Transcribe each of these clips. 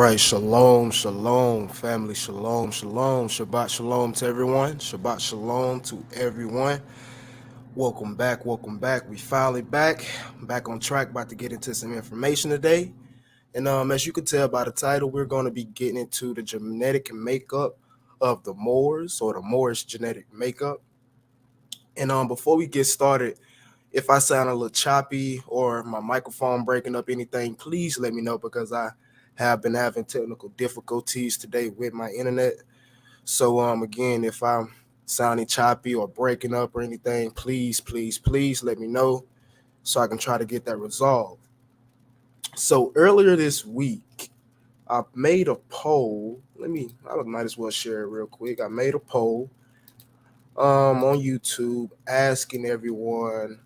right, shalom, shalom, family, shalom, shalom, Shabbat shalom to everyone, Shabbat shalom to everyone. Welcome back, welcome back. We finally back on track, about to get into some information today. And as you can tell by the title, we're going to be getting into the genetic makeup of the Moors, or the Moorish genetic makeup. And before we get started, if I sound a little choppy or my microphone breaking up anything, please let me know, because I have been having technical difficulties today with my internet. So again, if I'm sounding choppy or breaking up or anything, please let me know so I can try to get that resolved. So earlier this week, I made a poll. I might as well share it real quick. I made a poll on YouTube asking everyone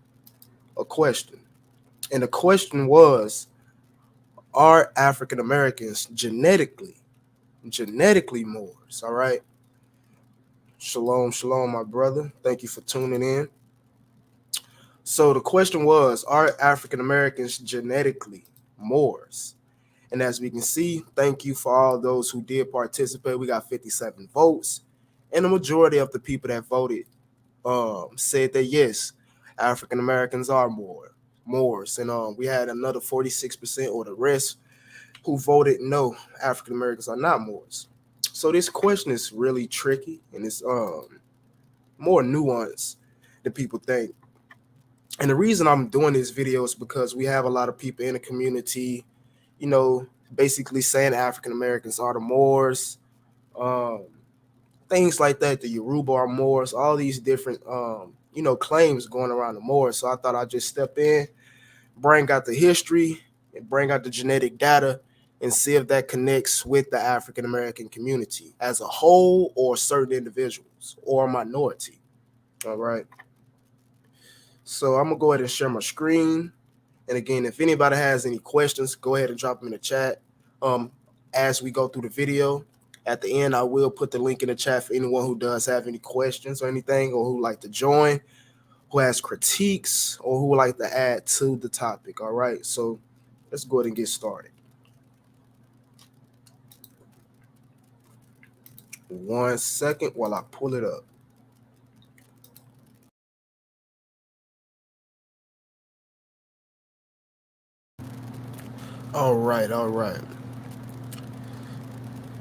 a question. And the question was, are African Americans genetically Moors? All right. Shalom, shalom, my brother. Thank you for tuning in. So the question was, are African Americans genetically Moors? And as we can see, thank you for all those who did participate. We got 57 votes. And the majority of the people that voted said that yes, African Americans are Moors. And we had another 46%, or the rest, who voted no, African Americans are not Moors. So this question is really tricky, and it's more nuanced than people think. And the reason I'm doing this video is because we have a lot of people in the community, basically saying African Americans are the Moors, um, things like that. The Yoruba are Moors, all these different, claims going around the Moors. So I thought I'd just step in, bring out the history, and bring out the genetic data, and see if that connects with the African American community as a whole, or certain individuals, or a minority. All right. So I'm gonna go ahead and share my screen. And again, if anybody has any questions, go ahead and drop them in the chat. Um, as we go through the video, at the end, I will put the link in the chat for anyone who does have any questions or anything, or who like to join, who has critiques, or who would like to add to the topic. All right. So let's go ahead and get started. One second while I pull it up. All right, all right.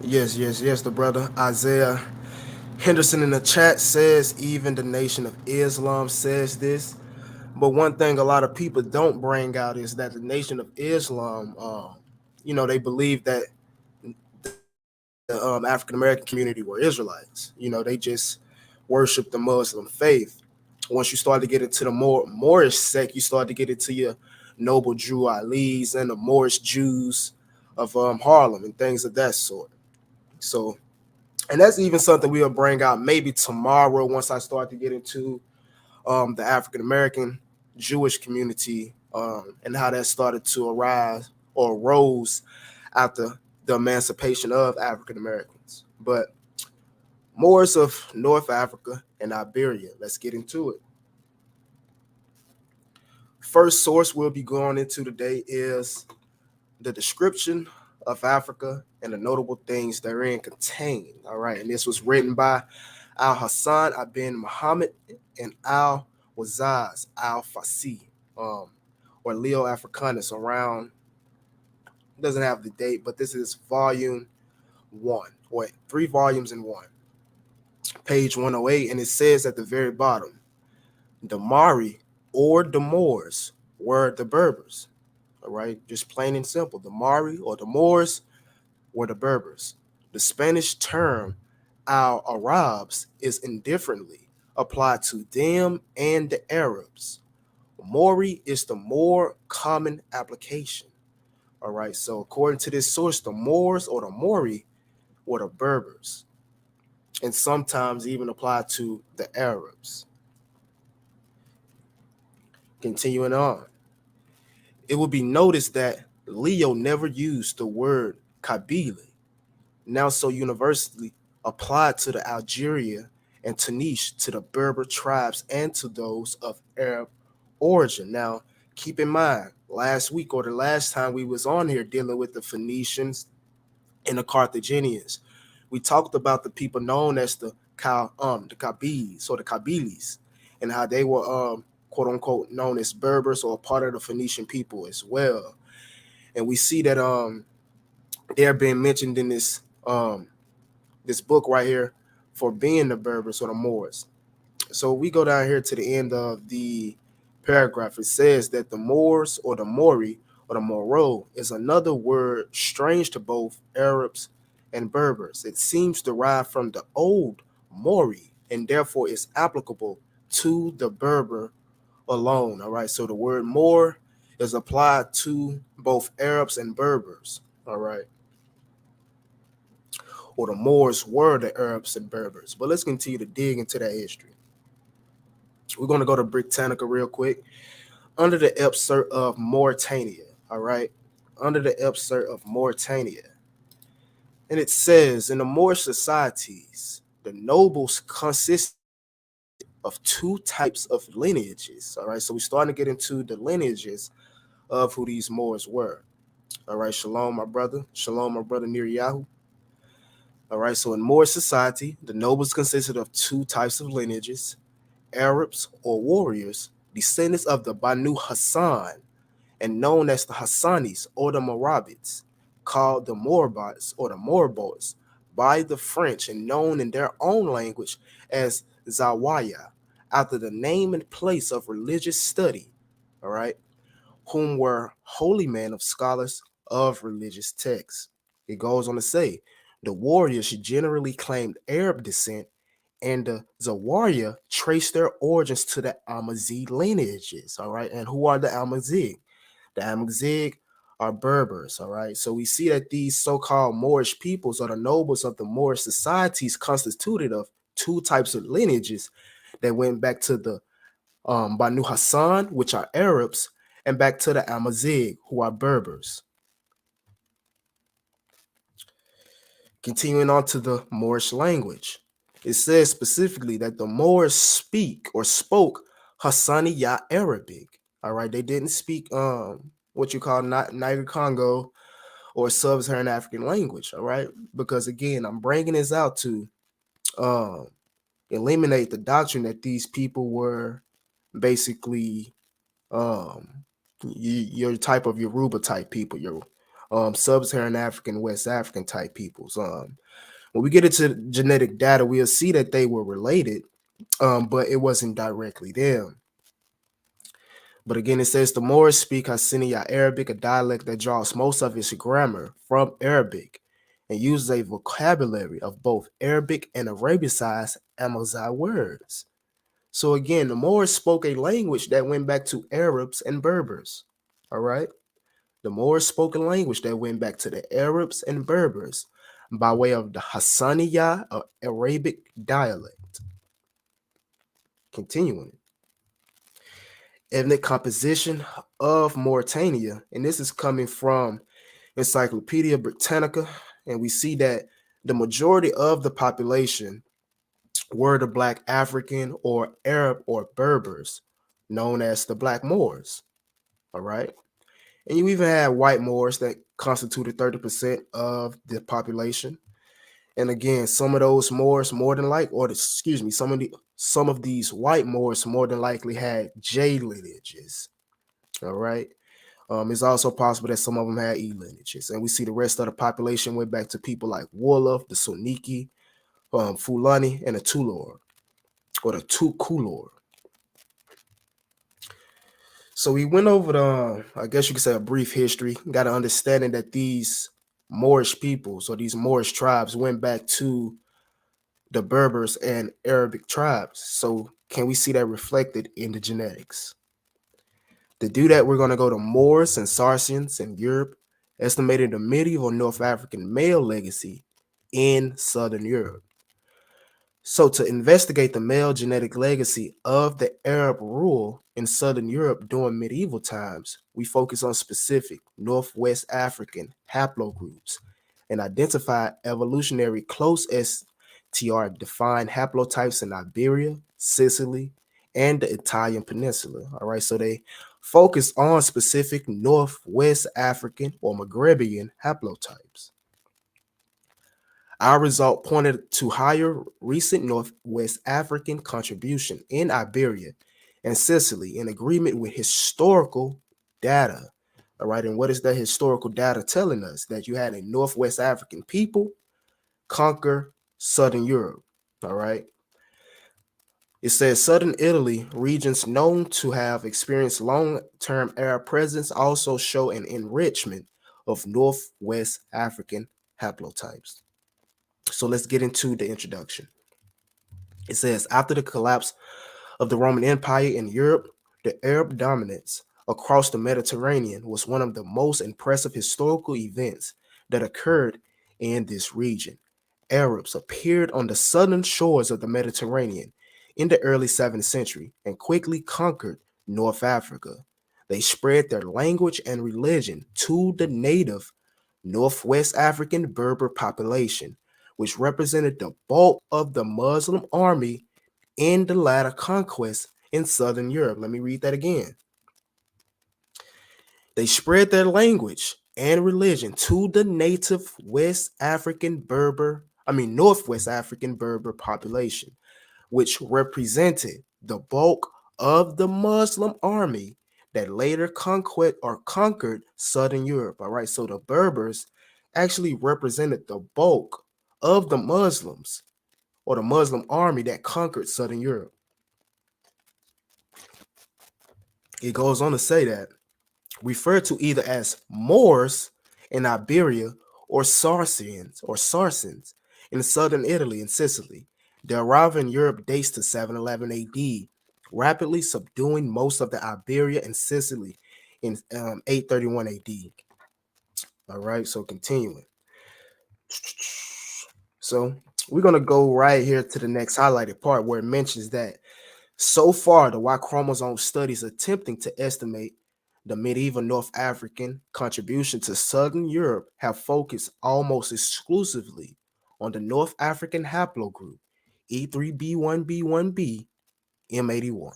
Yes. The brother Isaiah Henderson in the chat says even the Nation of Islam says this. But one thing a lot of people don't bring out is that the Nation of Islam, they believe that the African American community were Israelites. They just worship the Muslim faith. Once you start to get into the more Moorish sect, you start to get into your noble Jew Ali's and the Moorish Jews of Harlem and things of that sort. So, and that's even something we'll bring out maybe tomorrow once I start to get into the African American Jewish community, and how that started to arise or arose after the emancipation of African Americans. But Moors of North Africa and Iberia. Let's get into it. First source we'll be going into today is the description of Africa and the notable things therein contained. All right, and this was written by Al Hassan ibn Muhammad and Al Wazaz Al Fasi, or Leo Africanus, around, doesn't have the date, but this is volume one, or 3 volumes in one, page 108, and it says at the very bottom, the Mari, or the Moors, were the Berbers. All right, just plain and simple. The Mari, or the Moors, were the Berbers. The Spanish term al Arabs is indifferently applied to them and the Arabs. Mori is the more common application. All right, so according to this source, the Moors, or the Mori, were the Berbers, and sometimes even applied to the Arabs. Continuing on, it will be noticed that Leo never used the word Kabyle, now so universally applied to the Algeria and Tunis, to the Berber tribes, and to those of Arab origin. Now, keep in mind, last week, or the last time we was on here dealing with the Phoenicians, and the Carthaginians. We talked about the people known as the Kabyles or the Kabyles, and how they were quote unquote known as Berbers or part of the Phoenician people as well. And we see that they're being mentioned in this book right here for being the Berbers or the Moors. So we go down here to the end of the paragraph. It says that the Moors or the Mori or the Moro is another word strange to both Arabs and Berbers. It seems derived from the old Mori and therefore is applicable to the Berber alone. All right. So the word Moor is applied to both Arabs and Berbers. All right. Or the Moors were the Arabs and Berbers. But let's continue to dig into that history. We're going to go to Britannica real quick. Under the Epsert of Mauritania, all right? Under the Epsert of Mauritania. And it says, in the Moorish societies, the nobles consist of two types of lineages, all right? So we're starting to get into the lineages of who these Moors were. All right, shalom, my brother. Shalom, my brother Neriyahu. All right, so in Moorish society, the nobles consisted of two types of lineages, Arabs or warriors, descendants of the Banu Hassan, and known as the Hassanis or the Morabids, called the Morabites or the Morabots by the French and known in their own language as Zawaya, after the name and place of religious study, all right, whom were holy men of scholars of religious texts. It goes on to say, the warriors generally claimed Arab descent, and the Zawaria traced their origins to the Amazigh lineages, all right? And who are the Amazigh? The Amazigh are Berbers, all right? So we see that these so-called Moorish peoples or the nobles of the Moorish societies constituted of two types of lineages that went back to the Banu Hassan, which are Arabs, and back to the Amazigh, who are Berbers. Continuing on to the Moorish language. It says specifically that the Moors speak or spoke Hassaniya Arabic. All right, they didn't speak what you call Niger Congo or sub-Saharan African language. All right, because again, I'm bringing this out to eliminate the doctrine that these people were basically your type of Yoruba type people, your sub-Saharan African, West African type peoples. When we get into genetic data, we'll see that they were related, but it wasn't directly them. But again, it says the Moors speak Hassaniya Arabic, a dialect that draws most of its grammar from Arabic and uses a vocabulary of both Arabic and Arabicized Amazigh words. So again, the Moors spoke a language that went back to Arabs and Berbers. All right. The Moors spoke a language that went back to the Arabs and Berbers by way of the Hassaniya or Arabic dialect. Continuing. Ethnic composition of Mauritania, and this is coming from Encyclopedia Britannica, and we see that the majority of the population were the Black African or Arab or Berbers, known as the Black Moors. All right. And you even had white Moors that constituted 30% of the population. And again, some of those Moors more than like, or excuse me, some of these white Moors more than likely had J lineages. All right. It's also possible that some of them had E lineages. And we see the rest of the population went back to people like Wolof, the Soniki, Fulani, and the Tulor, or the Tukulor. So we went over the, I guess you could say, a brief history. Got an understanding that these Moorish peoples or these Moorish tribes went back to the Berbers and Arabic tribes. So can we see that reflected in the genetics? To do that, we're going to go to Moors and Saracens in Europe, estimating the medieval North African male legacy in Southern Europe. So to investigate the male genetic legacy of the Arab rule in Southern Europe during medieval times, we focus on specific Northwest African haplogroups and identify evolutionary close STR-defined haplotypes in Iberia, Sicily, and the Italian peninsula. All right, so they focus on specific Northwest African or Maghrebian haplotypes. Our result pointed to higher recent Northwest African contribution in Iberia and Sicily in agreement with historical data. All right, and what is that historical data telling us? That you had a Northwest African people conquer Southern Europe. All right. It says Southern Italy, regions known to have experienced long-term Arab presence, also show an enrichment of Northwest African haplotypes. So let's get into the introduction. It says, after the collapse of the Roman Empire in Europe, the Arab dominance across the Mediterranean was one of the most impressive historical events that occurred in this region. Arabs appeared on the southern shores of the Mediterranean in the early 7th century and quickly conquered North Africa. They spread their language and religion to the native Northwest African Berber population, which represented the bulk of the Muslim army in the latter conquest in Southern Europe. Let me read that again. They spread their language and religion to the native Northwest African Berber population, which represented the bulk of the Muslim army that later conquered Southern Europe. All right, so the Berbers actually represented the bulk of the Muslims or the Muslim army that conquered Southern Europe. It goes on to say that referred to either as Moors in Iberia or Saracens in southern Italy and Sicily. Their arrival in Europe dates to 711 AD, rapidly subduing most of the Iberia and Sicily in 831 AD. All right, so continuing. So we're going to go right here to the next highlighted part where it mentions that so far the Y-chromosome studies attempting to estimate the medieval North African contribution to Southern Europe have focused almost exclusively on the North African haplogroup E3B1B1B M81.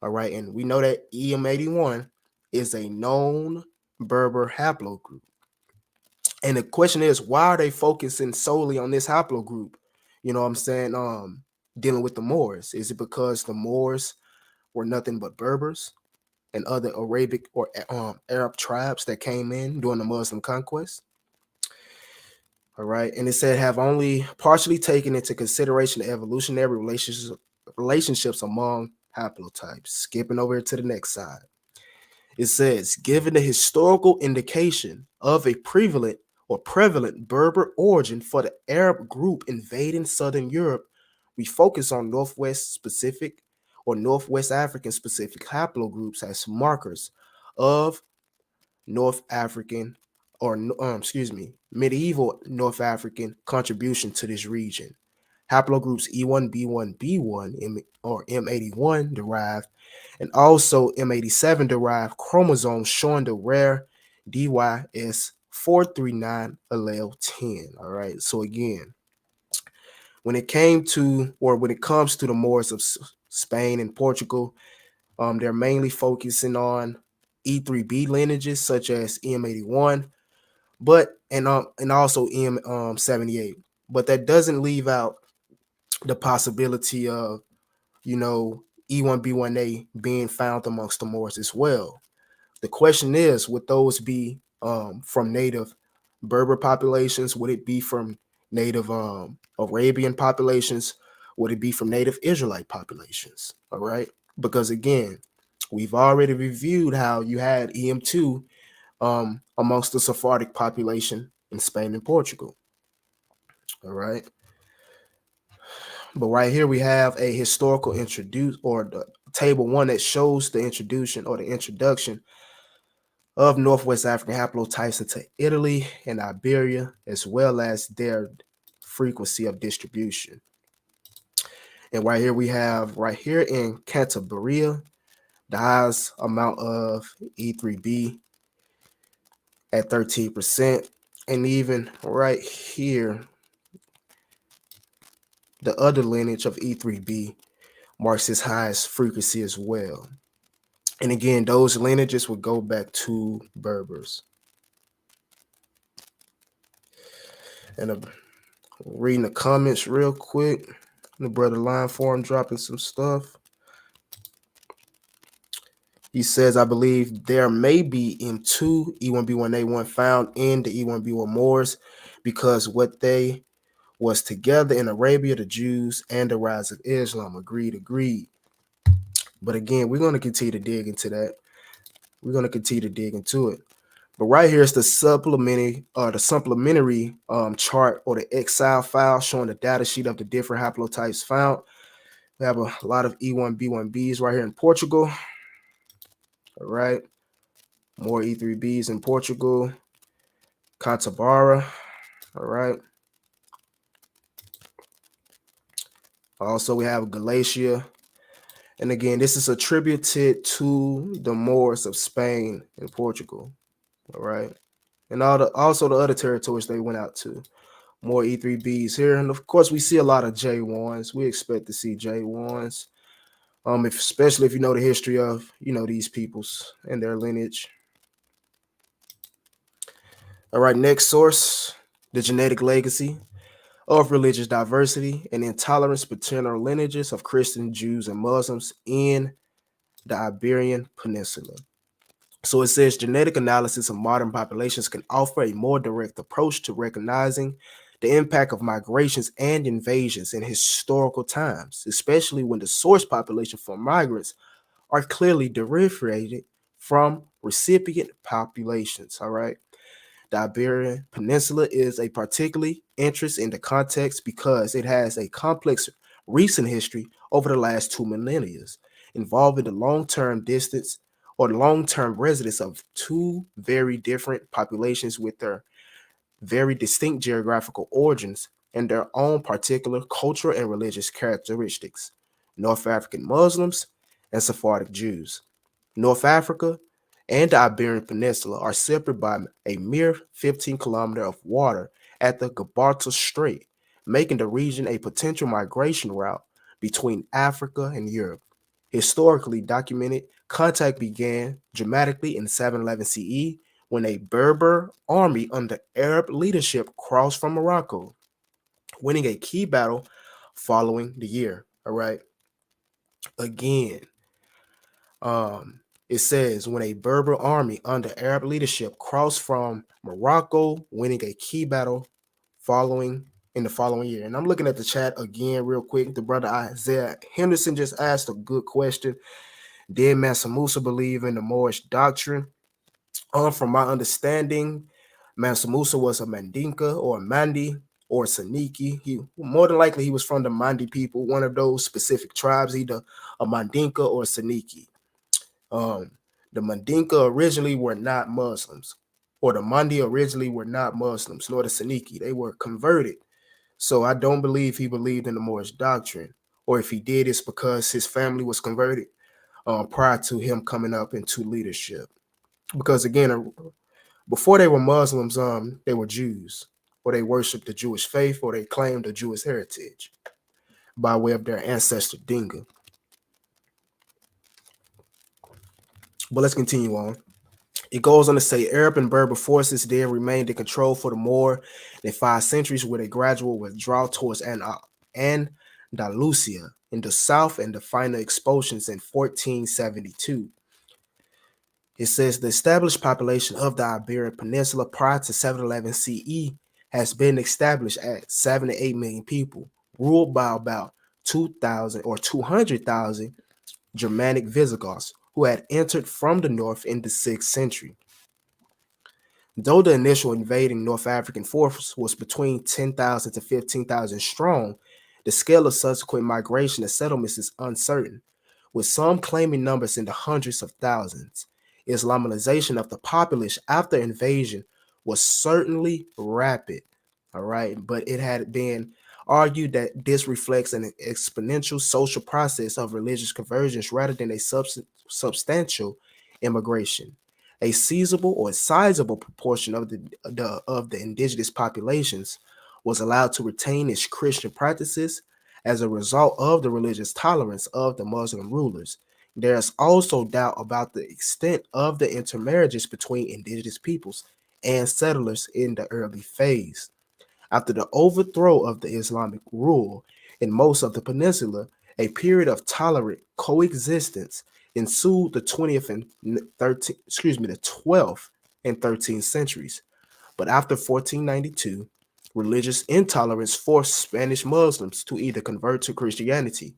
All right, and we know that EM81 is a known Berber haplogroup. And the question is, why are they focusing solely on this haplogroup? You know what I'm saying? Dealing with the Moors. Is it because the Moors were nothing but Berbers and other Arabic or Arab tribes that came in during the Muslim conquest? All right, and it said have only partially taken into consideration the evolutionary relationships among haplotypes. Skipping over to the next side. It says, given the historical indication of a prevalent Berber origin for the Arab group invading Southern Europe, we focus on Northwest African specific haplogroups as markers of North African medieval North African contribution to this region. Haplogroups E1B1B1 or M81 derived and also M87 derived chromosomes showing the rare DYS439 allele 10. All right. So again, when it comes to the Moors of Spain and Portugal, they're mainly focusing on E3B lineages such as M81, and also M78. But that doesn't leave out the possibility of E1B1A being found amongst the Moors as well. The question is, would those be from native Berber populations? Would it be from native Arabian populations? Would it be from native Israelite populations? All right, because again, we've already reviewed how you had EM2 amongst the Sephardic population in Spain and Portugal. All right. But right here we have a historical the table 1 that shows the introduction of Northwest African haplotypes into Italy and Iberia, as well as their frequency of distribution. And right here we have in Cantabria, the highest amount of E3B at 13%. And even right here, the other lineage of E3B marks its highest frequency as well. And again, those lineages would go back to Berbers. And Reading the comments real quick. The brother Lineform dropping some stuff. He says, I believe there may be M2 E1B1A1 found in the E1B1 Moors because what they was together in Arabia, the Jews, and the rise of Islam. Agreed. But again, we're going to continue to dig into that. We're going to continue to dig into it. But right here is the supplementary chart or the Excel file showing the data sheet of the different haplotypes found. We have a lot of E1B1Bs right here in Portugal. All right. More E3Bs in Portugal. Cantabara. All right. Also, we have Galatia. And again, this is attributed to the Moors of Spain and Portugal. All right. And also the other territories they went out to. More E3Bs here. And of course, we see a lot of J1s. We expect to see J1s. Especially if you know the history of, these peoples and their lineage. All right, next source, the genetic legacy of religious diversity and intolerance paternal lineages of Christian, Jews, and Muslims in the Iberian Peninsula. So it says genetic analysis of modern populations can offer a more direct approach to recognizing the impact of migrations and invasions in historical times, especially when the source population for migrants are clearly differentiated from recipient populations. All right. The Iberian Peninsula is a particularly interest in the context because it has a complex recent history over the last 2 millennia, involving the long-term distance or the long-term residence of two very different populations with their very distinct geographical origins and their own particular cultural and religious characteristics. North African Muslims and Sephardic Jews. North Africa and the Iberian Peninsula are separated by a mere 15 kilometers of water at the Gibraltar Strait, making the region a potential migration route between Africa and Europe. Historically documented, contact began dramatically in 711 CE when a Berber army under Arab leadership crossed from Morocco, winning a key battle following the year. All right. Again, it says when a Berber army under Arab leadership crossed from Morocco, winning a key battle in the following year. And I'm looking at the chat again real quick. The brother Isaiah Henderson just asked a good question. Did Mansa Musa believe in the Moorish doctrine? From my understanding, Mansa Musa was a Mandinka or a Mandi or a Saniki. He more than likely he was from the Mandi people, one of those specific tribes, either a Mandinka or a Saniki. The Mandinka originally were not Muslims, or the Mandi originally were not Muslims, nor the Saniki. They were converted. So I don't believe he believed in the Moorish doctrine, or if he did, it's because his family was converted prior to him coming up into leadership. Because again, before they were Muslims, they were Jews, or they worshiped the Jewish faith, or they claimed a Jewish heritage by way of their ancestor Dinga. But let's continue on. It goes on to say Arab and Berber forces then remained in control for the more than 5 centuries with a gradual withdrawal towards Andalusia in the south and the final expulsions in 1472. It says the established population of the Iberian Peninsula prior to 711 CE has been established at 7 to 8 million people, ruled by about 2,000 or 200,000 Germanic Visigoths who had entered from the north in the 6th century. Though the initial invading North African force was between 10,000 to 15,000 strong, the scale of subsequent migration and settlements is uncertain, with some claiming numbers in the hundreds of thousands. Islamization of the populace after invasion was certainly rapid, all right, but it had been argued that this reflects an exponential social process of religious conversions rather than a substantial immigration. A sizable proportion of the indigenous populations was allowed to retain its Christian practices as a result of the religious tolerance of the Muslim rulers. There's also doubt about the extent of the intermarriages between indigenous peoples and settlers in the early phase. After the overthrow of the Islamic rule in most of the peninsula, a period of tolerant coexistence ensued the 12th and 13th centuries. But after 1492, religious intolerance forced Spanish Muslims to either convert to Christianity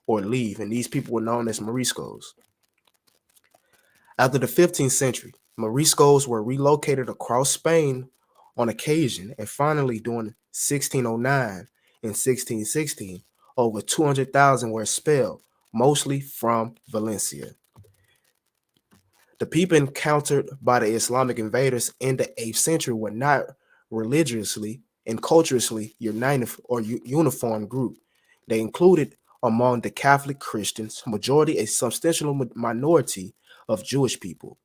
or leave, and these people were known as Moriscos. After the 15th century, Moriscos were relocated across Spain on occasion, and finally during 1609 and 1616, over 200,000 were expelled, mostly from Valencia. The people encountered by the Islamic invaders in the 8th century were not religiously and culturally united or uniform group. They included among the Catholic Christians majority a substantial minority of Jewish people.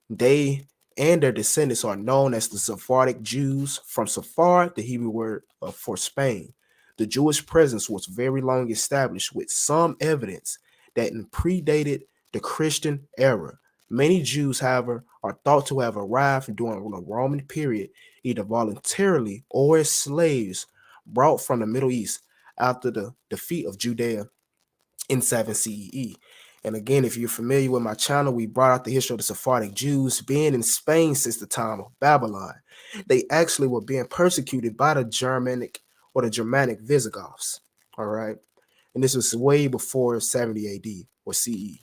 They and their descendants are known as the Sephardic Jews, from Sephard, the Hebrew word for Spain. The Jewish presence was very long established, with some evidence that it predated the Christian era. Many Jews, however, are thought to have arrived during the Roman period, either voluntarily or as slaves brought from the Middle East after the defeat of Judea in 7 CE. And again, if you're familiar with my channel, we brought out the history of the Sephardic Jews being in Spain since the time of Babylon. They actually were being persecuted by the Germanic Visigoths. All right. And this was way before 70 AD or CE.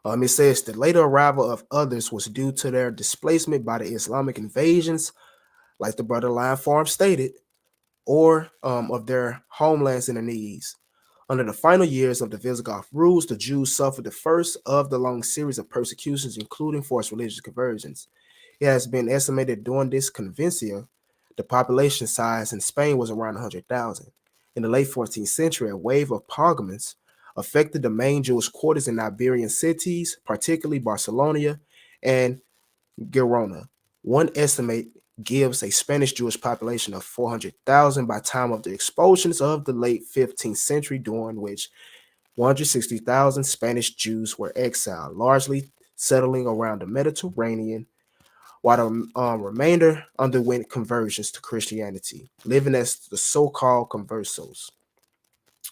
It says the later arrival of others was due to their displacement by the Islamic invasions, like the brother Lion Farm stated, or of their homelands in the Needs. Under the final years of the Visigoth rules, the Jews suffered the first of the long series of persecutions, including forced religious conversions. It has been estimated during this convencia, the population size in Spain was around 100,000. In the late 14th century, a wave of pogroms affected the main Jewish quarters in Iberian cities, particularly Barcelona and Girona. One estimate gives a Spanish Jewish population of 400,000 by time of the expulsions of the late 15th century, during which 160,000 Spanish Jews were exiled, largely settling around the Mediterranean, while the remainder underwent conversions to Christianity, living as the so-called conversos.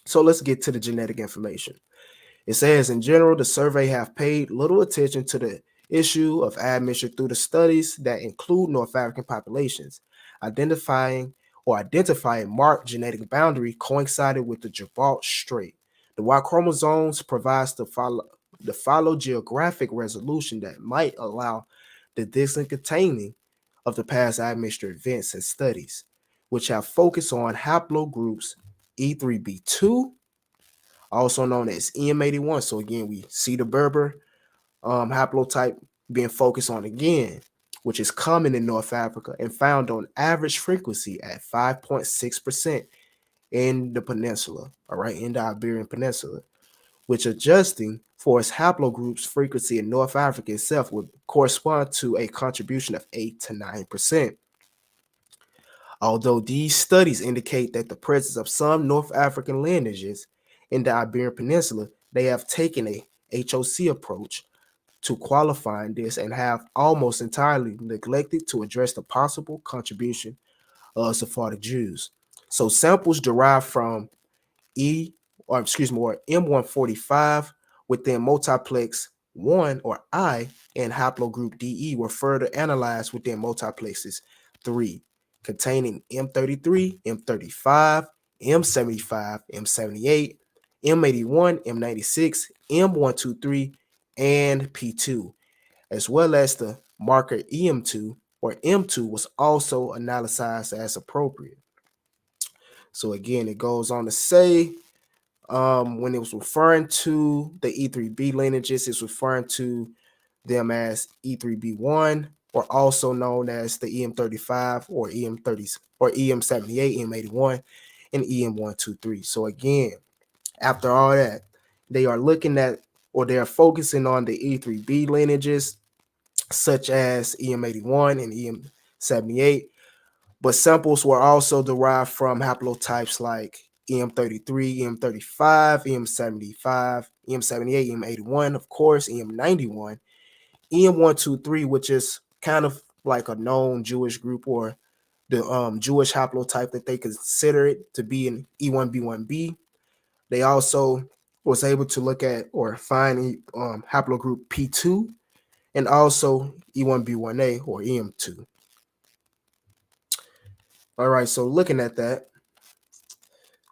So let's get to the genetic information. It says, in general, the survey have paid little attention to the issue of admixture through the studies that include North African populations. Identifying marked genetic boundary coincided with the Gibraltar Strait. The Y-chromosomes provides the phylogeographic resolution that might allow the distant containing of the past admixture events and studies, which have focused on haplogroups E3b2, also known as EM81. So again, we see the Berber haplotype being focused on again, which is common in North Africa and found on average frequency at 5.6% in the peninsula, all right, in the Iberian Peninsula, which adjusting for its haplogroups frequency in North Africa itself would correspond to a contribution of 8 to 9%. Although these studies indicate that the presence of some North African lineages in the Iberian Peninsula, they have taken a HOC approach to qualifying this and have almost entirely neglected to address the possible contribution of Sephardic Jews. So samples derived from M145 within multiplex 1 or I and haplogroup DE were further analyzed within multiplexes 3, containing M33, M35, M75, M78, M81, M96, M123, and P2, as well as the marker EM2 or M2 was also analyzed as appropriate. So again, it goes on to say, when it was referring to the E3b lineages, it's referring to them as E3b1, or also known as the EM35 or EM30 or EM78, EM81, and EM123. So again, after all that, they are looking at, or they are focusing on the E3b lineages, such as EM81 and EM78, but samples were also derived from haplotypes like EM33, EM35, EM75, EM78, EM81, of course, EM91, EM123, which is kind of like a known Jewish group, or the Jewish haplotype that they consider it to be an E1B1B. They also was able to look at or find haplogroup P2 and also E1B1A or EM2. All right, so looking at that,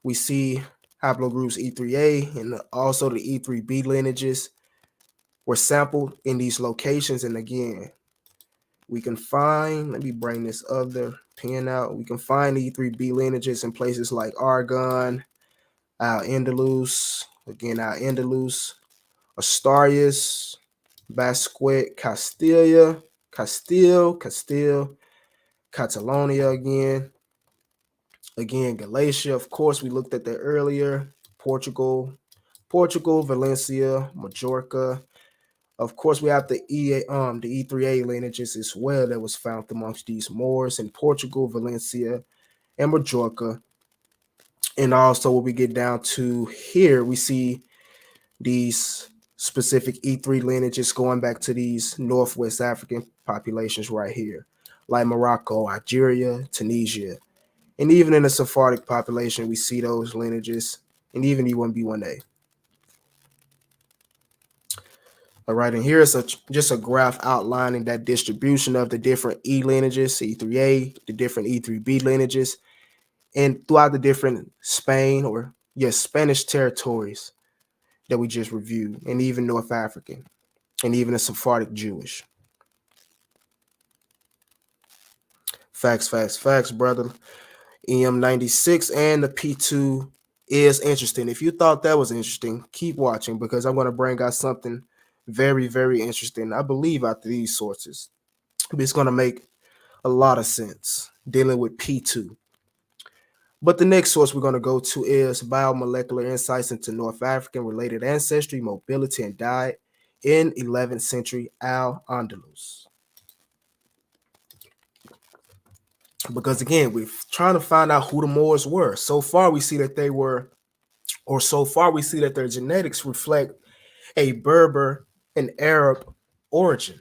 we see haplogroups E3A and also the E3B lineages were sampled in these locations. And again, we can find, let me bring this other pen out. We can find E3B lineages in places like Argonne, Al-Andalus, Asturias, Basquiat, Castile, Catalonia again, Galatia. Of course, we looked at that earlier. Portugal, Valencia, Majorca. Of course, we have the E3A lineages as well that was found amongst these Moors in Portugal, Valencia, and Majorca. And also, when we get down to here, we see these specific E3 lineages going back to these Northwest African populations right here, like Morocco, Algeria, Tunisia. And even in the Sephardic population, we see those lineages, and even E1B1A. All right, and here's just a graph outlining that distribution of the different E lineages, E3A, the different E3B lineages, and throughout the different Spanish territories that we just reviewed, and even North African, and even the Sephardic Jewish. Facts, brother. EM96 and the P2 is interesting. If you thought that was interesting, keep watching because I'm going to bring out something very, very interesting. I believe after these sources, it's going to make a lot of sense dealing with P2. But the next source we're going to go to is Biomolecular Insights into North African related ancestry, mobility, and diet in 11th century Al-Andalus. Because again, we're trying to find out who the Moors were. So far, we see that their genetics reflect a Berber and Arab origin.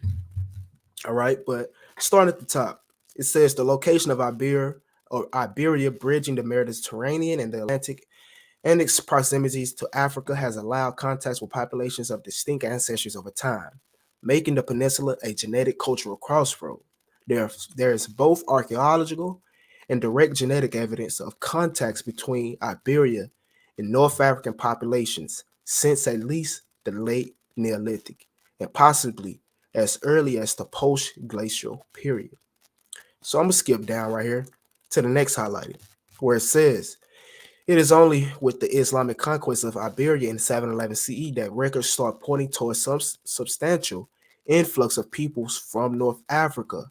All right, but starting at the top, it says the location of Iberia bridging the Mediterranean and the Atlantic and its proximities to Africa has allowed contacts with populations of distinct ancestries over time, making the peninsula a genetic cultural crossroad. There is both archaeological and direct genetic evidence of contacts between Iberia and North African populations since at least the late Neolithic, and possibly as early as the post-glacial period. So I'm going to skip down right here to the next highlighted, where it says, it is only with the Islamic conquest of Iberia in 711 CE that records start pointing towards some substantial influx of peoples from North Africa,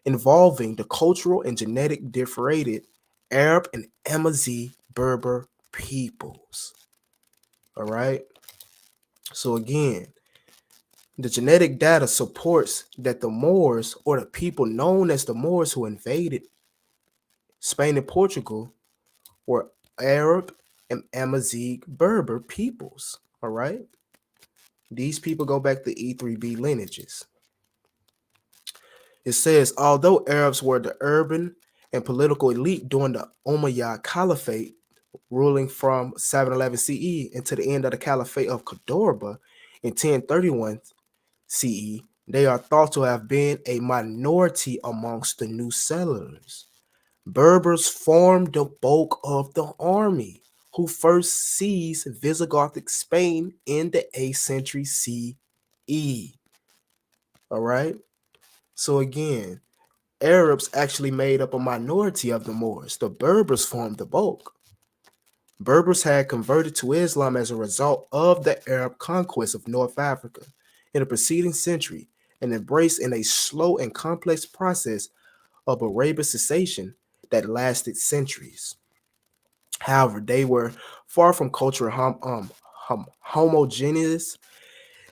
involving the cultural and genetic differentiated Arab and Amazigh Berber peoples. All right. So again, the genetic data supports that the Moors, or the people known as the Moors who invaded Spain and Portugal, were Arab and Amazigh Berber peoples. All right. These people go back to E3B lineages. It says, although Arabs were the urban and political elite during the Umayyad Caliphate, ruling from 711 CE into the end of the Caliphate of Cordoba in 1031 CE, they are thought to have been a minority amongst the new settlers. Berbers formed the bulk of the army, who first seized Visigothic Spain in the 8th century CE. All right. So again, Arabs actually made up a minority of the Moors. The Berbers formed the bulk. Berbers had converted to Islam as a result of the Arab conquest of North Africa in the preceding century and embraced in a slow and complex process of Arabic cessation that lasted centuries. However, they were far from culturally homogeneous.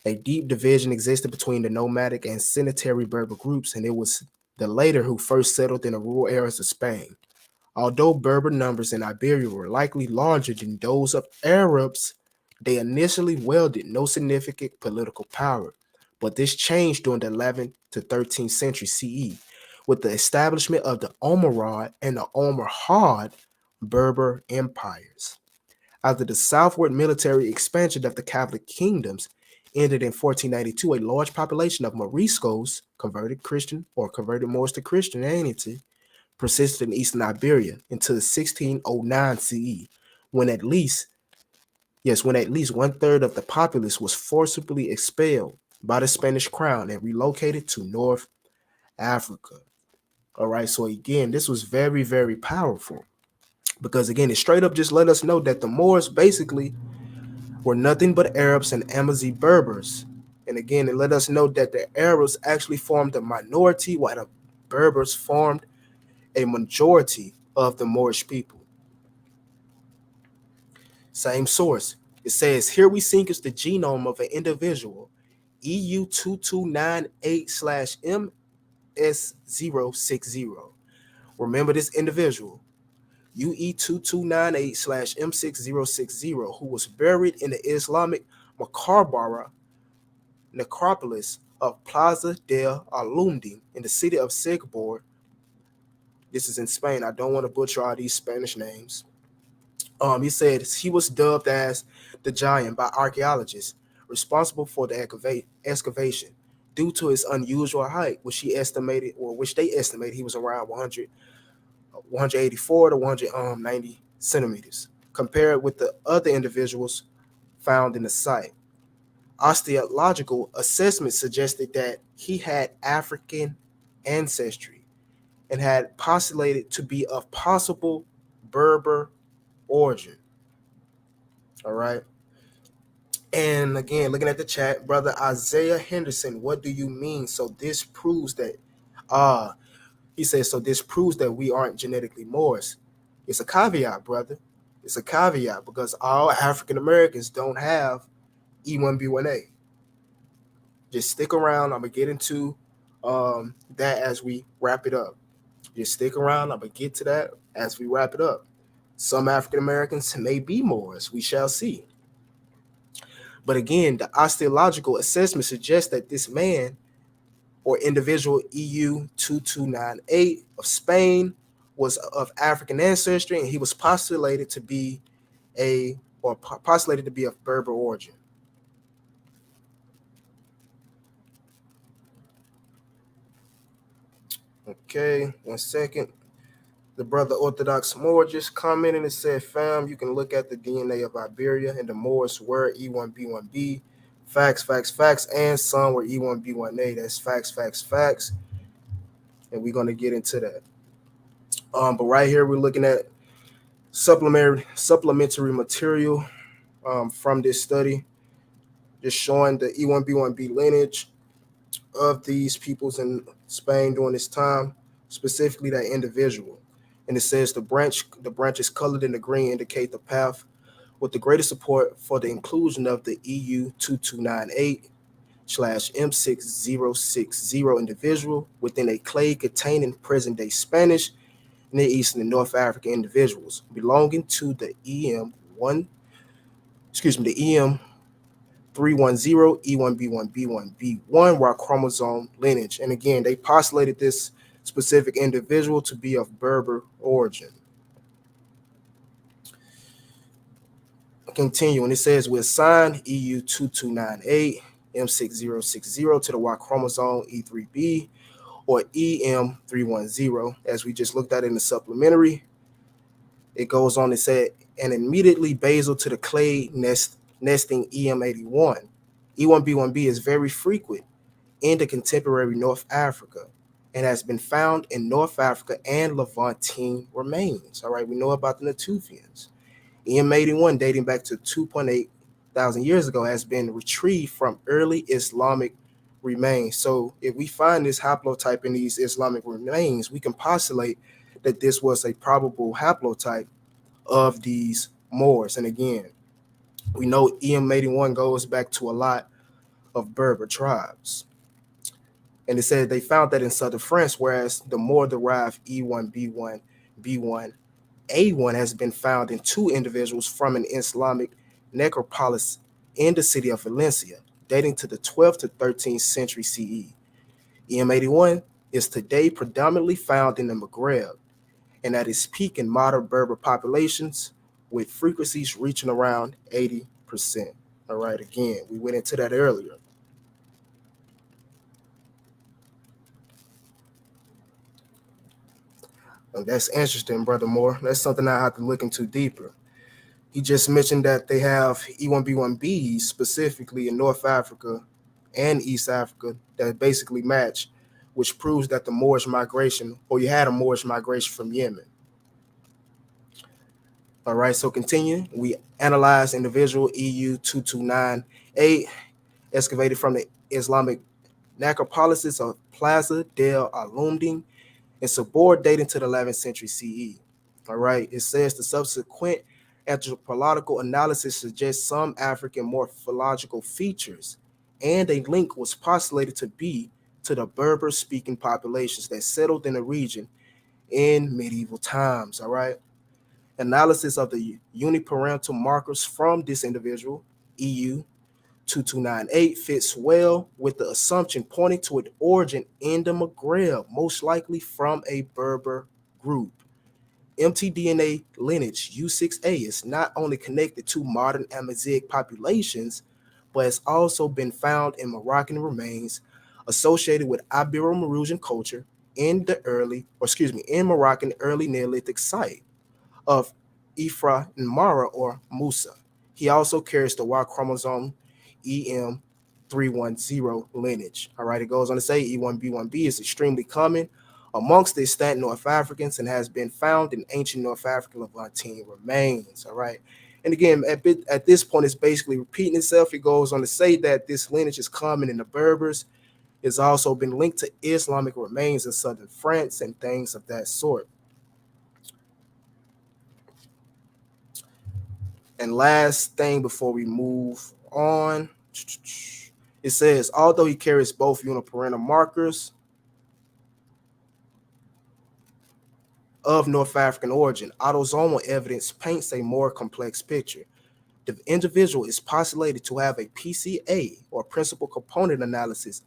A deep division existed between the nomadic and sedentary Berber groups, and it was the latter who first settled in the rural areas of Spain. Although Berber numbers in Iberia were likely larger than those of Arabs, they initially wielded no significant political power. But this changed during the 11th to 13th century CE, with the establishment of the Omorad and the Omorhad Berber empires. After the southward military expansion of the Catholic kingdoms ended in 1492, a large population of Moriscos, converted Christian or converted Moors to Christianity, persisted in eastern Iberia until 1609 CE, when at least one third of the populace was forcibly expelled by the Spanish crown and relocated to North Africa. All right, so again, this was very, very powerful because again, it straight up just let us know that the Moors basically were nothing but Arabs and Amazigh Berbers. And again, it let us know that the Arabs actually formed a minority while the Berbers formed a majority of the Moorish people. Same source. It says, here we seek the genome of an individual, EU2298/MS060. Remember this individual, UE2298/M6060, who was buried in the Islamic Maqbara necropolis of Plaza del Alumdi in the city of Segorbe. This is in Spain. I don't want to butcher all these Spanish names. He said he was dubbed as the giant by archaeologists responsible for the excavation due to his unusual height, which they estimated he was around 184 to 190 centimeters, compared with the other individuals found in the site. Archaeological assessment suggested that he had African ancestry and had postulated to be of possible Berber origin. All right. And again, looking at the chat, brother Isaiah Henderson, what do you mean? So this proves that, he says, so this proves that we aren't genetically Moors. It's a caveat, brother. It's a caveat because all African Americans don't have E1B1A. Just stick around. I'm going to get into that as we wrap it up. Just stick around. I'm going to get to that as we wrap it up. Some African Americans may be Moors. We shall see. But again, the osteological assessment suggests that this man or individual EU2298 of Spain was of African ancestry, and he was postulated to be of Berber origin. Okay, 1 second. The brother Orthodox Moor just commented and said, fam, you can look at the DNA of Iberia, and the Moors were E1B1B. Facts, facts, facts. And some were E1B1A. That's facts, facts, facts. And we're going to get into that. But right here, we're looking at supplementary material from this study, just showing the E1B1B lineage of these peoples in Spain during this time, specifically that individual. And it says the branches colored in the green indicate the path with the greatest support for the inclusion of the EU2298/M6060 individual within a clade containing present-day Spanish, Near Eastern, and North African individuals belonging to the EM310 E1B1B1B1 Y-chromosome lineage. And again, they postulated this specific individual to be of Berber origin. Continuing, it says we assigned EU2298 M6060 to the Y chromosome E3B or EM310, as we just looked at in the supplementary. It goes on to say, and immediately basal to the clade nesting EM81. E1B1B is very frequent in the contemporary North Africa and has been found in North Africa and Levantine remains. All right, we know about the Natufians. EM81, dating back to 2.8 thousand years ago, has been retrieved from early Islamic remains. So if we find this haplotype in these Islamic remains, we can postulate that this was a probable haplotype of these Moors. And again, we know EM81 goes back to a lot of Berber tribes. And it said they found that in southern France, whereas the more derived E1B1B1A1 has been found in 2 individuals from an Islamic necropolis in the city of Valencia, dating to the 12th to 13th century CE. EM81 is today predominantly found in the Maghreb and at its peak in modern Berber populations, with frequencies reaching around 80%. All right, again, we went into that earlier. And that's interesting, Brother Moore. That's something I have to look into deeper. He just mentioned that they have E1B1Bs specifically in North Africa and East Africa that basically match, which proves that the Moorish migration, or you had a Moorish migration from Yemen. All right, so continue. We analyzed individual EU2298 excavated from the Islamic necropolises of Plaza del Alumdin and Segorbe dating to the 11th century CE. All right, it says the subsequent anthropological analysis suggests some African morphological features, and a link was postulated to be to the Berber-speaking populations that settled in the region in medieval times. All right, analysis of the uniparental markers from this individual, EU 2298, fits well with the assumption pointing to an origin in the Maghreb, most likely from a Berber group. mtDNA lineage U6A is not only connected to modern Amazigh populations, but has also been found in Moroccan remains associated with Ibero-Mauritian culture in in Moroccan early Neolithic site of Ifra and Mara or Musa. He also carries the Y-chromosome EM310 lineage. All right, it goes on to say E1B1B is extremely common amongst the extant North Africans and has been found in ancient North African Levantine remains. All right. And again, at this point, it's basically repeating itself. It goes on to say that this lineage is common in the Berbers. It's also been linked to Islamic remains in southern France and things of that sort. And last thing before we move on, it says, although he carries both uniparental markers of North African origin, autosomal evidence paints a more complex picture. The individual is postulated to have a PCA or principal component analysis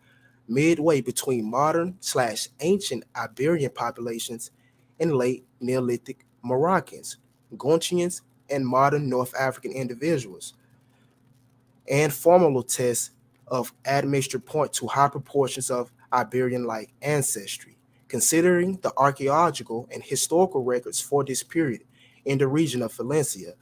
midway between modern/ancient Iberian populations and late Neolithic Moroccans, Gontians, and modern North African individuals. And formal tests of admixture point to high proportions of Iberian-like ancestry. Considering the archaeological and historical records for this period in the region of Valencia,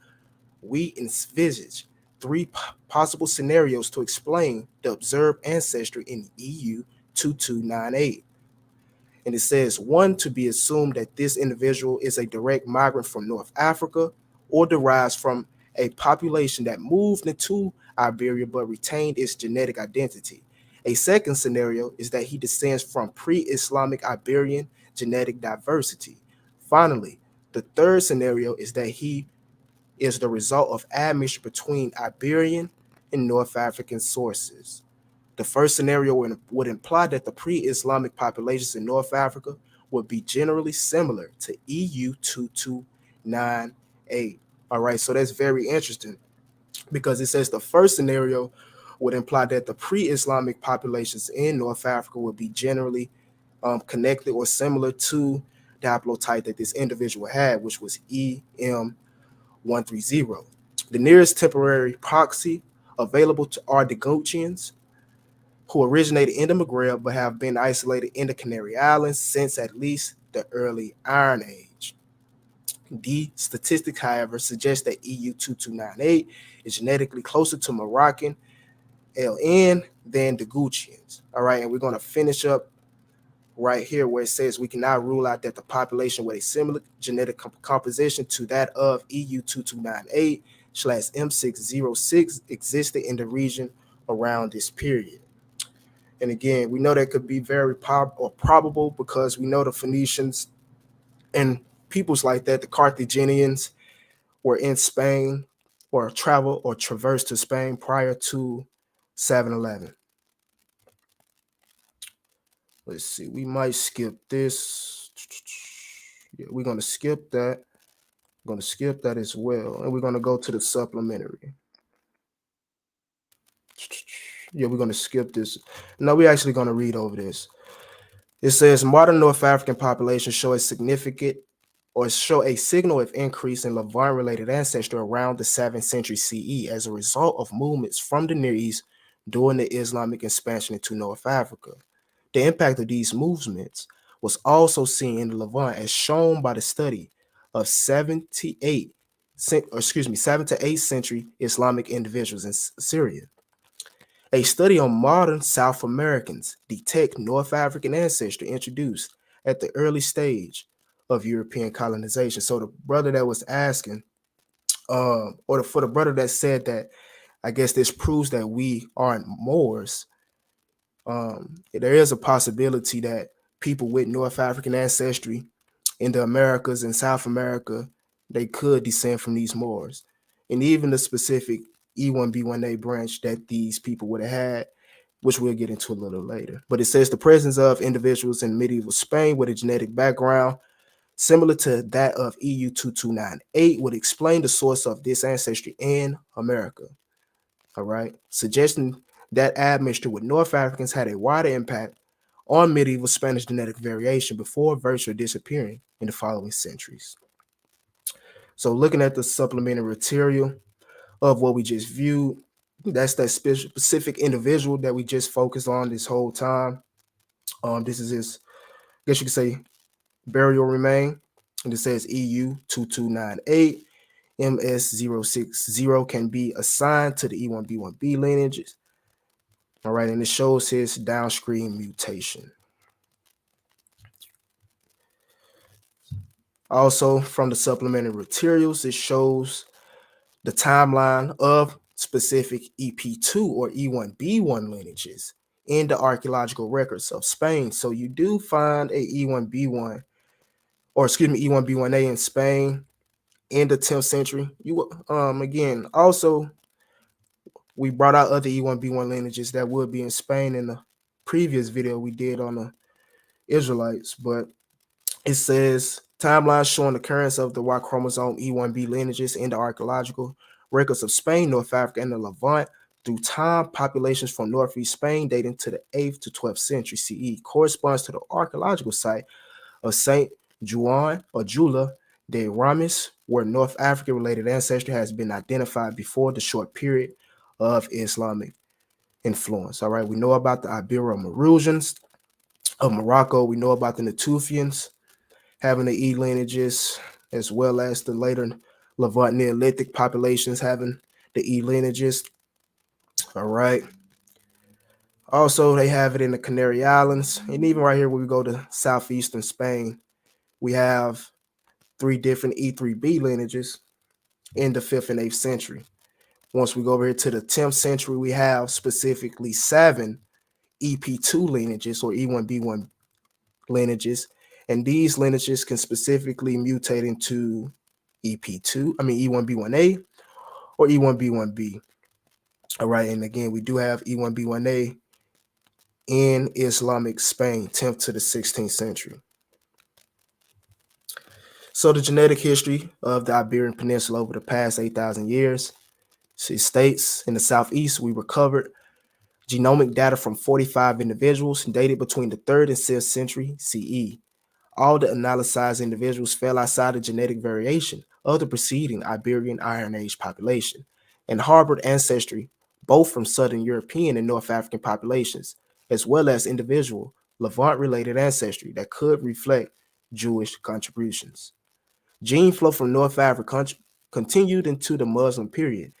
we envisage three possible scenarios to explain the observed ancestry in EU 2298. And it says, one, to be assumed that this individual is a direct migrant from North Africa or derives from a population that moved into Iberia but retained its genetic identity. A second scenario is that he descends from pre-Islamic Iberian genetic diversity. Finally, the third scenario is that he is the result of admixture between Iberian and North African sources. The first scenario would imply that the pre-Islamic populations in North Africa would be generally similar to EU 2298. All right, so that's very interesting because it says the first scenario would imply that the pre-Islamic populations in North Africa would be generally connected or similar to the haplotype that this individual had, which was EM130. The nearest temporary proxy available are the Gontians, who originated in the Maghreb but have been isolated in the Canary Islands since at least the early Iron Age. The statistics, however, suggest that EU 2298 is genetically closer to Moroccan LN than the Gontians. All right, and we're going to finish up right here where it says we cannot rule out that the population with a similar genetic composition to that of EU 2298/M606 existed in the region around this period. And again, we know that could be very probable because we know the Phoenicians and peoples like that, the Carthaginians, were in Spain or travel or traversed to Spain prior to 711. Let's see, we might skip this. Yeah, we're going to skip that. We're going to skip that as well. And we're going to go to the supplementary. Yeah, we're going to skip this. No, we're actually going to read over this. It says modern North African populations show a signal of increase in Levant-related ancestry around the 7th century CE as a result of movements from the Near East during the Islamic expansion into North Africa. The impact of these movements was also seen in the Levant, as shown by the study of 7 to 8 century Islamic individuals in Syria. A study on modern South Americans detect North African ancestry introduced at the early stage of European colonization. So the brother that was asking, for the brother that said that, I guess this proves that we aren't Moors. There is a possibility that people with North African ancestry in the Americas and South America, they could descend from these Moors. And even the specific E1B1A branch that these people would have had, which we'll get into a little later. But it says the presence of individuals in medieval Spain with a genetic background similar to that of EU2298 would explain the source of this ancestry in America. All right, suggesting that admixture with North Africans had a wider impact on medieval Spanish genetic variation before virtually disappearing in the following centuries. So looking at the supplementary material of what we just viewed, that's that specific individual that we just focused on this whole time. This is his, I guess you could say, burial remain. And it says EU2298. MS060 can be assigned to the E1B1B lineages. All right, and it shows his downstream mutation. Also, from the supplementary materials, it shows the timeline of specific EP2 or E1B1 lineages in the archaeological records of Spain. So you do find a E1B1, or excuse me, E1B1A in Spain in the 10th century. You again, also we brought out other E1B1 lineages that would be in Spain in the previous video we did on the Israelites, but it says timeline showing the occurrence of the Y-chromosome E1B lineages in the archaeological records of Spain, North Africa, and the Levant through time. Populations from northeast Spain dating to the 8th to 12th century CE corresponds to the archaeological site of Saint Juan or Jula de Ramis, where North African related ancestry has been identified before the short period of Islamic influence. All right, we know about the Ibero-Mauritians of Morocco. We know about the Natufians having the E lineages, as well as the later Levant Neolithic populations having the E lineages. All right. Also, they have it in the Canary Islands. And even right here, when we go to southeastern Spain, we have 3 different E3B lineages in the 5th and 8th century. Once we go over here to the 10th century, we have specifically 7 EP2 lineages or E1B1 lineages. And these lineages can specifically mutate into E1B1A or E1B1B. All right, and again, we do have E1B1A in Islamic Spain, 10th to the 16th century. So the genetic history of the Iberian Peninsula over the past 8,000 years, it states in the southeast, we recovered genomic data from 45 individuals dated between the 3rd and 6th century CE. All the analyzed individuals fell outside the genetic variation of the preceding Iberian Iron Age population and harbored ancestry both from Southern European and North African populations, as well as individual Levant-related ancestry that could reflect Jewish contributions. Gene flow from North Africa continued into the Muslim period,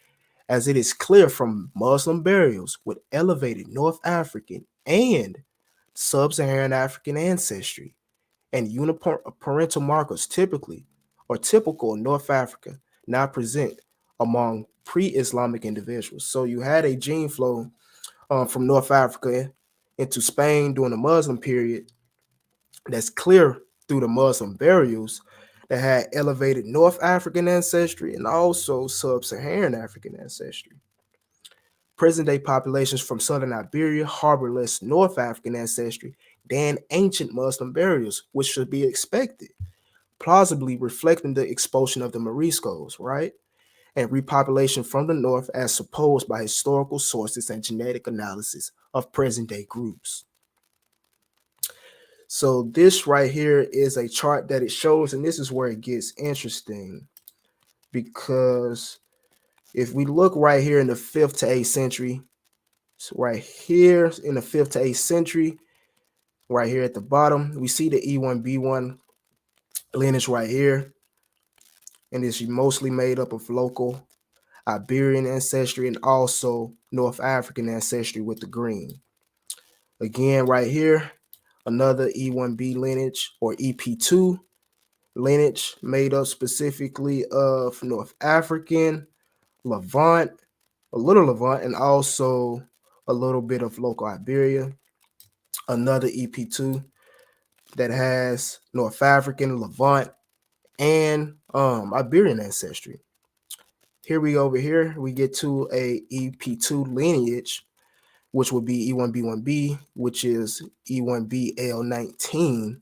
as it is clear from Muslim burials with elevated North African and Sub-Saharan African ancestry and uniparental markers typical in North Africa now present among pre-Islamic individuals. So you had a gene flow from North Africa into Spain during the Muslim period that's clear through the Muslim burials that had elevated North African ancestry and also Sub-Saharan African ancestry. Present-day populations from southern Iberia harbor less North African ancestry than ancient Muslim burials, which should be expected, plausibly reflecting the expulsion of the Moriscos, right? And repopulation from the north as supposed by historical sources and genetic analysis of present-day groups. So this right here is a chart that it shows, and this is where it gets interesting, because if we look right here in the 5th to 8th century, so right here in the 5th to 8th century, right here at the bottom, we see the E1B1 lineage right here, and it's mostly made up of local Iberian ancestry and also North African ancestry with the green. Again, right here, another E1B lineage or EP2 lineage made up specifically of North African, Levant, a little Levant, and also a little bit of local Iberia. Another EP2 that has North African, Levant, and Iberian ancestry. Here we over here, we get to a EP2 lineage, which would be E1B1B, which is E1BL19.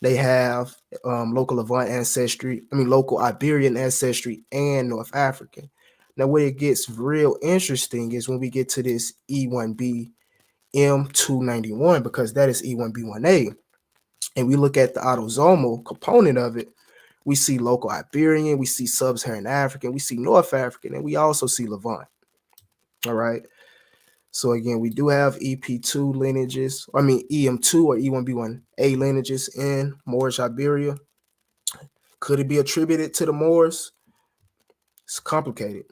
They have local Levant ancestry, local Iberian ancestry and North African. Now, where it gets real interesting is when we get to this E1B M291, because that is E1B1A. And we look at the autosomal component of it, we see local Iberian, we see sub-Saharan African, we see North African, and we also see Levant. All right. So again, we do have EP2 lineages, EM2 or E1B1A lineages in Moorish Iberia. Could it be attributed to the Moors? It's complicated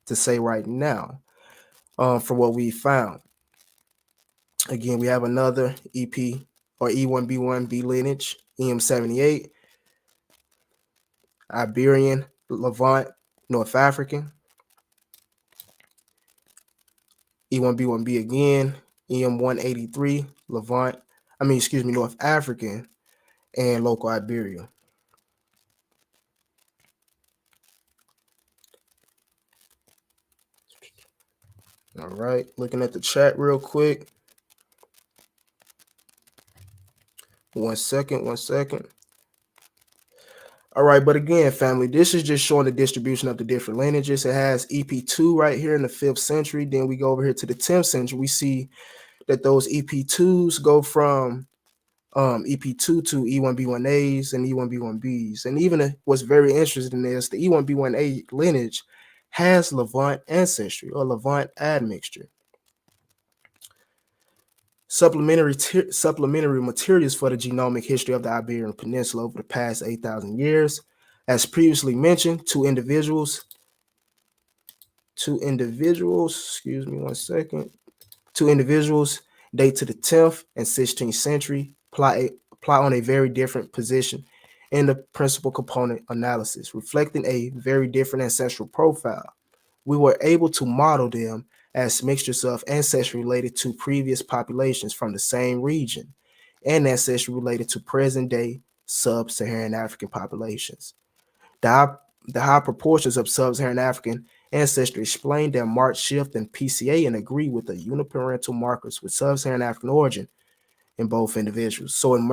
to say right now from what we found. Again, we have another EP or E1B1B lineage, EM78, Iberian, Levant, North African. E1B1B again, EM183, North African, and local Iberia. All right, looking at the chat real quick. One second. All right, but again, family, this is just showing the distribution of the different lineages. It has EP2 right here in the 5th century. Then we go over here to the 10th century. We see that those EP2s go from EP2 to E1B1As and E1B1Bs. And even what's very interesting is the E1B1A lineage has Levant ancestry or Levant admixture. Supplementary materials for the genomic history of the Iberian Peninsula over the past 8,000 years. As previously mentioned, two individuals, excuse me one second, two individuals date to the 10th and 16th century, apply on a very different position in the principal component analysis, reflecting a very different ancestral profile. We were able to model them as mixtures of ancestry related to previous populations from the same region and ancestry related to present-day sub-Saharan African populations. The high proportions of sub-Saharan African ancestry explain their marked shift in PCA and agree with the uniparental markers with sub-Saharan African origin in both individuals. So in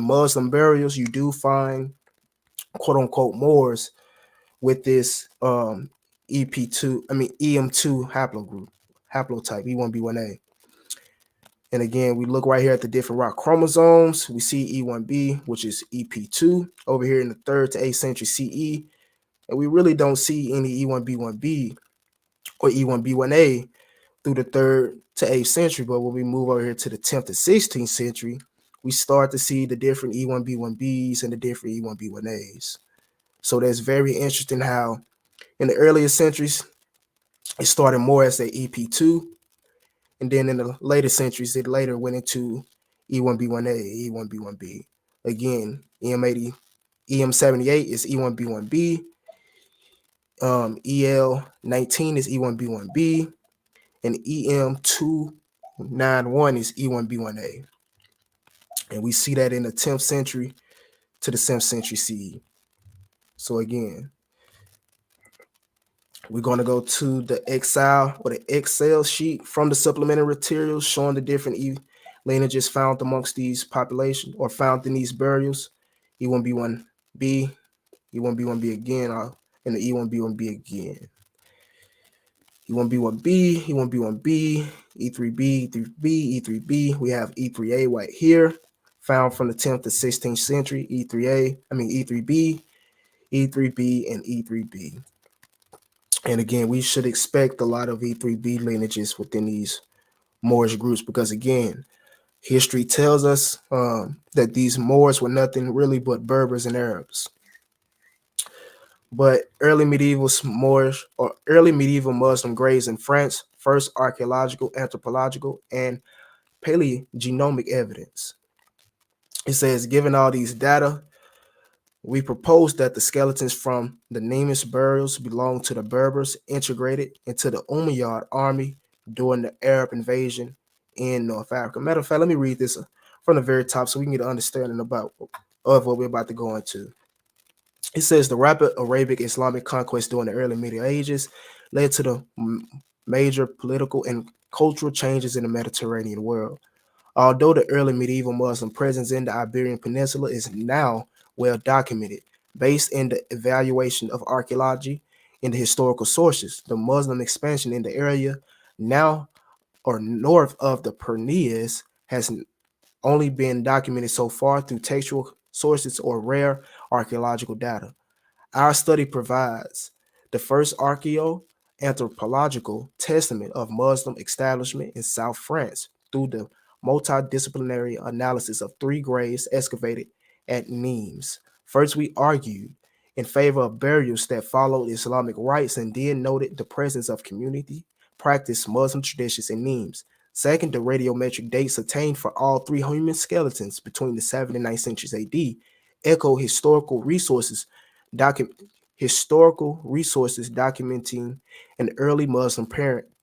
Muslim burials, you do find quote-unquote Moors with this EM2 haplotype, E1B1A. And again, we look right here at the different Y-chromosomes. We see E1B, which is EP2, over here in the 3rd to 8th century CE. And we really don't see any E1B1B or E1B1A through the 3rd to 8th century. But when we move over here to the 10th to 16th century, we start to see the different E1B1Bs and the different E1B1As. So that's very interesting how in the earlier centuries, it started more as a EP2. And then in the later centuries, it later went into E1B1A, E1B1B. Again, EM78 is E1B1B. EL19 is E1B1B. And EM291 is E1B1A. And we see that in the 10th century to the 7th century CE. So again, we're going to go to the Excel sheet from the supplementary materials showing the different lineages found amongst these populations or found in these burials. E1B1B, E1B1B again, and the E1B1B again. E1B1B, E1B1B, E3B, E3B, E3B. We have E3A right here found from the 10th to 16th century, E3B, E3B, and E3B. And again, we should expect a lot of E3B lineages within these Moorish groups because, again, history tells us that these Moors were nothing really but Berbers and Arabs. But early medieval Moorish or early medieval Muslim graves in France, first archaeological, anthropological, and paleogenomic evidence. It says, given all these data, we propose that the skeletons from the Nemes burials belong to the Berbers integrated into the Umayyad army during the Arab invasion in North Africa. Matter of fact, let me read this from the very top so we can get an understanding of what we're about to go into. It says the rapid Arabic Islamic conquest during the early Middle Ages led to the major political and cultural changes in the Mediterranean world. Although the early medieval Muslim presence in the Iberian Peninsula is now well documented, based in the evaluation of archaeology and the historical sources, the Muslim expansion in the area now or north of the Pyrenees has only been documented so far through textual sources or rare archaeological data. Our study provides the first archaeoanthropological testament of Muslim establishment in South France through the multidisciplinary analysis of 3 graves excavated at Nimes. First, we argued in favor of burials that followed Islamic rites and then noted the presence of community practiced Muslim traditions in Nimes. Second, the radiometric dates obtained for all 3 human skeletons between the 7th and 9th centuries AD echo historical resources documenting an early Muslim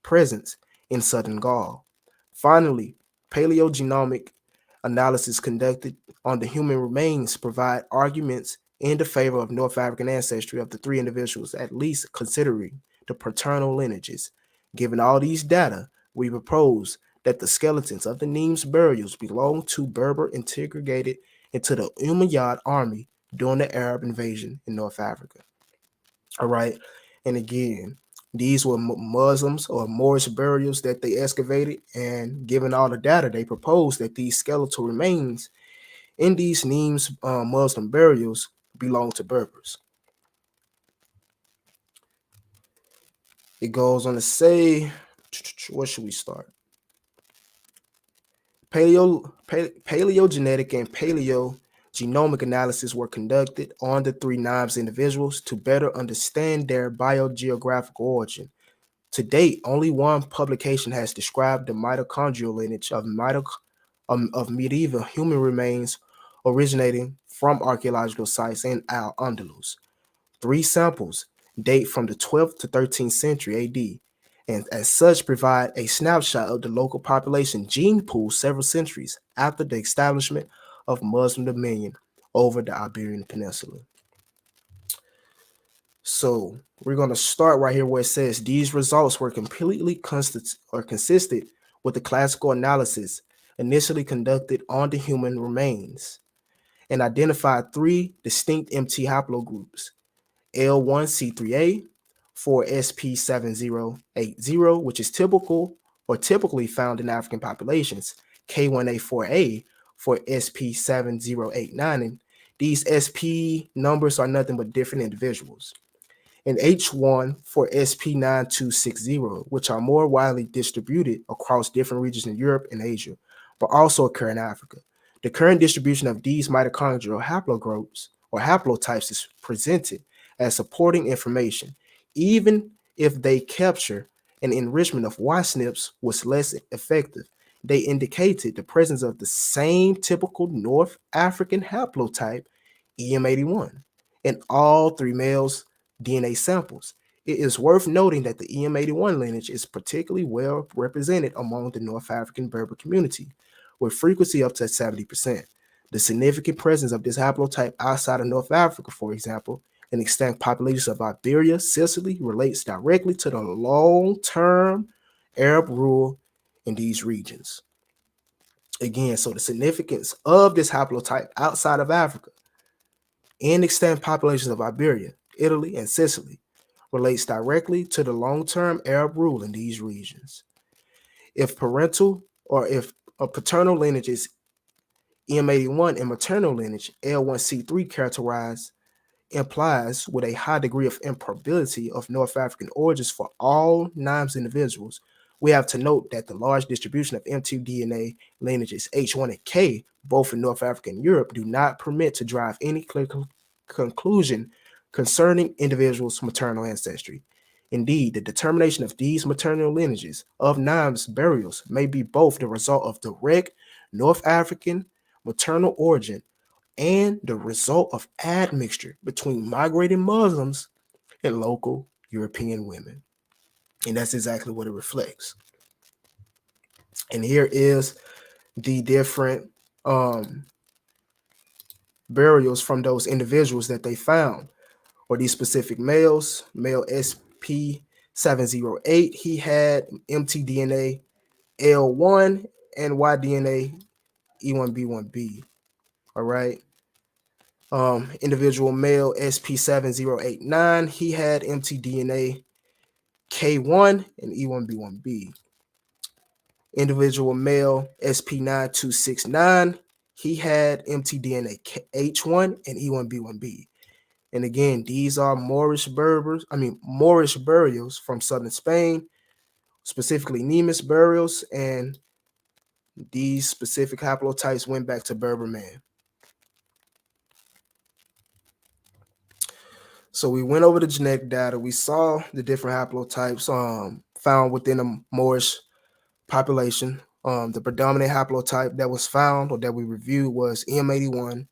presence in southern Gaul. Finally, paleogenomic analysis conducted on the human remains provide arguments in the favor of North African ancestry of the 3 individuals, at least considering the paternal lineages. Given all these data, we propose that the skeletons of the Nimes burials belong to Berber integrated into the Umayyad army during the Arab invasion in North Africa. All right. And again, these were Muslims or Moorish burials that they excavated. And given all the data, they proposed that these skeletal remains in these Nimes Muslim burials belong to Berbers. It goes on to say, where should we start? Paleogenetic and paleogenomic analysis were conducted on the 3 Nimes individuals to better understand their biogeographical origin. To date, only one publication has described the mitochondrial lineage of medieval human remains originating from archaeological sites in Al-Andalus. 3 samples date from the 12th to 13th century AD, and as such provide a snapshot of the local population gene pool several centuries after the establishment of Muslim dominion over the Iberian Peninsula. So we're going to start right here where it says these results were completely consistent with the classical analysis initially conducted on the human remains and identified 3 distinct MT haplogroups: L1C3A for SP7080, which is typically found in African populations, K1A4A for SP7089, and these SP numbers are nothing but different individuals, and H1 for SP9260, which are more widely distributed across different regions in Europe and Asia, but also occur in Africa. The current distribution of these mitochondrial haplogroups or haplotypes is presented as supporting information, even if they capture an enrichment of Y-SNPs was less effective. They indicated the presence of the same typical North African haplotype, EM81, in all 3 males' DNA samples. It is worth noting that the EM81 lineage is particularly well represented among the North African Berber community, with frequency up to 70%. The significant presence of this haplotype outside of North Africa, for example, and extant populations of Iberia, Sicily, relates directly to the long-term Arab rule in these regions. Again, so the significance of this haplotype outside of Africa and extant populations of Iberia, Italy, and Sicily relates directly to the long-term Arab rule in these regions. If parental or if a paternal lineage is M81 in maternal lineage, L1C3 implies with a high degree of improbability of North African origins for all Nimes individuals. We have to note that the large distribution of mtDNA lineages H1 and K, both in North Africa and Europe, do not permit to drive any clear conclusion concerning individuals' maternal ancestry. Indeed, the determination of these maternal lineages of Nimes burials may be both the result of direct North African maternal origin and the result of admixture between migrating Muslims and local European women. And that's exactly what it reflects. And here is the different burials from those individuals that they found, or these specific males. Male SP708, he had mtDNA L1 and Y-DNA E1B1B. All right. Individual male SP7089, he had mtDNA K1 and E1B1B. Individual male SP9269, he had mtDNA H1 and E1B1B. And again, these are Moorish burials from southern Spain, specifically Nemes burials, and these specific haplotypes went back to Berber man. So we went over the genetic data. We saw the different haplotypes found within the Moorish population. The predominant haplotype that was found or that we reviewed was M81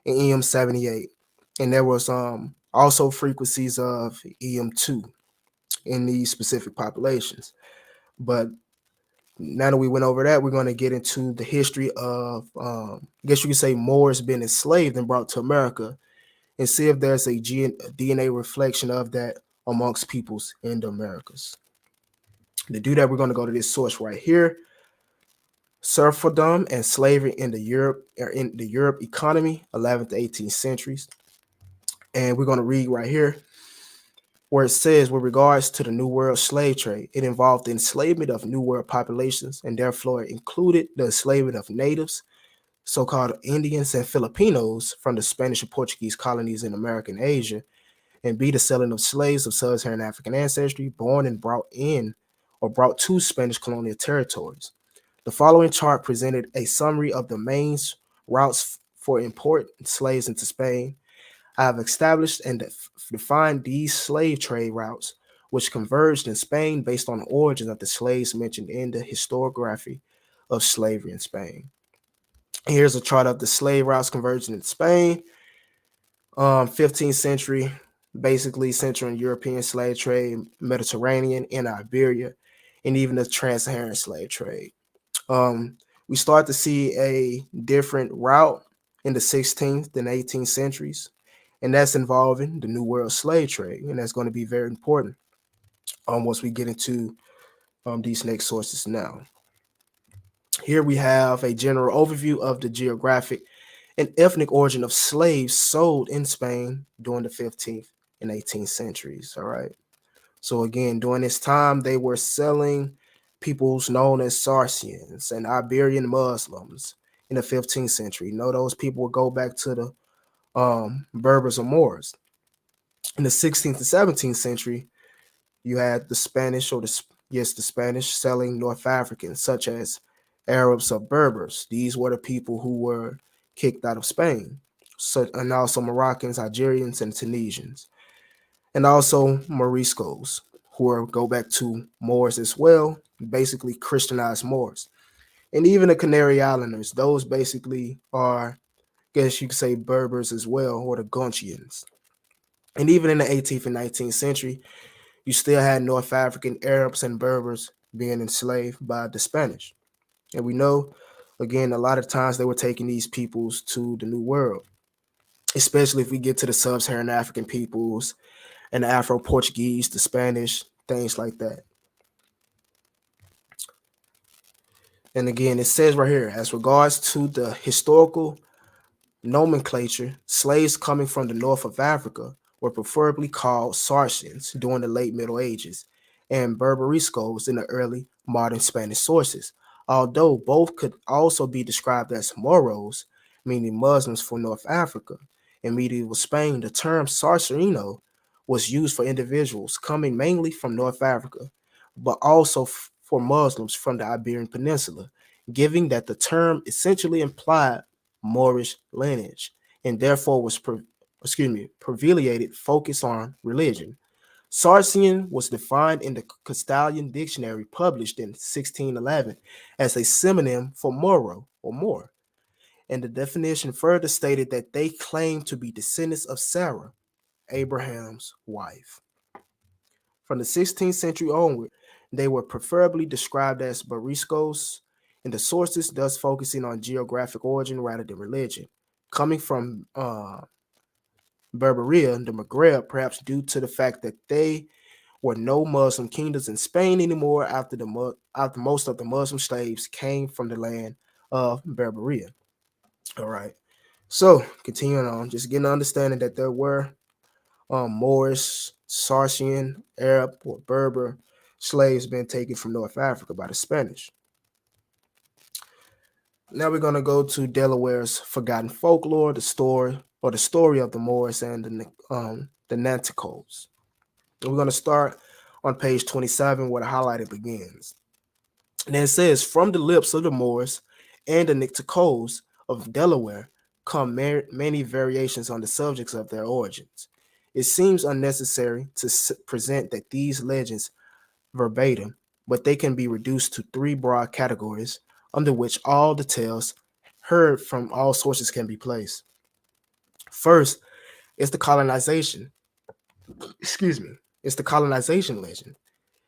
and EM78. And there was also frequencies of EM2 in these specific populations. But now that we went over that, we're going to get into the history of, I guess you could say, Moors being enslaved and brought to America, and see if there's a DNA reflection of that amongst peoples in the Americas. To do that, we're going to go to this source right here, Serfdom and Slavery in the Europe economy, 11th to 18th centuries. And we're going to read right here where it says, with regards to the New World slave trade, it involved the enslavement of New World populations and therefore included the enslavement of natives, so-called Indians and Filipinos from the Spanish and Portuguese colonies in America and Asia, and B, the selling of slaves of sub-Saharan African ancestry born and brought to Spanish colonial territories. The following chart presented a summary of the main routes for importing slaves into Spain. I have established and defined these slave trade routes, which converged in Spain based on the origin of the slaves mentioned in the historiography of slavery in Spain. Here's a chart of the slave routes converging in Spain. 15th century, basically Central and European slave trade, Mediterranean and Iberia, and even the trans-Saharan slave trade. We start to see a different route in the 16th and 18th centuries, and that's involving the New World slave trade, and that's going to be very important once we get into these next sources now. Here we have a general overview of the geographic and ethnic origin of slaves sold in Spain during the 15th and 18th centuries. All right. So again, during this time, they were selling peoples known as Saracens and Iberian Muslims in the 15th century. You know, those people would go back to the Berbers or Moors. In the 16th and 17th century, you had the Spanish the Spanish selling North Africans, such as Arabs or Berbers. These were the people who were kicked out of Spain. And also Moroccans, Algerians, and Tunisians. And also Moriscos, who go back to Moors as well, basically Christianized Moors. And even the Canary Islanders, those basically are, I guess you could say, Berbers as well, or the Gunchians. And even in the 18th and 19th century, you still had North African Arabs and Berbers being enslaved by the Spanish. And we know, again, a lot of times they were taking these peoples to the New World, especially if we get to the sub-Saharan African peoples and the Afro-Portuguese, the Spanish, things like that. And again, it says right here, as regards to the historical nomenclature, slaves coming from the north of Africa were preferably called Saracens during the late Middle Ages and Berberiscos in the early modern Spanish sources. Although both could also be described as Moros, meaning Muslims from North Africa. In medieval Spain, the term Sarcerino was used for individuals coming mainly from North Africa, but also for Muslims from the Iberian Peninsula, giving that the term essentially implied Moorish lineage and therefore was previliated focus on religion. Sarsian was defined in the Castilian dictionary published in 1611 as a synonym for Moro or Moor, and the definition further stated that they claimed to be descendants of Sarah, Abraham's wife. From the 16th century onward, they were preferably described as Moriscos, and the sources thus focusing on geographic origin rather than religion, coming from Berberia, the Maghreb, perhaps due to the fact that they were no Muslim kingdoms in Spain anymore after most of the Muslim slaves came from the land of Berberia. All right. So continuing on, just getting an understanding that there were Moorish, Sarsian, Arab, or Berber slaves being taken from North Africa by the Spanish. Now we're going to go to Delaware's forgotten folklore, the story of the Moors and the Nanticos. We're going to start on page 27 where the highlighted begins. And it says, from the lips of the Moors and the Nanticos of Delaware come many variations on the subjects of their origins. It seems unnecessary to present that these legends verbatim, but they can be reduced to three broad categories under which all the tales heard from all sources can be placed. First is the colonization. It's the colonization legend.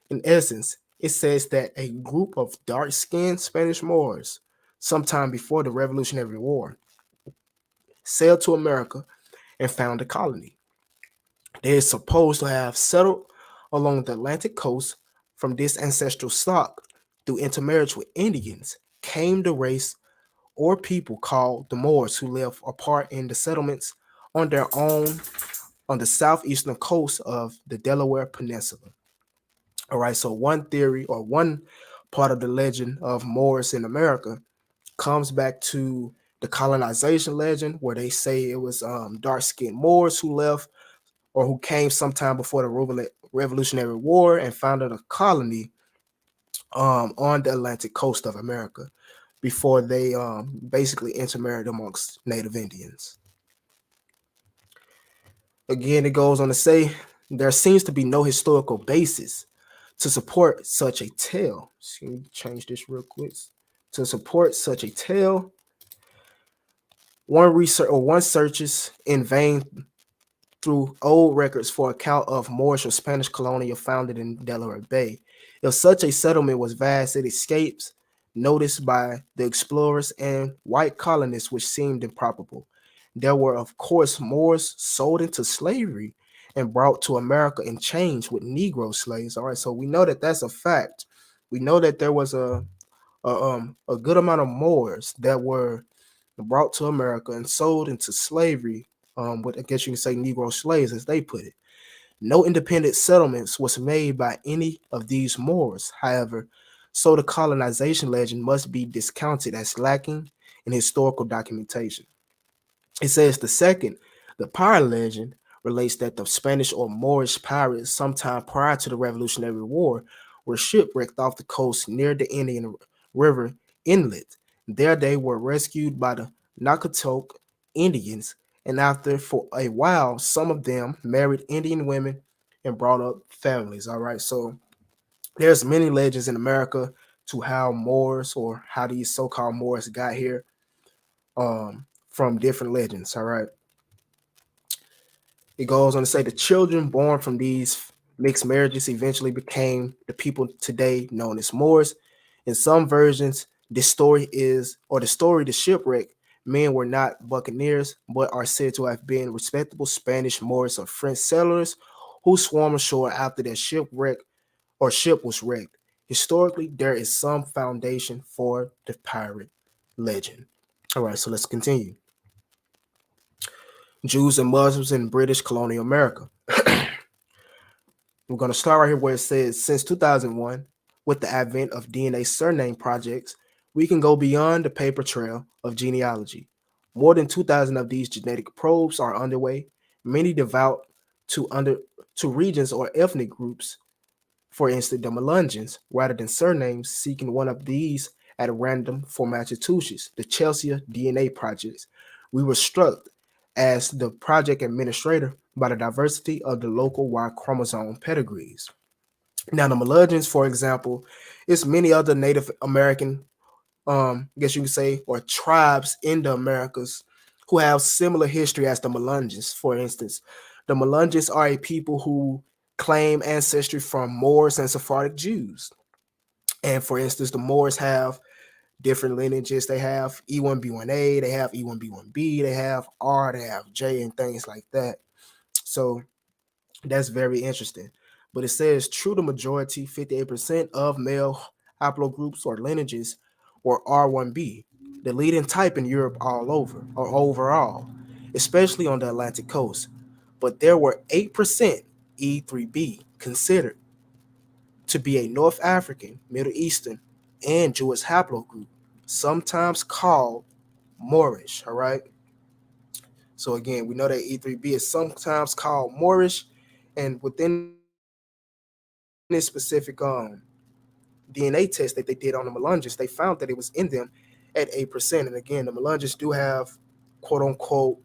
In essence, it says that a group of dark-skinned Spanish Moors, sometime before the Revolutionary War, sailed to America and found a colony. They are supposed to have settled along the Atlantic coast. From this ancestral stock, through intermarriage with Indians, came the race or people called the Moors, who lived apart in the settlements on their own on the southeastern coast of the Delaware Peninsula. All right, so one theory or one part of the legend of Moors in America comes back to the colonization legend, where they say it was dark-skinned Moors who left or who came sometime before the Revolutionary War and founded a colony on the Atlantic coast of America before they basically intermarried amongst Native Indians. Again, it goes on to say, there seems to be no historical basis to support such a tale. Let me change this real quick. To support such a tale, one searches in vain through old records for account of Moorish or Spanish colonial founded in Delaware Bay. If such a settlement was vast, it escapes notice by the explorers and white colonists, which seemed improbable. There were, of course, Moors sold into slavery and brought to America in chains with Negro slaves. All right, so we know that that's a fact. We know that there was a good amount of Moors that were brought to America and sold into slavery with, I guess you can say, Negro slaves, as they put it. No independent settlements was made by any of these Moors, however, so the colonization legend must be discounted as lacking in historical documentation. It says the pirate legend, relates that the Spanish or Moorish pirates sometime prior to the Revolutionary War were shipwrecked off the coast near the Indian River inlet. There they were rescued by the Nacatoke Indians, and after for a while, some of them married Indian women and brought up families. All right, so there's many legends in America to how Moors or how these so-called Moors got here from different legends. All right. It goes on to say the children born from these mixed marriages eventually became the people today known as Moors. In some versions, the story, the shipwreck, men were not buccaneers, but are said to have been respectable Spanish, Moorish, or French settlers who swam ashore after their ship was wrecked. Historically, there is some foundation for the pirate legend. All right, so let's continue. Jews and Muslims in British colonial America. We're going to start right here where it says, since 2001, with the advent of DNA surname projects, We can go beyond the paper trail of genealogy. More than 2,000 of these genetic probes are underway, many devout to under to regions or ethnic groups. For instance, the Melungeons, rather than surnames, seeking one of these at random for Massachusetts, the Chelsea DNA projects. We were struck as the project administrator by the diversity of the local Y-chromosome pedigrees. Now, the Melungeons, for example, is many other Native American, I guess you could say, or tribes in the Americas who have similar history as the Melungeons. For instance, the Melungeons are a people who claim ancestry from Moors and Sephardic Jews. And for instance, the Moors have different lineages. They have E1B1A, they have E1B1B, they have R, they have J, and things like that. So that's very interesting. But it says true to majority, 58% of male haplogroups or lineages were R1B, the leading type in Europe all over or overall, especially on the Atlantic coast. But there were 8% E3B considered to be a North African, Middle Eastern, and Jewish haplogroup, sometimes called Moorish. All right. So again, we know that E3B is sometimes called Moorish, and within this specific DNA test that they did on the Melungeons, they found that it was in them at 8%. And again, the Melungeons do have quote unquote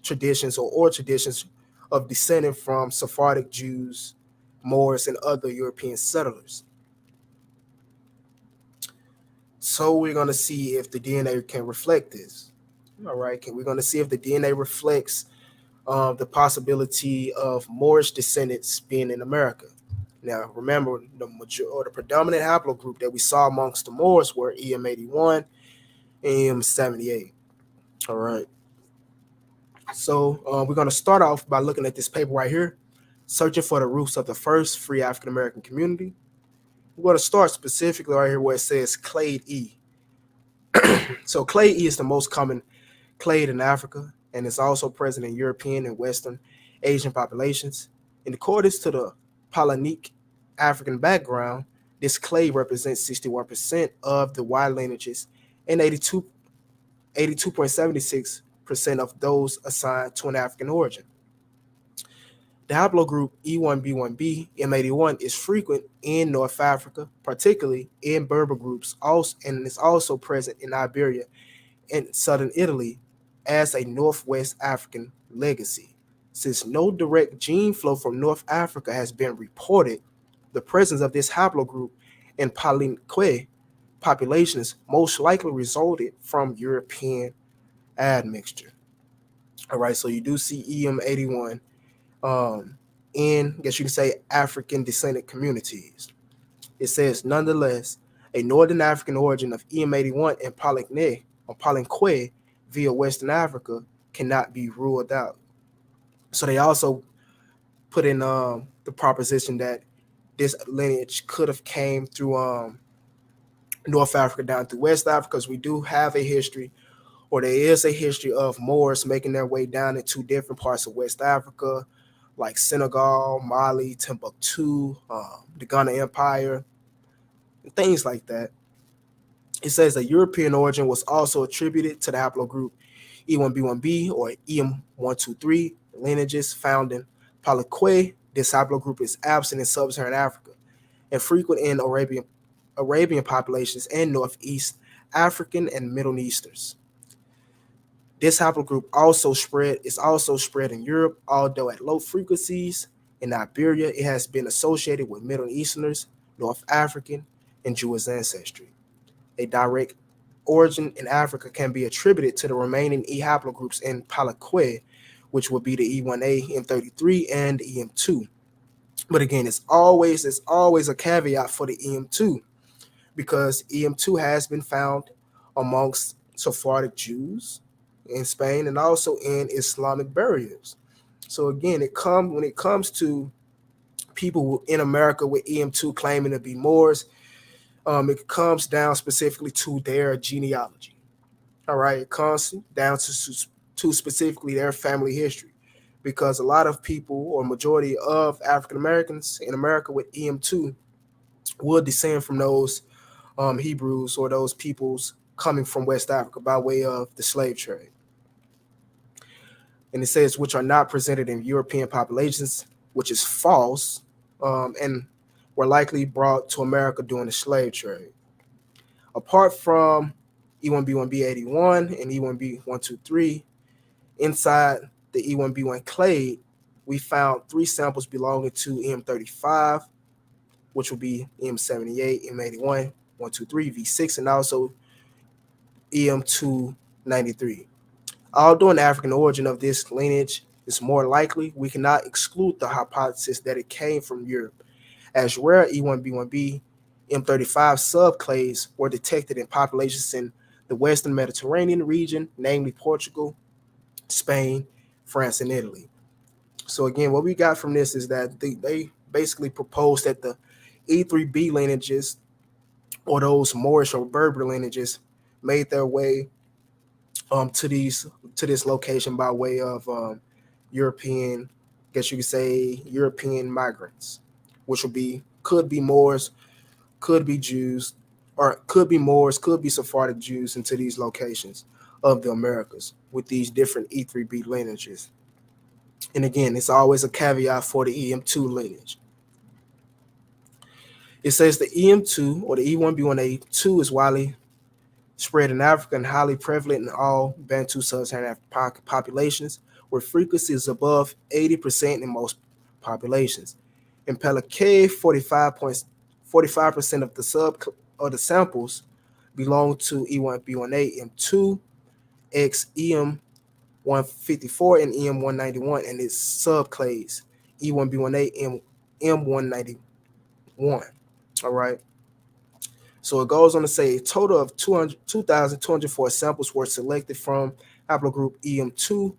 traditions or traditions of descending from Sephardic Jews, Moors, and other European settlers. So we're going to see if the DNA can reflect this. All right, we're going to see if the DNA reflects the possibility of Moorish descendants being in America. Now, remember, the predominant haplogroup that we saw amongst the Moors were EM81 and EM78. All right. So we're going to start off by looking at this paper right here, searching for the roots of the first free African American community. We're going to start specifically right here where it says clade E. So clade E is the most common clade in Africa, and it's also present in European and Western Asian populations. In accordance to the Polynesian African background, this clade represents 61% of the Y lineages and 82.76% of those assigned to an African origin. The haplogroup E1B1B M81 is frequent in North Africa, particularly in Berber groups, and is also present in Iberia and southern Italy as a Northwest African legacy. Since no direct gene flow from North Africa has been reported, the presence of this haplogroup in Palinque populations most likely resulted from European admixture. All right, so you do see EM81 in, I guess you can say, African descendant communities. It says, nonetheless, a Northern African origin of EM81 and Palinque via Western Africa cannot be ruled out. So they also put in the proposition that this lineage could have came through North Africa down through West Africa, because we do have a history, or there is a history of Moors making their way down into different parts of West Africa, like Senegal, Mali, Timbuktu, the Ghana Empire, and things like that. It says a European origin was also attributed to the haplogroup E1B1B or EM123 lineages found in Palikwe. This haplogroup is absent in sub-Saharan Africa and frequent in Arabian populations and Northeast African and Middle Easterns. This haplogroup is also spread in Europe, although at low frequencies. In Iberia, it has been associated with Middle Easterners, North African, and Jewish ancestry. A direct origin in Africa can be attributed to the remaining E haplogroups in Palikwe, which would be the E1A, M33, and the EM2. But again, it's always a caveat for the EM2, because EM2 has been found amongst Sephardic Jews in Spain and also in Islamic burials. So again, when it comes to people in America with EM2 claiming to be Moors, it comes down specifically to their genealogy. All right, it comes down to specifically their family history, because a lot of people, or majority of African Americans in America with EM2, would descend from those Hebrews or those peoples coming from West Africa by way of the slave trade. And it says which are not presented in European populations, which is false, and were likely brought to America during the slave trade. Apart from E1B1B81 and E1B123, inside the E1B1 clade, we found 3 samples belonging to EM35, which would be EM78, EM81, 123, V6, and also EM293. Although an African origin of this lineage is more likely, we cannot exclude the hypothesis that it came from Europe, as rare E1B1B M35 subclades were detected in populations in the Western Mediterranean region, namely Portugal, Spain, France, and Italy. So again, what we got from this is that they basically proposed that the E3B lineages, or those Moorish or Berber lineages, made their way to this location by way of European, I guess you could say European migrants, which could be Moors, could be Jews, or could be Moors, could be Sephardic Jews into these locations of the Americas with these different E3B lineages. And again, it's always a caveat for the EM2 lineage. It says the EM2 or the E1B1A2 is widely spread in Africa and highly prevalent in all Bantu sub-Saharan populations, where frequency is above 80% in most populations. In Pelakay, 45% of the samples belong to E1B1A, M2, X, EM154, and EM191, and its subclades E1B1A, M191. All right. So it goes on to say a total of 2,204 samples were selected from haplogroup EM2,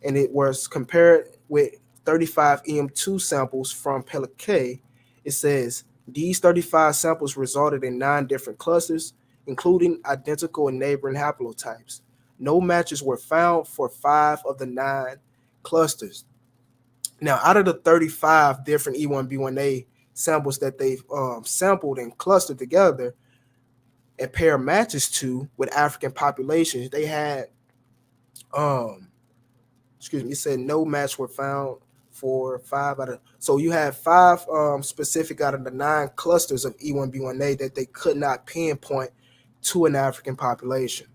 and it was compared with 35 EM2 samples from Pelakay. It says these 35 samples resulted in 9 different clusters, including identical and neighboring haplotypes. No matches were found for 5 of the 9 clusters. Now, out of the 35 different E1B1A samples that they've sampled and clustered together and pair matches to with African populations, they had, it said no match were found for 5 out of, so you have 5 specific out of the 9 clusters of E1B1A that they could not pinpoint to an African population.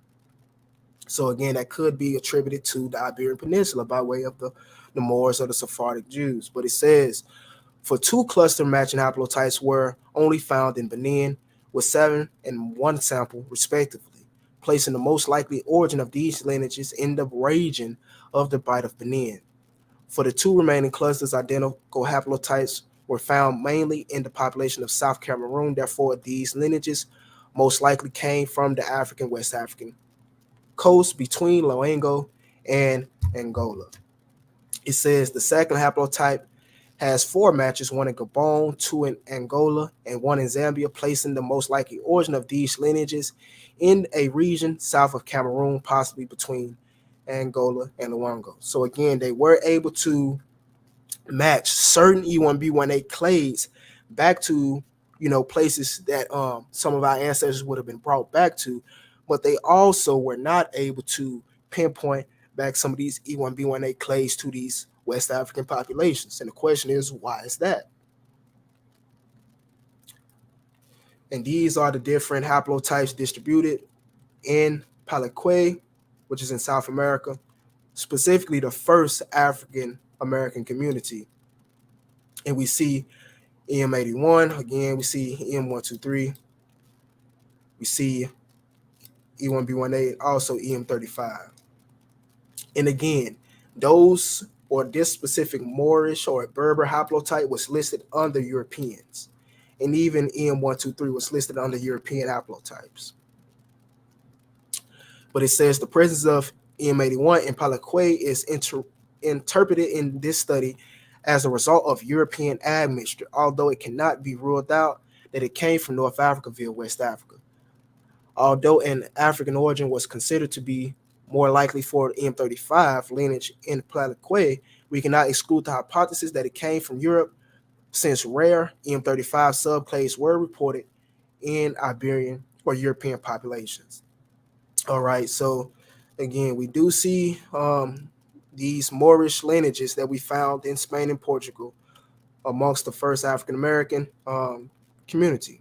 So again, that could be attributed to the Iberian Peninsula by way of the Moors or the Sephardic Jews. But it says for 2 cluster matching haplotypes were only found in Benin, with 7 and 1 sample respectively, placing the most likely origin of these lineages in the region of the Bight of Benin. For the 2 remaining clusters, identical haplotypes were found mainly in the population of South Cameroon. Therefore, these lineages most likely came from the African West African coast between Loango and Angola. It says the second haplotype has 4 matches, 1 in Gabon, 2 in Angola, and 1 in Zambia, placing the most likely origin of these lineages in a region south of Cameroon, possibly between Angola and Luango. So again, they were able to match certain E1B1A clades back to, places that some of our ancestors would have been brought back to, but they also were not able to pinpoint back some of these E1B1A clades to these West African populations. And the question is, why is that? And these are the different haplotypes distributed in Pelakay, which is in South America, specifically the first African American community. And we see EM81, again, we see EM123, we see E1B1A, also EM35. And again, those or this specific Moorish or Berber haplotype was listed under Europeans. And even EM123 was listed under European haplotypes. But it says the presence of EM81 in Pelakay is interpreted in this study as a result of European admixture, although it cannot be ruled out that it came from North Africa via West Africa. Although an African origin was considered to be more likely for EM35 lineage in Pelakay, we cannot exclude the hypothesis that it came from Europe, since rare EM35 subclades were reported in Iberian or European populations. All right, so again, we do see these Moorish lineages that we found in Spain and Portugal amongst the first African American community.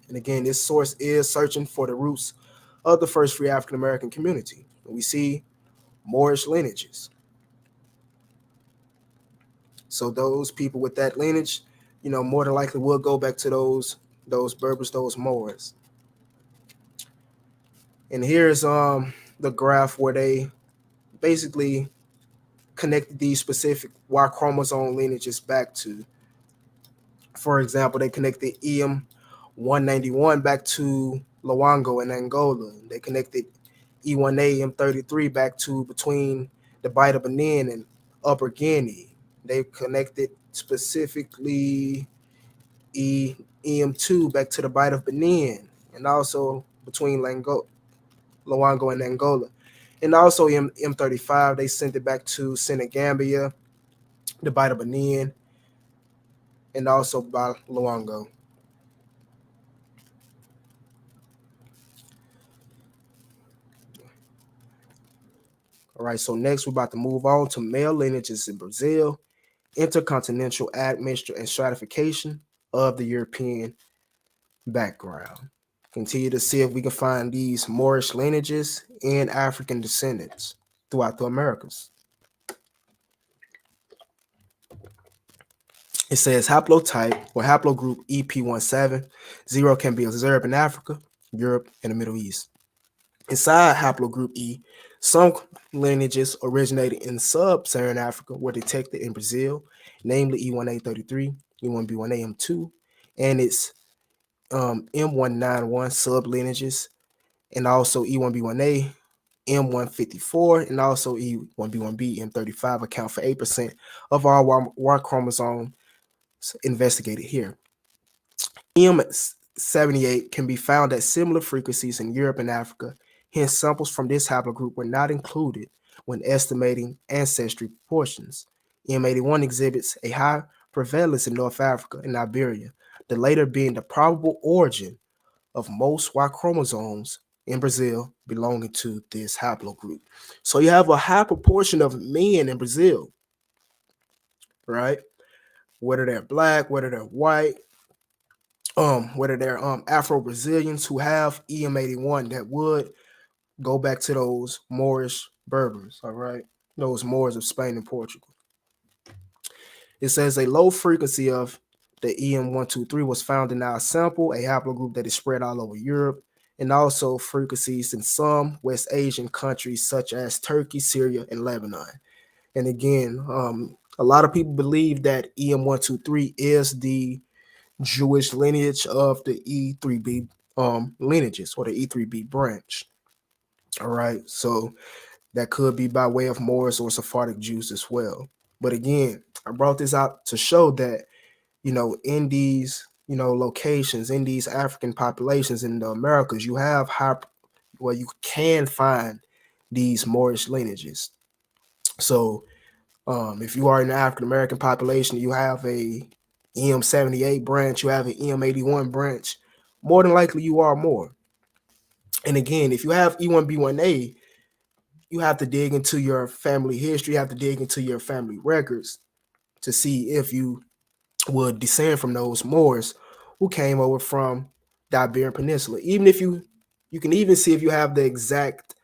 And again, this source is searching for the roots of the first free African American community. We see Moorish lineages. So those people with that lineage, more than likely will go back to those Berbers, those Moors. And here's the graph where they basically connected these specific Y chromosome lineages back to. For example, they connected EM 191 back to Luango in Angola. They connected E1A M33 back to between the Bight of Benin and Upper Guinea. They connected specifically EM2 back to the Bight of Benin, and also between Luango and Angola. And also M35, they sent it back to Senegambia, the Bight of Benin, and also by Luango. All right, so next we're about to move on to male lineages in Brazil, intercontinental admixture and stratification of the European background. Continue to see if we can find these Moorish lineages and African descendants throughout the Americas. It says haplotype or haplogroup EP17, 0 can be observed in Africa, Europe, and the Middle East. Inside haplogroup E, some lineages originated in sub-Saharan Africa were detected in Brazil, namely E1A33, E1B1A-M2, and its M191 sub-lineages, and also E1B1A, M154, and also E1B1B, M35 account for 8% of all Y chromosome investigated here. M78 can be found at similar frequencies in Europe and Africa. Hence, samples from this haplogroup were not included when estimating ancestry proportions. M81 exhibits a high prevalence in North Africa and Iberia, the latter being the probable origin of most Y chromosomes in Brazil belonging to this haplogroup. So you have a high proportion of men in Brazil, right? Whether they're black, whether they're white, whether they're Afro-Brazilians who have EM81 that would go back to those Moorish Berbers, all right? Those Moors of Spain and Portugal. It says a low frequency of the EM123 was found in our sample, a haplogroup that is spread all over Europe, and also frequencies in some West Asian countries such as Turkey, Syria, and Lebanon. And again, a lot of people believe that EM123 is the Jewish lineage of the E3B lineages or the E3B branch. All right, so that could be by way of Moors or Sephardic Jews as well. But again, I brought this out to show that, in these, locations, in these African populations in the Americas, you have you can find these Moorish lineages. So if you are in the African American population, you have a EM78 branch, you have an EM81 branch, more than likely you are more. And again, if you have E1B1A, you have to dig into your family history, you have to dig into your family records to see if you would descend from those Moors who came over from the Iberian Peninsula. Even if you can even see if you have the exact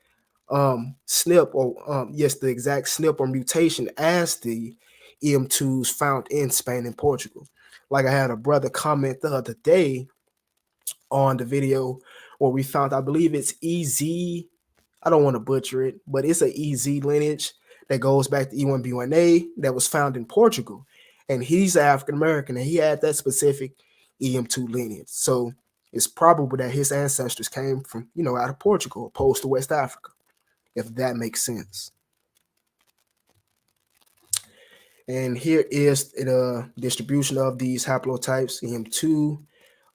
SNP or the exact SNP or mutation as the EM2s found in Spain and Portugal. Like I had a brother comment the other day on the video where we found, I believe it's EZ. I don't want to butcher it, but it's an EZ lineage that goes back to E1B1A that was found in Portugal. And he's African American and he had that specific EM2 lineage. So it's probable that his ancestors came from, out of Portugal opposed to West Africa, if that makes sense. And here is the distribution of these haplotypes, EM2,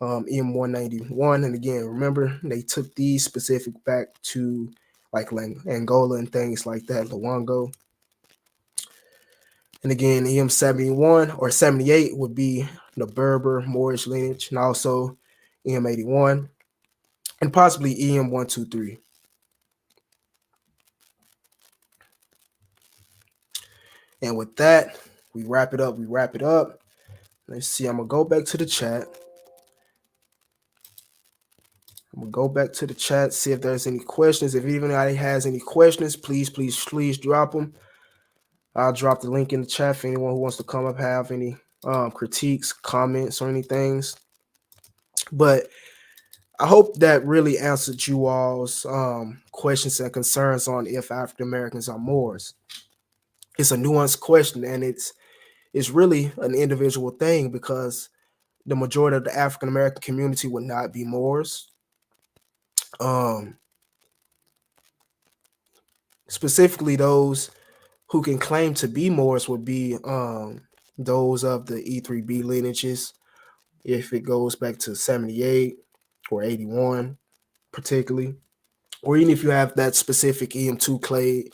EM191. And again, remember, they took these specific back to like Angola and things like that, Luango. And again, EM71 or 78 would be the Berber Moorish lineage, and also EM81. and possibly EM123. And with that, we wrap it up. Let's see. I'm gonna go back to the chat. See if there's any questions. If anybody has any questions, please drop them. I'll drop the link in the chat for anyone who wants to come up, have any critiques, comments, or anything. But I hope that really answered you all's questions and concerns on if African Americans are Moors. It's a nuanced question, and it's really an individual thing, because the majority of the African American community would not be Moors. Specifically, those who can claim to be Moors would be those of the E3B lineages, if it goes back to 78 or 81, particularly, or even if you have that specific EM2 clade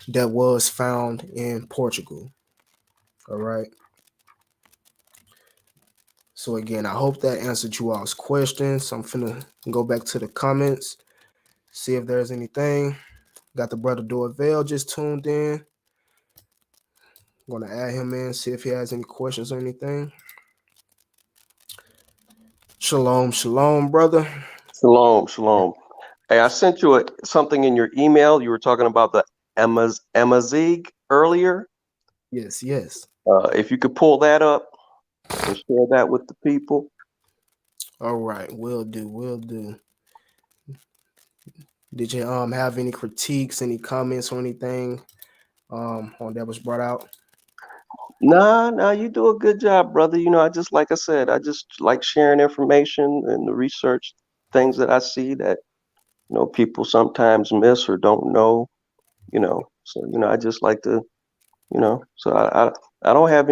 that was found in Portugal. All right. So again, I hope that answered you all's questions. I'm finna go back to the comments, see if there's anything. Got the brother Dorvell just tuned in. I'm gonna add him in, see if he has any questions or anything. Shalom, shalom, brother. Shalom, shalom. Hey, I sent you something in your email. You were talking about the Amazigh earlier. Yes. If you could pull that up and share that with the people. All right, will do. Did you have any critiques, any comments, or anything on that was brought out? Nah, you do a good job, brother. I just, like I said, I just like sharing information and the research, things that I see that people sometimes miss or don't know. So I just like to, so I don't have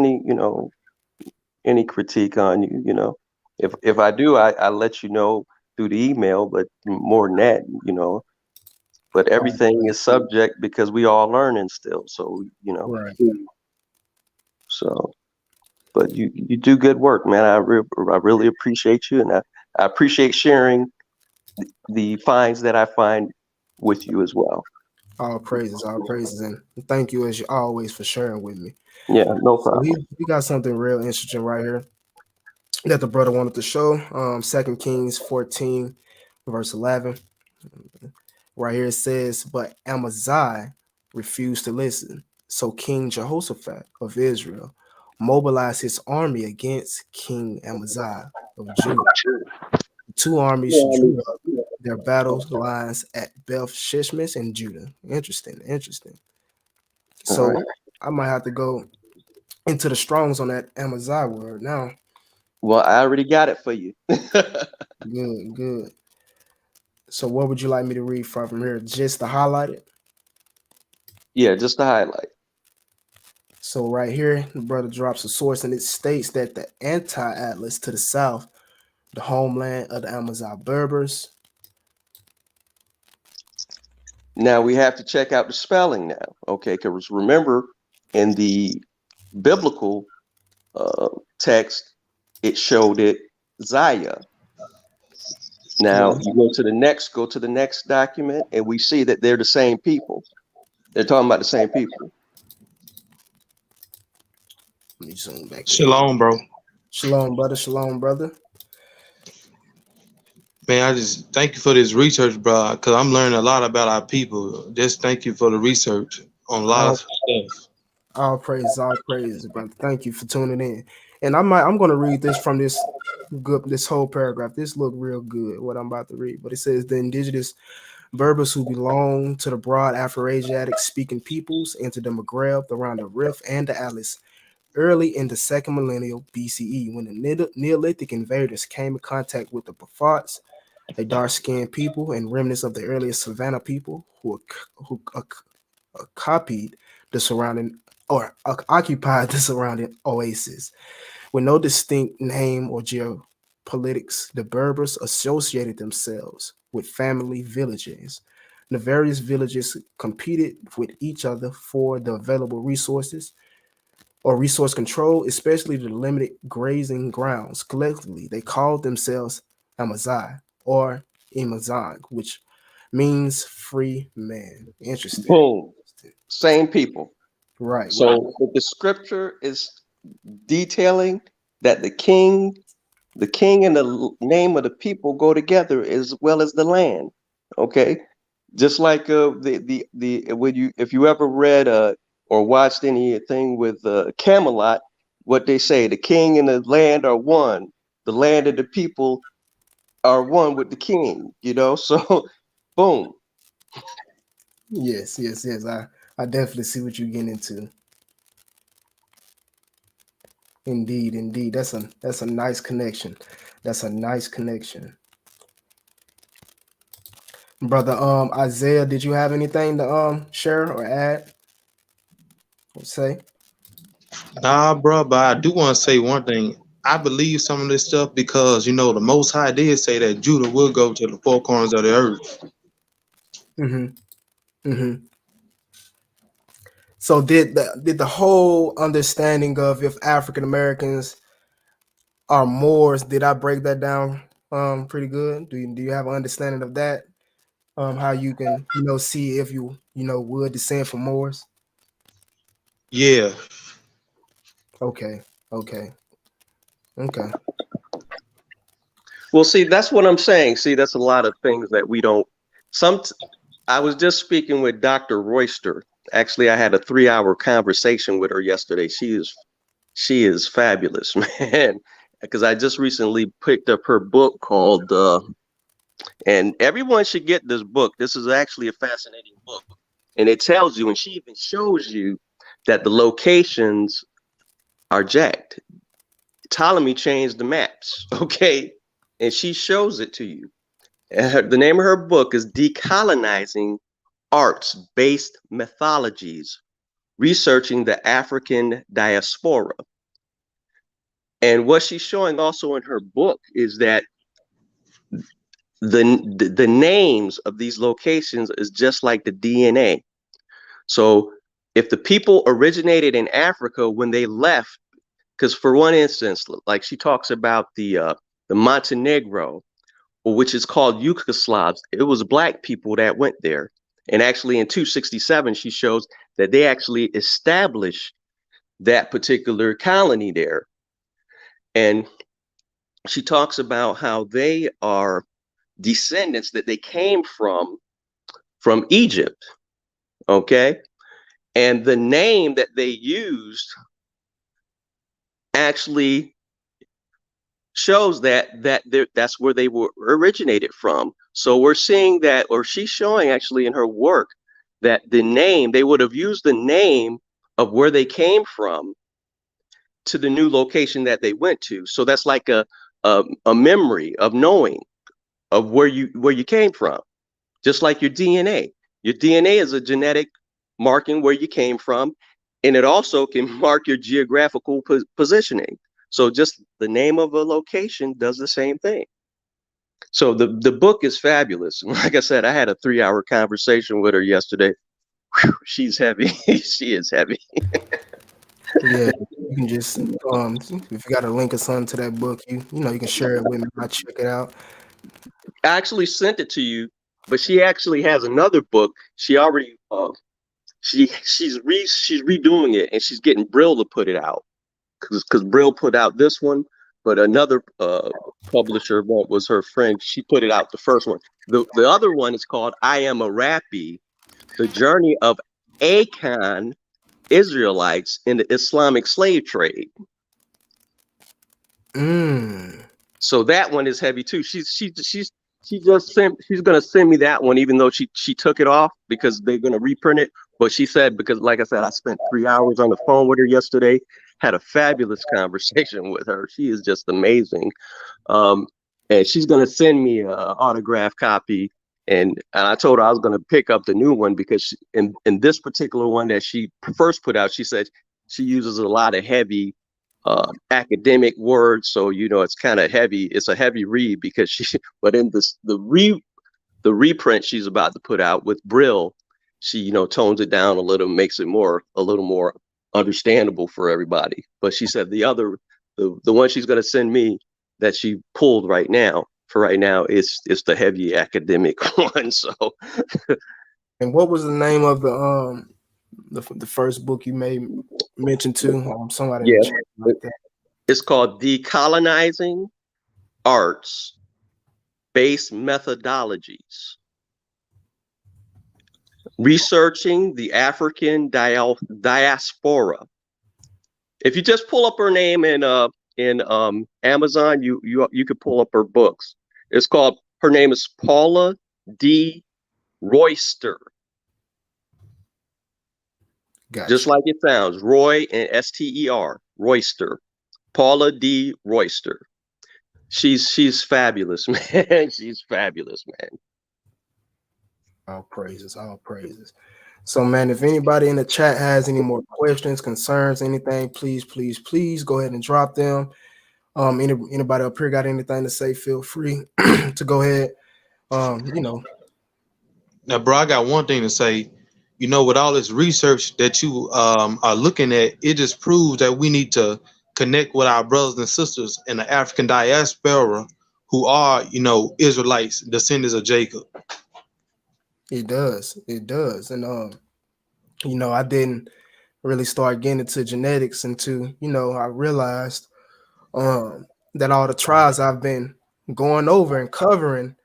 any critique on you. If I do, I let you know through the email, but more than that, but everything is subject because we all learning still. So, Right. So, but you do good work, man. I really appreciate you, and I appreciate sharing the finds that I find with you as well. All praises, and thank you as always for sharing with me. Yeah, no problem. So we got something real interesting right here that the brother wanted to show. 2 Kings 14, verse 11. Right here it says, but Amaziah refused to listen. So King Jehoshaphat of Israel mobilized his army against King Amaziah of Judah. The two armies drew up their battle lines at Beth Shishmis in Judah. Interesting. So right. I might have to go into the Strongs on that Amaziah word now. Well, I already got it for you. Good. So what would you like me to read from here? Just to highlight it? Yeah, just to highlight. So right here, the brother drops a source, and it states that the anti-atlas to the south, the homeland of the Amazigh Berbers. Now we have to check out the spelling now, okay? Because remember, in the biblical text, it showed it Zaya. Now you go to the next document, and we see that they're the same people. They're talking about the same people. Let me zoom back. Shalom, bro. Shalom, brother. Man, I just thank you for this research, bro, because I'm learning a lot about our people. Just thank you for the research on a lot of stuff. All praises, brother. Thank you for tuning in. And I'm gonna read this from this whole paragraph. This look real good, what I'm about to read. But it says the indigenous Berbers who belong to the broad Afro-Asiatic speaking peoples into the Maghreb, around the Rift, and the Atlas, early in the second millennium BCE, when the Neolithic invaders came in contact with the Bafats, a dark-skinned people and remnants of the earliest Savannah people who copied the surrounding or occupied the surrounding oasis. With no distinct name or geopolitics, the Berbers associated themselves with family villages. The various villages competed with each other for the available resources or resource control, especially the limited grazing grounds. Collectively, they called themselves Amazigh, or Imazag, which means free man. Interesting. Boom. Same people. Right. So if the scripture is detailing that the king and the name of the people go together as well as the land. Okay, just like the when you if you ever read or watched anything with Camelot, what they say, the king and the land are one. The land and the people are one with the king. You know, so boom. Yes, yes, yes. I definitely see what you're getting into. Indeed, indeed. That's a nice connection. That's a nice connection. Brother Isaiah, did you have anything to share or add or say? Nah, bro, but I do want to say one thing. I believe some of this stuff because the Most High did say that Judah will go to the four corners of the earth. Mm-hmm. Mm-hmm. So did the whole understanding of if African Americans are Moors, did I break that down pretty good? Do you have an understanding of that? How you can see if you would descend from Moors? Yeah, Okay, okay, okay. Well, see, that's what I'm saying. See, that's a lot of things that we don't. Some. I was just speaking with Dr. Royster. Actually, I had a 3-hour conversation with her yesterday. She is fabulous, man. Because I just recently picked up her book called, and everyone should get this book. This is actually a fascinating book, and it tells you, and she even shows you that the locations are jacked. Ptolemy changed the maps, okay, and she shows it to you. The name of her book is Decolonizing Arts-Based Methodologies, Researching the African Diaspora. And what she's showing also in her book is that the names of these locations is just like the DNA. So if the people originated in Africa when they left, because for one instance, like she talks about the Montenegro, which is called Yugoslavs, it was black people that went there. And actually in 267, she shows that they actually established that particular colony there. And she talks about how they are descendants that they came from Egypt. Okay. And the name that they used actually shows that's where they were originated from. So we're seeing that, or she's showing actually in her work that the name, they would have used the name of where they came from to the new location that they went to. So that's like a memory of knowing of where you came from, just like your DNA. Your DNA is a genetic marking where you came from, and it also can mark your geographical positioning. So just the name of a location does the same thing. So the book is fabulous. Like I said, I had a 3-hour conversation with her yesterday. Whew, she's heavy. She is heavy. Yeah, you can just if you got a link or something to that book, you can share it with me. I'll check it out. I actually sent it to you, but she actually has another book. She already she's redoing it, and she's getting Brill to put it out because Brill put out this one, but another publisher was her friend. She put it out the first one. The other one is called I Am a Rappy, The Journey of Akan Israelites in the Islamic Slave Trade. So that one is heavy too. She's gonna send me that one, even though she took it off because they're gonna reprint it. But she said, because like I said, I spent 3 hours on the phone with her yesterday, had a fabulous conversation with her. She is just amazing. And she's gonna send me an autographed copy. And I told her I was gonna pick up the new one because in this particular one that she first put out, she said she uses a lot of heavy academic words, so it's kind of heavy. It's a heavy read because but in the reprint she's about to put out with Brill, she tones it down a little, makes it a little more understandable for everybody. But she said the one she's going to send me that she pulled right now, for right now, it's the heavy academic one. So. And what was the name of the first book you made mention to? Somebody in the chat like that. It's called Decolonizing Arts-Based Methodologies. Researching the African diaspora. If you just pull up her name in Amazon, you could pull up her books. Her name is Paula D. Royster. Gotcha. Just like it sounds, Roy and Ster, Royster. Paula D. Royster. She's fabulous, man. She's fabulous, man. All praises, all praises. So, man, if anybody in the chat has any more questions, concerns, anything, please go ahead and drop them. Anybody up here got anything to say, feel free to go ahead. Now, bro, I got one thing to say. With all this research that you are looking at, it just proves that we need to connect with our brothers and sisters in the African diaspora who are, Israelites, descendants of Jacob. It does. And I didn't really start getting into genetics until, I realized that all the tribes I've been going over and covering,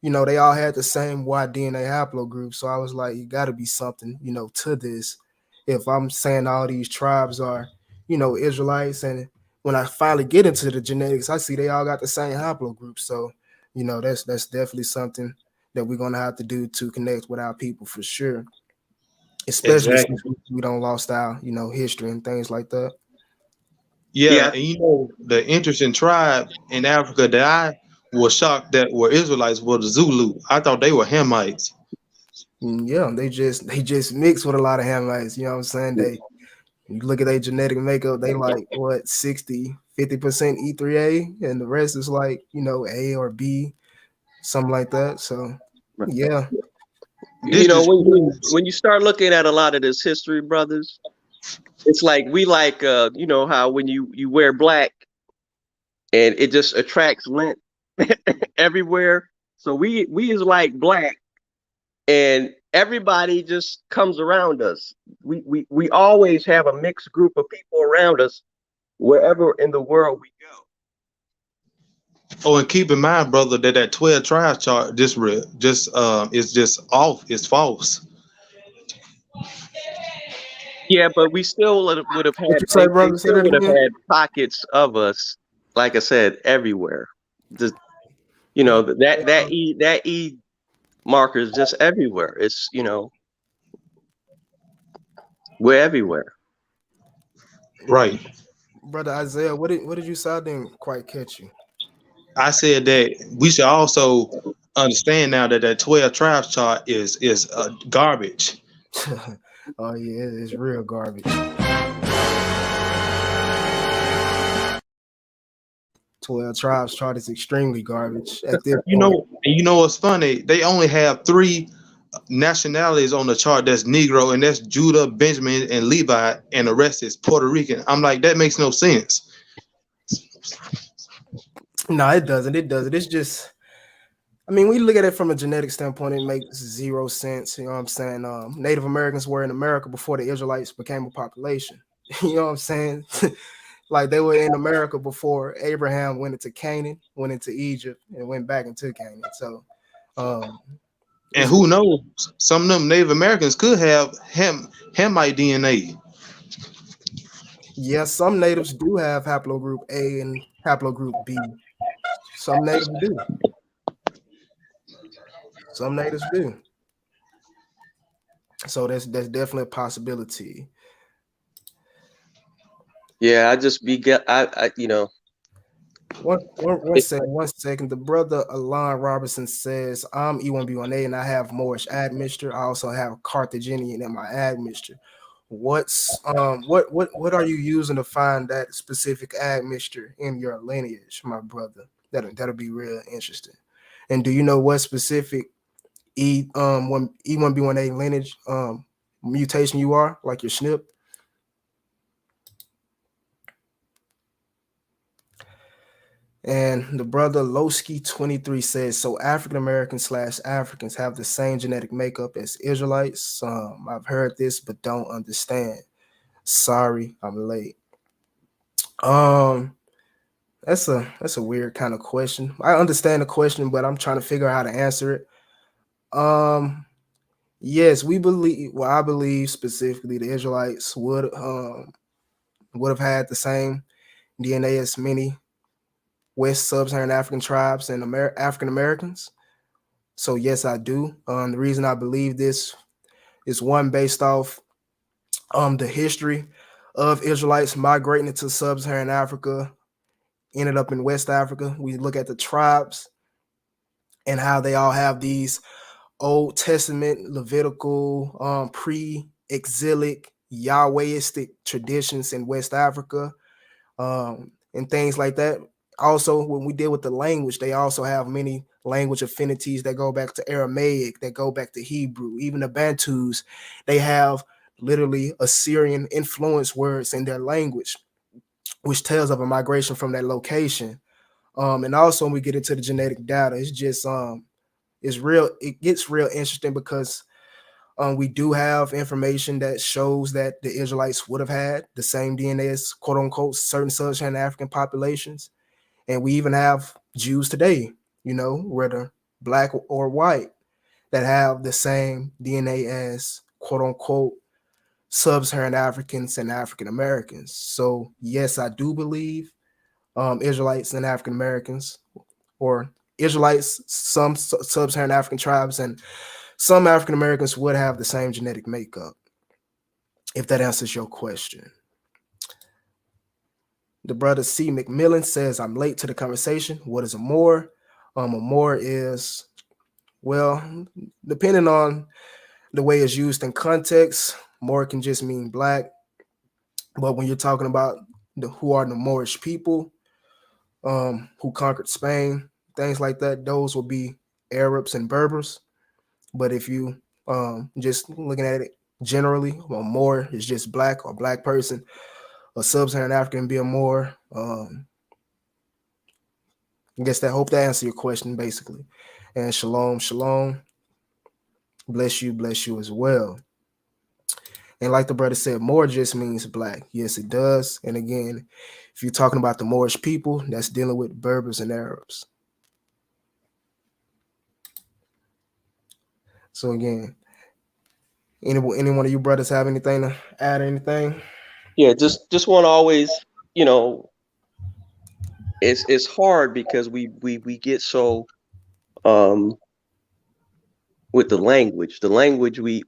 they all had the same Y DNA haplogroup. So I was like, you got to be something, to this. If I'm saying all these tribes are, Israelites, and when I finally get into the genetics, I see they all got the same haplogroup. So, that's definitely something that we're going to have to do to connect with our people for sure. Especially since we don't lost our, history and things like that. Yeah. And the interesting tribe in Africa that I was shocked that were Israelites were the Zulu. I thought they were Hamites. Yeah, they just mix with a lot of Hamites. You know what I'm saying? You look at their genetic makeup, they like what 50% E3A, and the rest is like, A or B, something like that. So yeah. When you start looking at a lot of this history, brothers, it's like we like how when you wear black and it just attracts lint everywhere. So we is like black, and everybody just comes around us. We always have a mixed group of people around us wherever in the world we go. Oh, and keep in mind, brother, that 12 tribes chart is just off. It's false. Yeah, but we still would have had. What you say, brother? They still would have had pockets of us, like I said, everywhere. Just that E marker is just everywhere. It's we're everywhere. Right. Brother Isaiah, what did you say? I didn't quite catch you. I said that we should also understand now that 12 tribes chart is garbage. Oh yeah, it's real garbage. 12 tribes chart is extremely garbage at this point. What's funny? They only have 3 nationalities on the chart that's Negro, and that's Judah, Benjamin, and Levi, and the rest is Puerto Rican. I'm like, that makes no sense. No, it doesn't. It's just, we look at it from a genetic standpoint, it makes 0 sense. You know what I'm saying? Native Americans were in America before the Israelites became a population. You know what I'm saying? Like they were in America before Abraham went into Canaan, went into Egypt, and went back into Canaan. So, and who knows? Some of them Native Americans could have Hamite DNA. Yes, some natives do have haplogroup A and haplogroup B. Some natives do. Some natives do. So that's definitely a possibility. Yeah, One second. The brother Alon Robertson says, I'm E1B1A and I have Moorish admixture. I also have Carthaginian in my admixture. What are you using to find that specific admixture in your lineage, my brother? That'll be real interesting. And do you know what specific E1B1A lineage mutation you are, like your SNP? And the brother Lowski23 says, so African Americans / Africans have the same genetic makeup as Israelites. I've heard this, but don't understand. Sorry, I'm late. That's a weird kind of question. I understand the question, but I'm trying to figure out how to answer it. Yes, we believe. Well, I believe specifically the Israelites would have had the same DNA as many West Sub-Saharan African tribes and African Americans. So yes, I do. The reason I believe this is one based off the history of Israelites migrating into Sub-Saharan Africa, ended up in West Africa. We look at the tribes and how they all have these Old Testament, Levitical, pre-exilic, Yahwehistic traditions in West Africa, and things like that. Also, when we deal with the language, they also have many language affinities that go back to Aramaic, that go back to Hebrew. Even the Bantus, they have literally Assyrian influence words in their language, which tells of a migration from that location. And also when we get into the genetic data, it's just it gets real interesting because we do have information that shows that the Israelites would have had the same DNA as quote unquote certain Sub-Saharan African populations. And we even have Jews today, whether black or white, that have the same DNA as quote unquote Sub-Saharan Africans and African Americans. So yes, I do believe Israelites and African Americans, or Israelites, some Sub-Saharan African tribes, and some African Americans would have the same genetic makeup, if that answers your question. The brother C. McMillan says, I'm late to the conversation. What is a Moor? A Moor is, well, depending on the way it's used in context, Moor can just mean black. But when you're talking about who are the Moorish people, who conquered Spain, things like that, those will be Arabs and Berbers. But if you just looking at it generally, a Moor is just black or black person. A Sub-Saharan African be a Moor. I guess that hope that answer your question basically. And shalom, shalom. Bless you as well. And like the brother said, Moor just means black. Yes, it does. And again, if you're talking about the Moorish people, that's dealing with Berbers and Arabs. So again, any one of you brothers have anything to add? Anything? Yeah, just want to always, it's hard because we get so with the language. The language we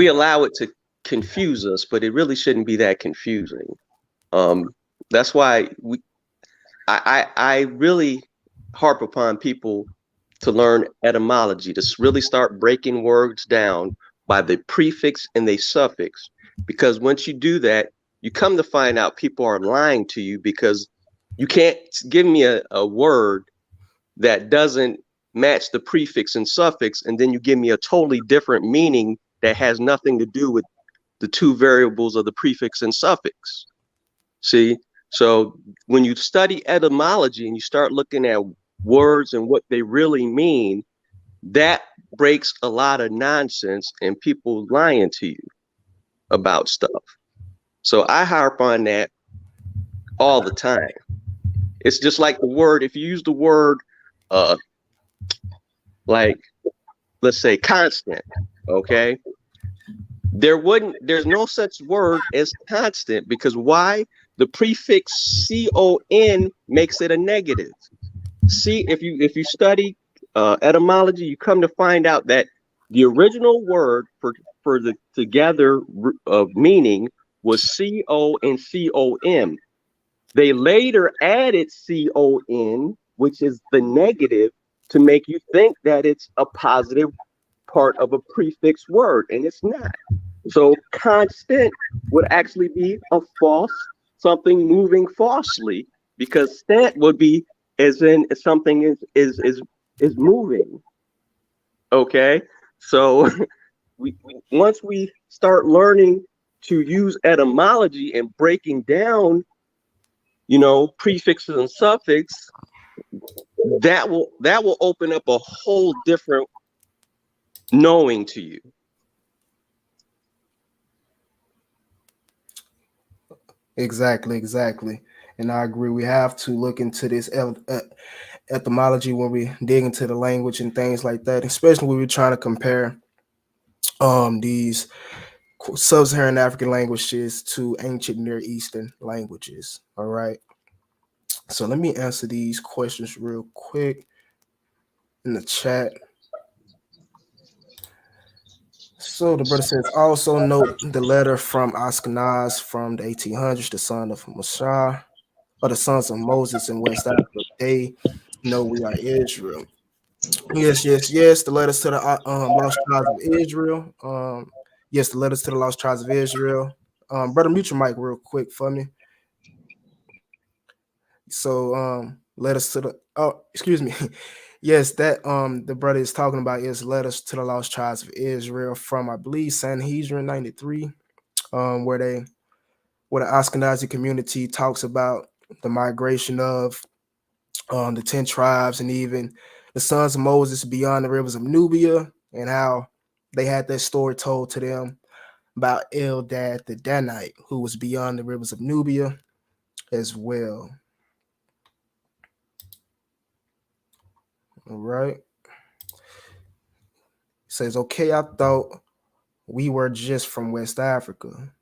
allow it to confuse us, but it really shouldn't be that confusing. That's why I really harp upon people to learn etymology, to really start breaking words down by the prefix and the suffix. Because once you do that, you come to find out people are lying to you, because you can't give me a word that doesn't match the prefix and suffix, and then you give me a totally different meaning that has nothing to do with the two variables of the prefix and suffix. See? So when you study etymology and you start looking at words and what they really mean, that breaks a lot of nonsense and people lying to you about stuff. So I harp on that all the time. It's just like the word, if you use the word like, let's say constant, okay? There's no such word as constant, because why? The prefix con makes it a negative. See, if you study etymology, you come to find out that the original word for the together meaning was co and com. They later added con, which is the negative, to make you think that it's a positive part of a prefix word, and it's not. So constant would actually be a false, something moving falsely, because stant would be as in something is moving. Okay, so we once we start learning to use etymology and breaking down prefixes and suffix, that will open up a whole different knowing to you. Exactly. And I agree. We have to look into this etymology when we dig into the language and things like that, especially when we're trying to compare these sub-Saharan African languages to ancient Near Eastern languages. All right. So let me answer these questions real quick in the chat. So the brother says, also note the letter from Ashkenaz from the 1800s, the son of Moshe, or the sons of Moses in West Africa. They know we are Israel. Yes. The letters to the lost tribes of Israel. Yes, the letters to the lost tribes of Israel. Brother, mute your mic real quick for me. So letters to the excuse me. Yes, that the brother is talking about is letters to the lost tribes of Israel from, I believe, Sanhedrin 93, where the Ashkenazi community talks about the migration of the 10 tribes and even the sons of Moses beyond the rivers of Nubia, and how they had that story told to them about Eldad the Danite, who was beyond the rivers of Nubia as well. All right. Says, okay, I thought we were just from West Africa.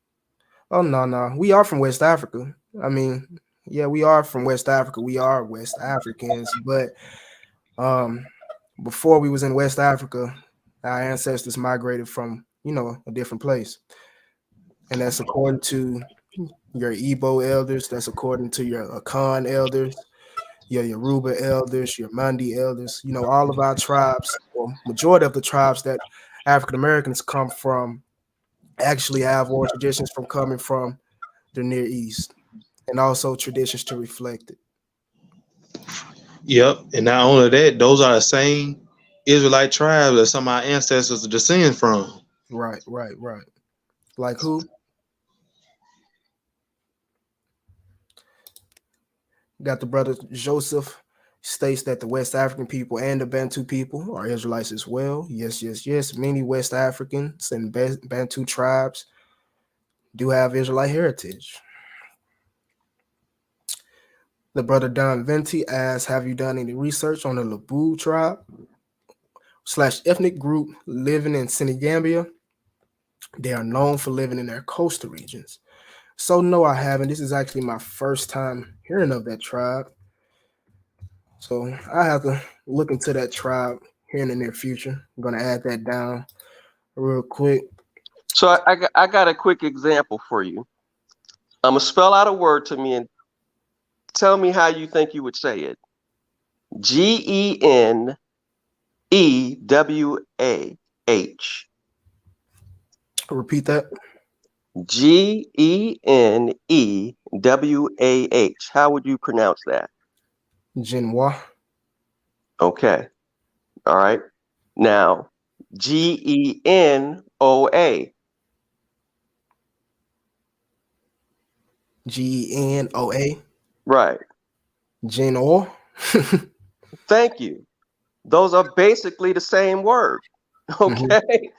Oh, no. We are from West Africa. I mean, yeah, we are from West Africa. We are West Africans. But before we was in West Africa, our ancestors migrated from, a different place. And that's according to your Igbo elders. That's according to your Akan elders, your Yoruba elders, your Mandi elders. All of our tribes, or majority of the tribes that African Americans come from, actually have oral traditions from coming from the Near East, and also traditions to reflect it. Yep. And not only that, those are the same Israelite tribes that some of our ancestors descend from. Right. Like who? Got the brother Joseph states that the West African people and the Bantu people are Israelites as well. Yes. Many West Africans and Bantu tribes do have Israelite heritage. The brother Don Venti asks, have you done any research on the Lebu tribe / ethnic group living in Senegambia? They are known for living in their coastal regions. So no, I haven't. This is actually my first time hearing of that tribe. So I have to look into that tribe here in the near future. I'm gonna add that down real quick. So I got a quick example for you. I'm gonna spell out a word to me and tell me how you think you would say it. Genewah. Repeat that. Genewah. How would you pronounce that? Genoa. Okay. All right. Now, Genoa. Genoa. Right. Genoa. Thank you. Those are basically the same word. Okay.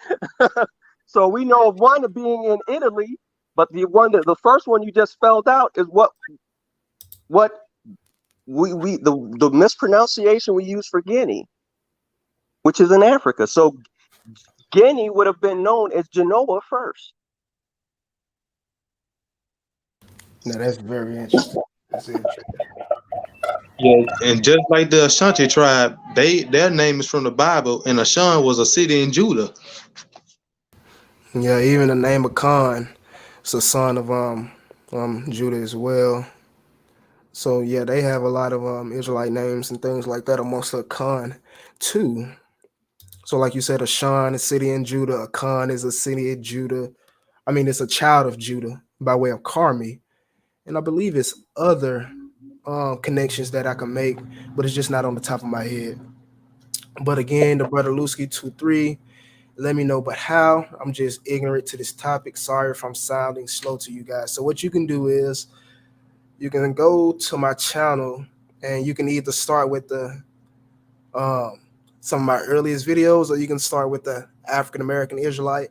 So we know of one being in Italy, but the first one you just spelled out is what the mispronunciation we use for Guinea, which is in Africa. So Guinea would have been known as Genoa first. Now that's very interesting. That's interesting. Yeah. And just like the Ashanti tribe, their name is from the Bible, and Ashan was a city in Judah. Yeah, even the name of Khan is a son of Judah as well. So yeah, they have a lot of Israelite names and things like that amongst the Khan too. So like you said, Ashan, a city in Judah, a Khan is a city in Judah. I mean, it's a child of Judah by way of Carmi. And I believe it's other connections that I can make, but it's just not on the top of my head. But again, the brother Lusky 23, let me know. But how? I'm just ignorant to this topic. Sorry if I'm sounding slow to you guys. So what you can do is you can go to my channel and you can either start with the um, some of my earliest videos, or you can start with the African American Israelite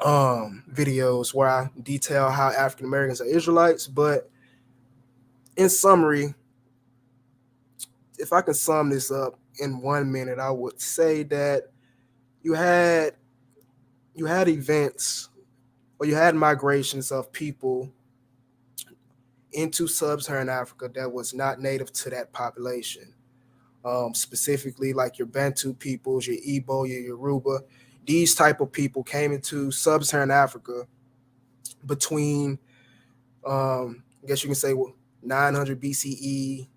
videos where I detail how African Americans are Israelites. But in summary, if I can sum this up in 1 minute, I would say that you had events, or you had migrations of people into sub-Saharan Africa that was not native to that population. Specifically, like your Bantu peoples, your Igbo, your Yoruba. These type of people came into sub-Saharan Africa between, I guess you can say, 900 BCE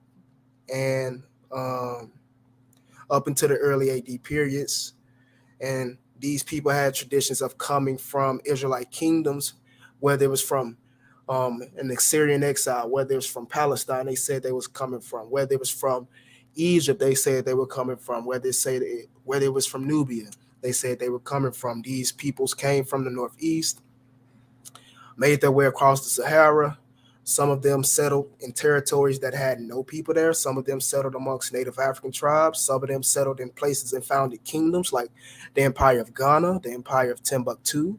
and up into the early AD periods. And these people had traditions of coming from Israelite kingdoms, whether it was from an Assyrian exile, whether it was from Palestine, they said they was coming from, whether it was from Egypt, they said they were coming from, whether it was from Nubia, they said they were coming from. These peoples came from the northeast, made their way across the Sahara. Some of them settled in territories that had no people there. Some of them settled amongst native African tribes. Some of them settled in places and founded kingdoms like the Empire of Ghana, the Empire of Timbuktu,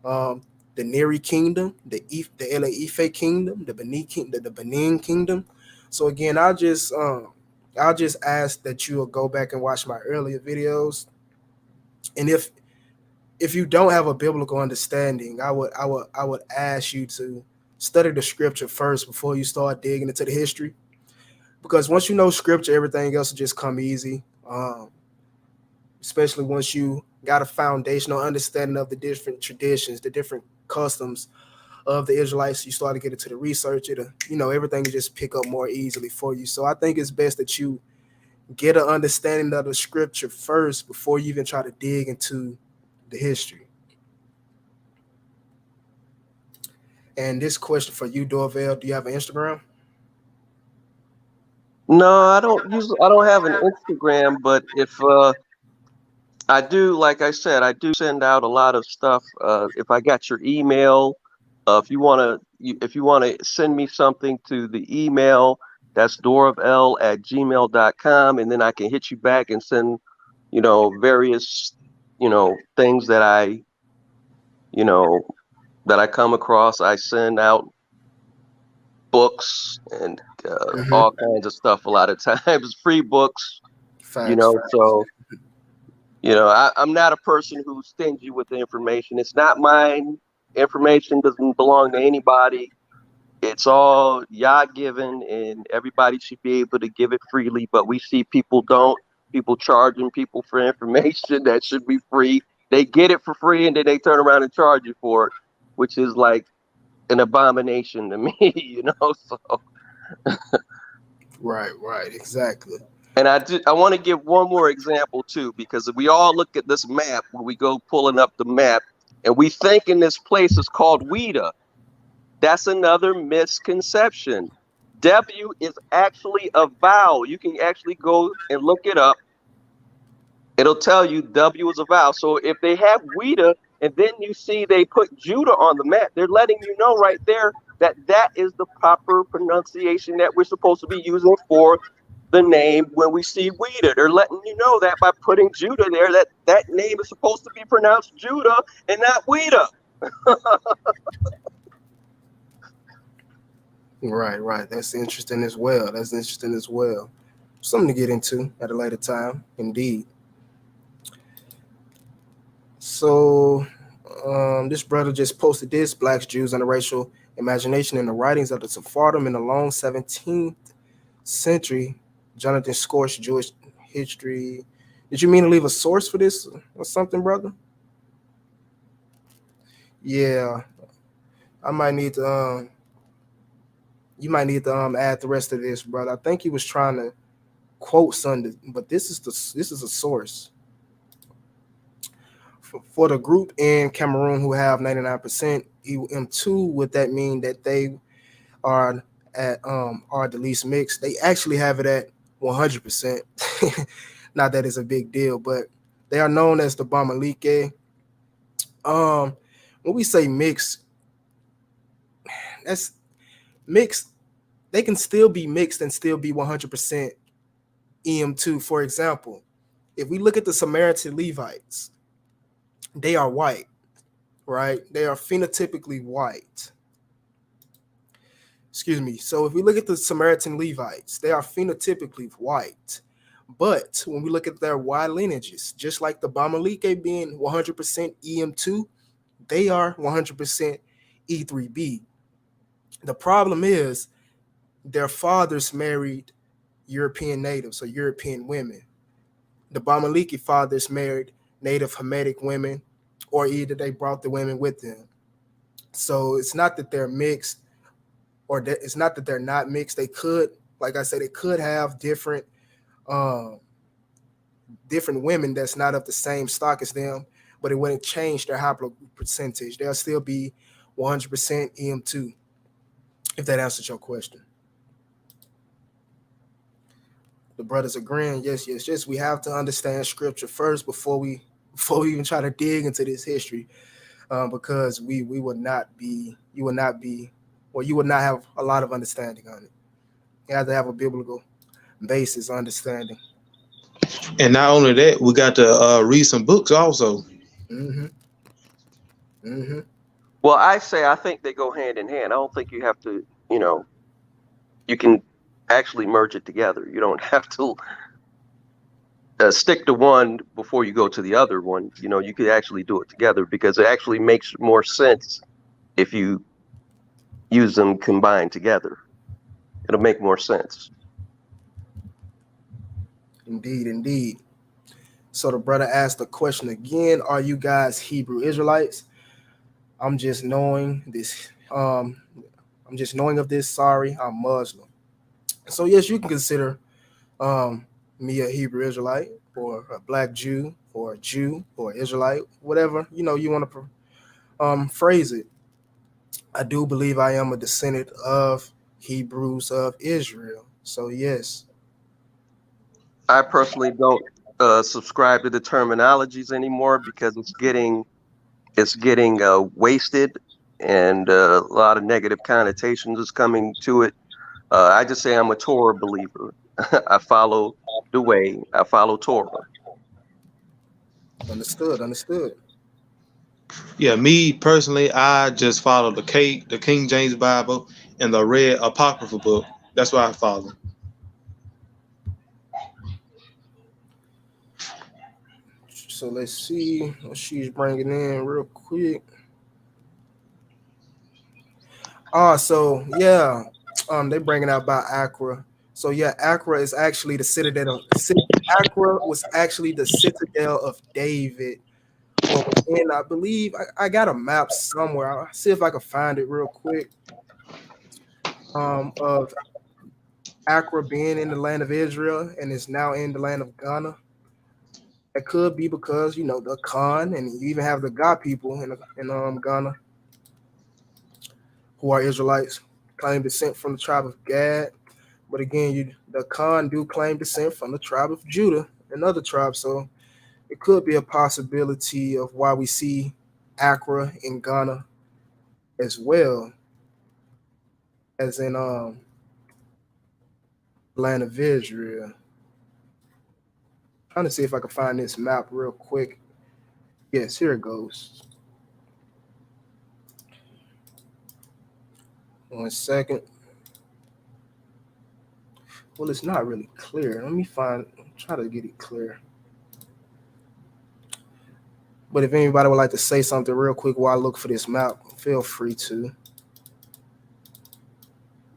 um, the Neri Kingdom, the Ele Ife Kingdom, the Benin Kingdom. So again, I'll just ask that you will go back and watch my earlier videos. And if you don't have a biblical understanding, I would ask you to study the scripture first before you start digging into the history. Because once you know scripture, everything else will just come easy. Especially once you got a foundational understanding of the different traditions, the different customs of the Israelites, you start to get into the research. Everything will just pick up more easily for you. So I think it's best that you get an understanding of the scripture first before you even try to dig into the history. And this question for you, Dorvell, do you have an Instagram? No, I don't have an Instagram, but if I do, like I said, I do send out a lot of stuff. If I got your email, if you wanna send me something to the email, that's dorvl@gmail.com, and then I can hit you back and send, various, things you know, that I come across. I send out books and Mm-hmm. all kinds of stuff a lot of times, free books, Facts, facts. so. I'm not a person who's stingy with the information. It's not mine. Information doesn't belong to anybody. It's all Yah given, and everybody should be able to give it freely. But we see people don't. People charging people for information that should be free. They get it for free, and then they turn around and charge you for it, which is like an abomination to me. So. Right, exactly. And I want to give one more example too, because if we all look at this map, when we go pulling up the map, and we thinking this place is called Ouida, that's another misconception. W is actually a vowel. You can actually go and look it up. It'll tell you W is a vowel. So if they have Ouida, and then you see they put Judah on the map, they're letting you know right there that that is the proper pronunciation that we're supposed to be using for the name when we see Ouida. They're letting you know that by putting Judah there, that that name is supposed to be pronounced Judah and not Ouida. Right. That's interesting as well. Something to get into at a later time, indeed. So, this brother just posted this: Blacks, Jews, and the racial imagination in the writings of the Sephardim in the long 17th century. Jonathan Scorch, Jewish history. Did you mean to leave a source for this or something, brother? Yeah, I might need to. You might need to add the rest of this, brother. I think he was trying to quote something, but this is a source for the group in Cameroon who have 99% EM2. Would that mean that they are are the least mixed? They actually have it at 100%. Not that it's a big deal, but they are known as the Biomolecular. When we say mixed, that's mixed, they can still be mixed and still be 100% EM2. For example, if we look at the Samaritan Levites, they are white, right? They are phenotypically white. Excuse me. So if we look at the Samaritan Levites, they are phenotypically white. But when we look at their Y lineages, just like the Biomolecular being 100% EM2, they are 100% E3B. The problem is their fathers married European natives or European women. The Biomolecular fathers married native Hamitic women, or either they brought the women with them. So it's not that they're mixed, or that it's not that they're not mixed. They could, like I said, they could have different different women that's not of the same stock as them, but it wouldn't change their haplo percentage. They'll still be 100% EM2, if that answers your question. The brothers agreeing, yes, yes, yes. We have to understand scripture first before we even try to dig into this history, because we would not be, you would not be, or you would not have a lot of understanding on it. You have to have a biblical basis understanding. And not only that, we got to read some books also. Mm-hmm. Mm-hmm. Well, I think they go hand in hand. I don't think you have to, you can actually merge it together. You don't have to stick to one before you go to the other one. You could actually do it together, because it actually makes more sense if you use them combined together. It'll make more sense. Indeed, indeed. So the brother asked the question again: are you guys Hebrew Israelites? I'm just knowing this. I'm just knowing of this. Sorry, I'm Muslim. So yes, you can consider me a Hebrew Israelite, or a black Jew, or a Jew, or Israelite, whatever you want to phrase it. I do believe I am a descendant of Hebrews of Israel. So yes. I personally don't subscribe to the terminologies anymore, because it's getting wasted, and a lot of negative connotations is coming to it. I just say I'm a Torah believer. I follow the way. I follow Torah. Understood, understood. Yeah, me personally, I just follow the King James Bible and the Red Apocrypha book. That's what I follow. So let's see what she's bringing in real quick. So yeah, they bringing out about Accra. So yeah, Accra is actually the citadel. Accra was actually the citadel of David. Or within, I believe, I got a map somewhere. I'll see if I can find it real quick. Of Accra being in the land of Israel and is now in the land of Ghana. It could be because the Khan, and you even have the God people in Ghana, who are Israelites, claim descent from the tribe of Gad. But again, the Khan do claim descent from the tribe of Judah and other tribes. So it could be a possibility of why we see Accra in Ghana as well as in land of Israel. Trying to see if I can find this map real quick. Yes, here it goes. 1 second. Well, it's not really clear. Let me try to get it clear. But if anybody would like to say something real quick while I look for this map, feel free to.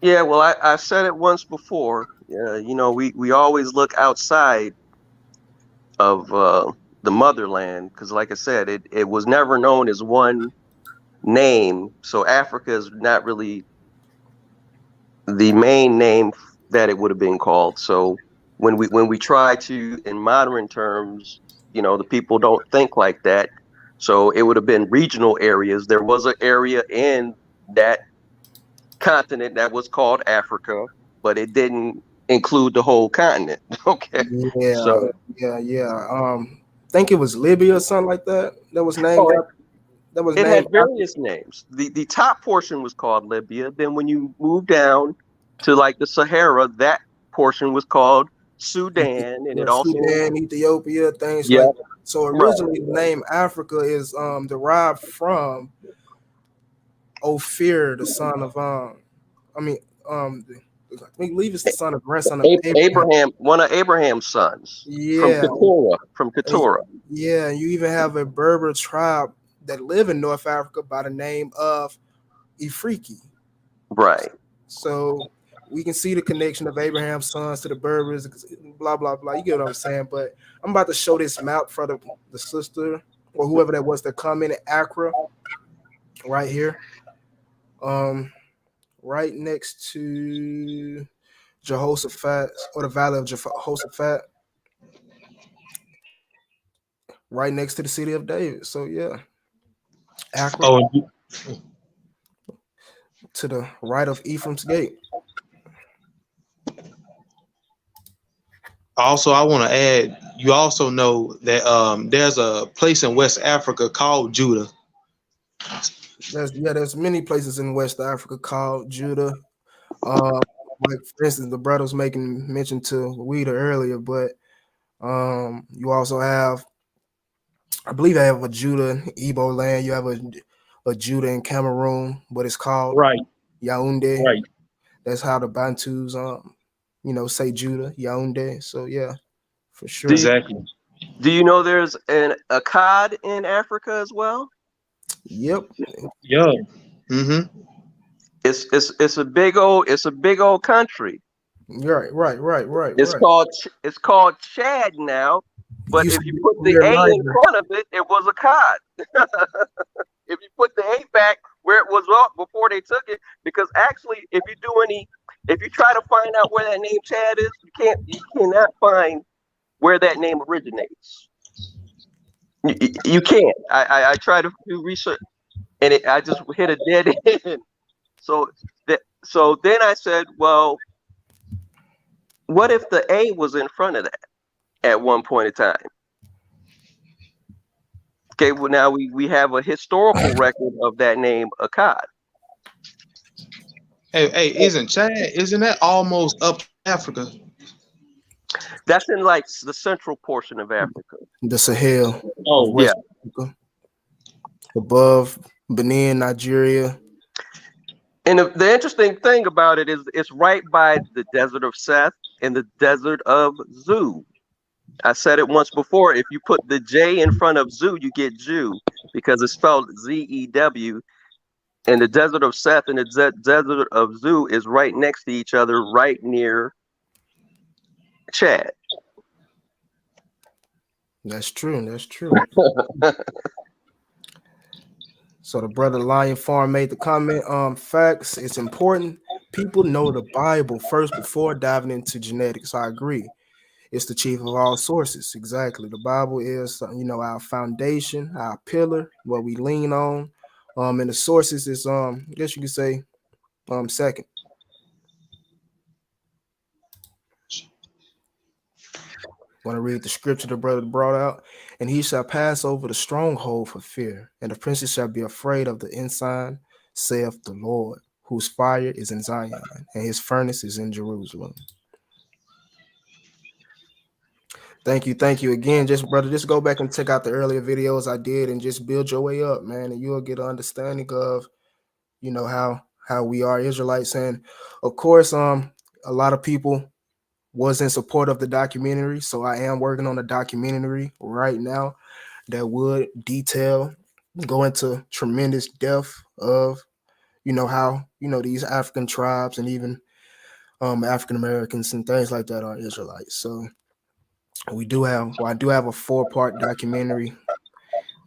Yeah, well, I said it once before. We always look outside of the motherland, because, like I said, it was never known as one name. So Africa is not really the main name that it would have been called. So when we try to, in modern terms, the people don't think like that. So it would have been regional areas. There was an area in that continent that was called Africa, but it didn't include the whole continent. Okay. Yeah, So yeah. I think it was Libya or something like that. That was named oh, after. that was It named had various names. The top portion was called Libya. Then when you move down to like the Sahara, that portion was called Sudan, and it also Sudan, Ethiopia, things yeah like that. So right originally the name Africa is derived from Ophir, the son of I mean I believe it's the son of grandson of Abraham. Abraham, one of Abraham's sons from Yeah. Keturah, from And Keturah. yeah, you even have a Berber tribe that live in North Africa by the name of Ifriki. Right. So we can see the connection of Abraham's sons to the Berbers, blah blah blah. You get what I'm saying? But I'm about to show this map for the sister or whoever that was that commented Accra right here. Right next to Jehoshaphat or the Valley of Jehoshaphat, right next to the city of David. So yeah, Accra Oh, to the right of Ephraim's gate. also, I want to add, you also know that there's a place in West Africa called Judah. There's many places in West Africa called Judah. Like for instance, the brother was making mention to Weeda earlier, but you also have, I believe, I have a Judah in Igbo land. You have a Judah in Cameroon, but it's called Right, Yaoundé. right. That's how the Bantus say Judah, Yaoundé. So yeah, for sure. Exactly. Do you know there's an Akkad in Africa as well? Yep. Yeah. Mm-hmm. It's a big old country. Right. It's called Chad now, but Used if to you be put the near A in Niger. front of it, it was Akkad. If you put the A back where it was up before they took it, because actually, if you try to find out where that name Chad is, you cannot find where that name originates. You can't. I try to do research, and I just hit a dead end. So then I said, well, what if the A was in front of that at one point in time? Okay, well now we have a historical record of that name Akkad. Hey, isn't that almost up Africa? That's in like the central portion of Africa. The Sahel of Oh, West Yeah. Africa, above Benin, Nigeria. And the interesting thing about it is it's right by the desert of Seth and the desert of Zu. I said it once before. If you put the J in front of Zu, you get Jew because it's spelled Zew. And the desert of Seth and the desert of Zu is right next to each other, right near Chad. That's true. So the brother Lion Farm made the comment. Facts. It's important people know the Bible first before diving into genetics. I agree. It's the chief of all sources. Exactly. The Bible is, our foundation, our pillar, what we lean on. And the sources is, I guess you could say, second. Want to read the scripture the brother brought out? And he shall pass over the stronghold for fear, and the princes shall be afraid of the ensign, saith the Lord, whose fire is in Zion, and his furnace is in Jerusalem. Thank you again. Just brother, just go back and check out the earlier videos I did and just build your way up, man, and you'll get an understanding of, how we are Israelites. And of course, a lot of people was in support of the documentary, so I am working on a documentary right now that would go into tremendous depth of, how, these African tribes and even African Americans and things like that are Israelites. So I do have a 4-part documentary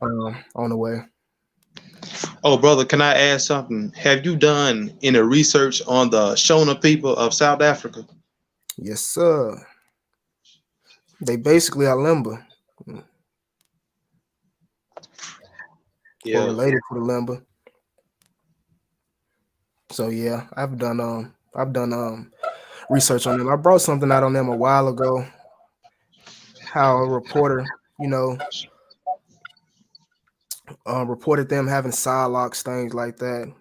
on the way. Oh, brother, can I add something? Have you done any research on the Shona people of South Africa? Yes, sir. They basically are Limba. Yeah. Or related to the Limba. So yeah, I've done research on them. I brought something out on them a while ago. How a reporter, reported them having sidelocks, things like that.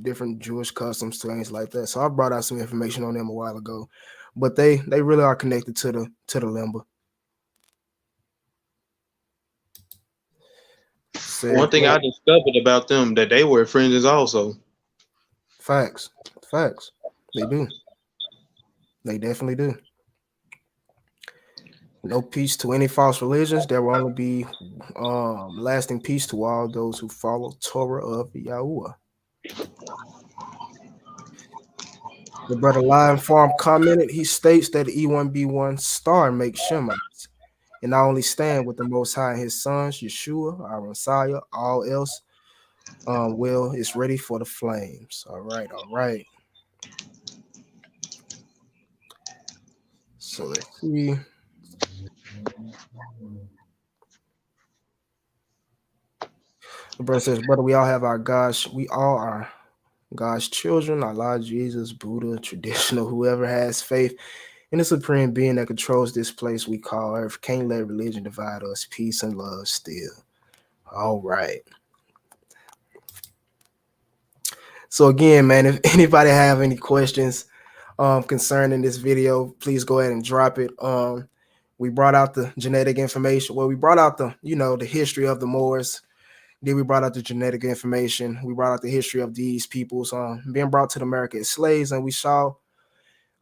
Different Jewish customs, things like that. So I brought out some information on them a while ago, but they really are connected to the Limba. One thing I discovered about them that they wear fringes also. Facts. They do. They definitely do. No peace to any false religions. There will only be lasting peace to all those who follow Torah of Yahuwah. The brother Lion Farm commented, he states that the E1B1 star makes Shemites and not only stand with the Most High and his sons, Yeshua, our Messiah, all else, well, is ready for the flames. All right. So let's see. The brother says, brother, we all have our gods. We all are God's children, Allah, Jesus, Buddha, traditional, whoever has faith in the supreme being that controls this place we call earth. Can't let religion divide us. Peace and love still. All right. So again, man, if anybody have any questions concerning this video, please go ahead and drop it. We brought out the genetic information. Well, we brought out the history of the Moors. Then we brought out the genetic information. We brought out the history of these peoples being brought to America as slaves, and we showed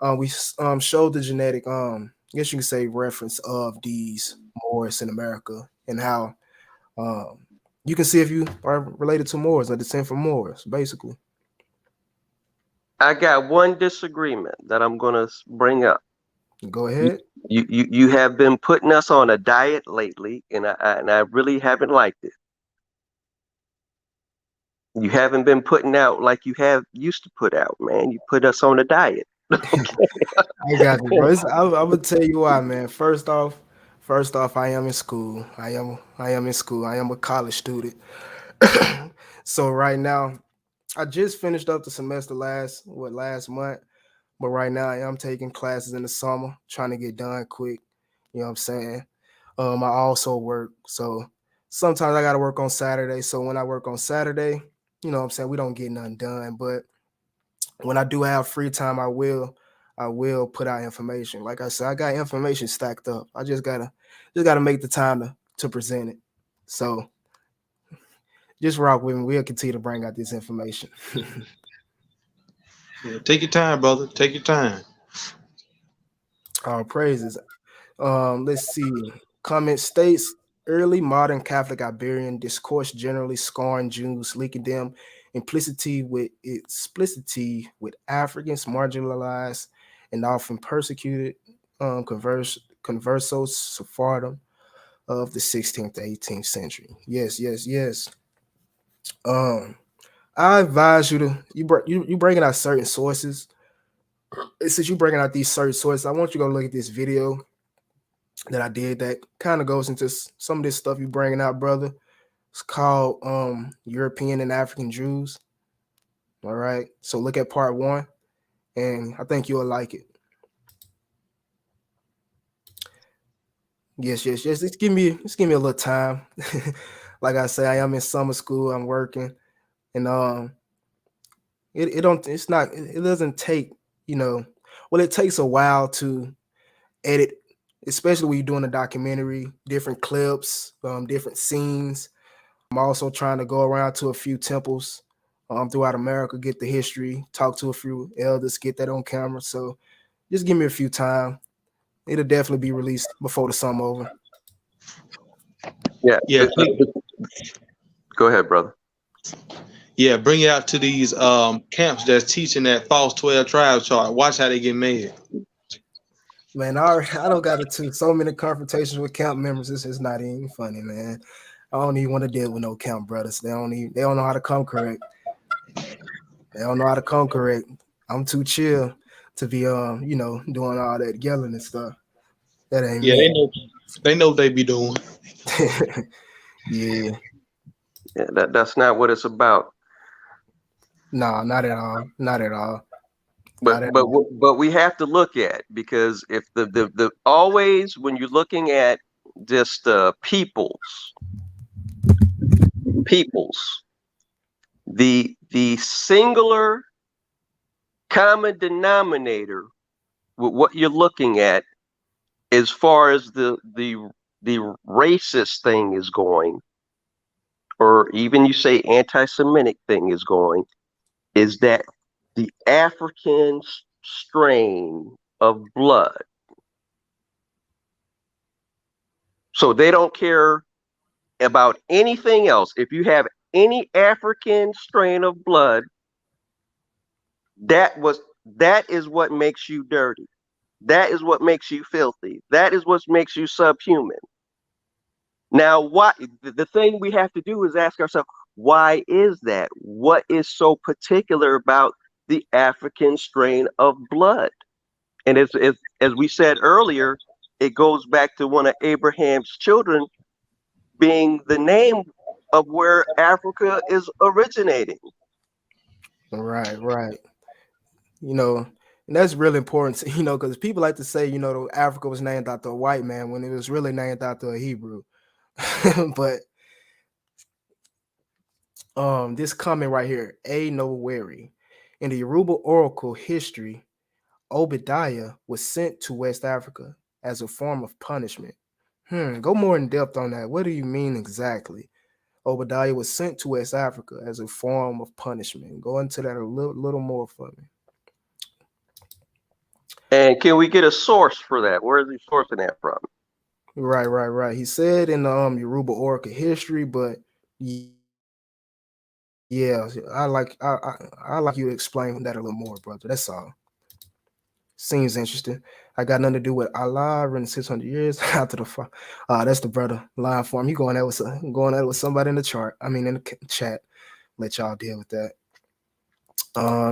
the genetic, I guess you can say, reference of these Moors in America and how you can see if you are related to Moors or descend from Moors, basically. I got one disagreement that I'm going to bring up. Go ahead. You have been putting us on a diet lately, and I really haven't liked it. You haven't been putting out like you have used to put out, man. You put us on a diet. I got you, bro. I'm gonna tell you why, man. First off, I am in school. I am in school. I am a college student. So right now, I just finished up the semester last month, but right now I am taking classes in the summer, trying to get done quick. You know what I'm saying? I also work, so sometimes I got to work on Saturday. So when I work on Saturday, you know what I'm saying, we don't get nothing done. But when I do have free time, I will put out information. Like I said, I got information stacked up. I just gotta make the time to present it. So just rock with me. We'll continue to bring out this information. Yeah, take your time, brother. Take your time. All praises. Let's see. Comment states early modern Catholic Iberian discourse generally scorned Jews, linking them implicitly with Africans, marginalized and often persecuted conversos Sephardim of the 16th to 18th century. Yes. I advise you to you bringing out certain sources. Since you bringing out these certain sources, I want you to go look at this video that I did that kind of goes into some of this stuff you bringing out, brother. It's called European and African Jews. All right, so look at part 1, and I think you'll like it. Yes. Just give me a little time. Like I say, I am in summer school. I'm working, and it doesn't take, well, it takes a while to edit, especially when you're doing a documentary, different clips, different scenes. I'm also trying to go around to a few temples throughout America, get the history, talk to a few elders, get that on camera. So just give me a few time. It'll definitely be released before the summer over. Yeah. Yeah. Go ahead, brother. Yeah, bring it out to these camps that's teaching that false 12 tribes chart. Watch how they get mad. Man, I don't got into so many confrontations with camp members. This is not even funny, man. I don't even want to deal with no camp brothers. They don't know how to come correct. They don't know how to come correct. I'm too chill to be doing all that yelling and stuff. That ain't me. They know what they be doing. Yeah, that's not what it's about. No, not at all. Not at all. But we have to look at, because if the always when you're looking at just peoples, peoples, the singular common denominator with what you're looking at, as far as the racist thing is going, or even you say anti-Semitic thing is going, is that the African strain of blood. So they don't care about anything else. If you have any African strain of blood, that is what makes you dirty. That is what makes you filthy. That is what makes you subhuman. Now, what the thing we have to do is ask ourselves, why is that? What is so particular about the African strain of blood? And as we said earlier, it goes back to one of Abraham's children being the name of where Africa is originating. Right, right. You know, and that's really important, because people like to say, Africa was named after a white man when it was really named after a Hebrew. But this comment right here, A no wary. In the Yoruba oracle history, Obadiah was sent to West Africa as a form of punishment. Go more in depth on that. What do you mean exactly? Obadiah was sent to West Africa as a form of punishment. Go into that a little more for me. And can we get a source for that? Where is he sourcing that from? Right. He said in the Yoruba oracle history, but yeah, I like you to explain that a little more, brother. That's all. Seems interesting. I got nothing to do with Allah running 600 years after the that's the brother line form. He going at with somebody in the chart. I mean in the chat. Let y'all deal with that.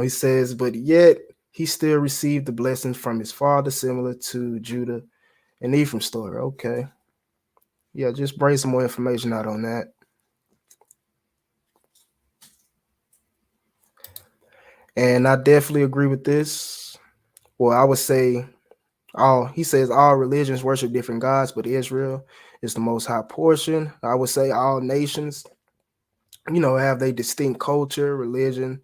He says, but yet he still received the blessings from his father, similar to Judah and Ephraim's story. Okay. Yeah, just bring some more information out on that. And I definitely agree with this. Well, I would say he says all religions worship different gods, but Israel is the most high portion. I would say all nations, have their distinct culture, religion,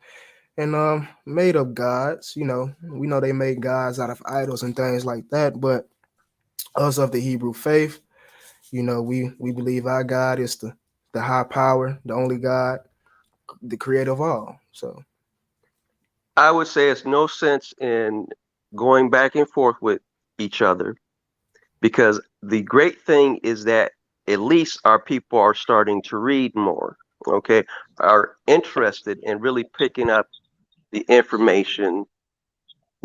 and made up gods. We know they made gods out of idols and things like that, but us of the Hebrew faith, we believe our God is the high power, the only God, the creator of all. So I would say it's no sense in going back and forth with each other, because the great thing is that at least our people are starting to read more, okay, are interested in really picking up the information.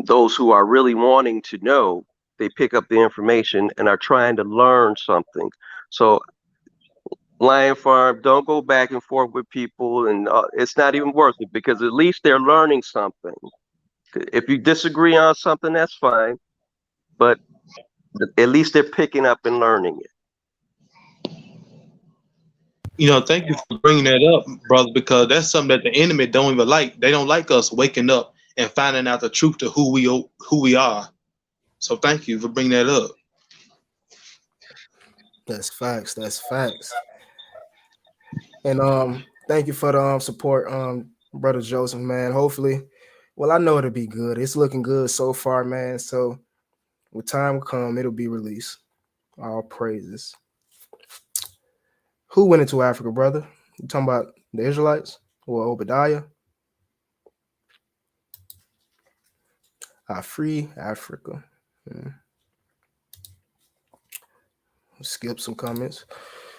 Those who are really wanting to know, they pick up the information and are trying to learn something. So Lion Farm, don't go back and forth with people, and it's not even worth it, because at least they're learning something. If you disagree on something, that's fine, but at least they're picking up and learning it. Thank you for bringing that up, brother, because that's something that the enemy don't even like. They don't like us waking up and finding out the truth to who we are. So thank you for bringing that up. that's facts. That's facts. And thank you for the support, brother Joseph, man. Hopefully, well, I know it'll be good. It's looking good so far, man. So when time come, it'll be released. All praises. Who went into Africa, brother? You talking about the Israelites or Obadiah? Free Africa. Skip some comments.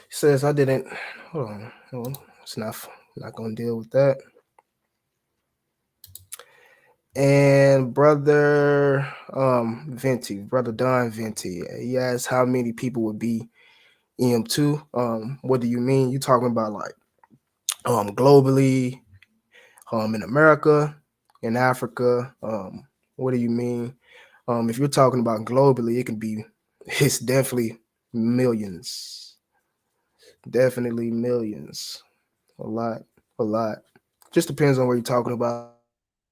He says I didn't. Hold on. Well, it's not gonna deal with that. And brother brother Don Venti, he asked how many people would be EM2. What do you mean? You talking about like globally, in America, in Africa? What do you mean? If you're talking about globally, it's definitely millions. Definitely millions. A lot. Just depends on what you're talking about,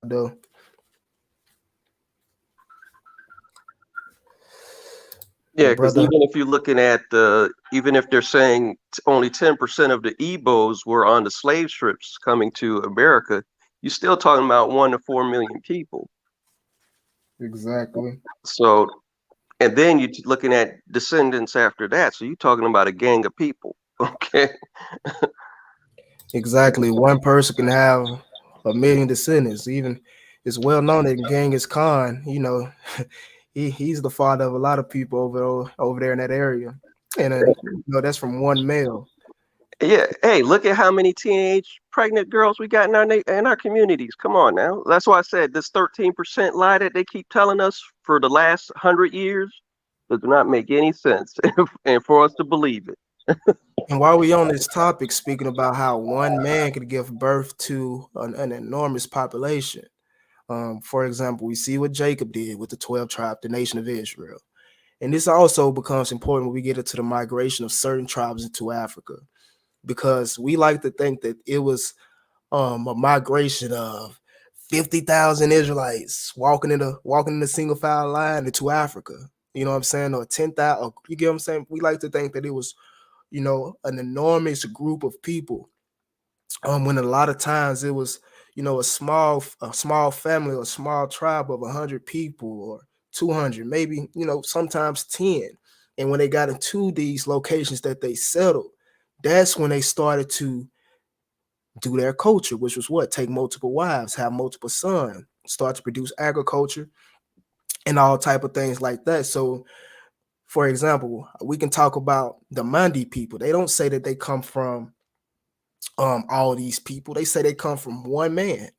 though. Yeah, The because brother, even if you're looking at even if they're saying only 10% of the Igbos were on the slave ships coming to America, you're still talking about 1 to 4 million people. exactly. So, and then you're looking at descendants after that. So you're talking about a gang of people. Okay. Exactly. One person can have a million descendants. Even it's well known that Genghis Khan, he's the father of a lot of people over there in that area. And that's from one male. Yeah. Hey, look at how many teenage pregnant girls we got in our communities. Come on now. That's why I said this 13% lie that they keep telling us for the last 100 years does not make any sense, and for us to believe it. And while we on this topic, speaking about how one man could give birth to an enormous population. For example, we see what Jacob did with the 12 tribes, the nation of Israel. And this also becomes important when we get into the migration of certain tribes into Africa, because we like to think that it was a migration of 50,000 Israelites walking in a single file line into Africa. You know what I'm saying? Or 10,000. You get what I'm saying? We like to think that it was, an enormous group of people. When a lot of times it was, a small family or a small tribe of 100 people or 200, maybe, sometimes 10. And when they got into these locations that they settled, that's when they started to do their culture, which was what? Take multiple wives, have multiple sons, start to produce agriculture and all type of things like that. So, for example, we can talk about the Mandi people. They don't say that they come from all these people. They say they come from one man,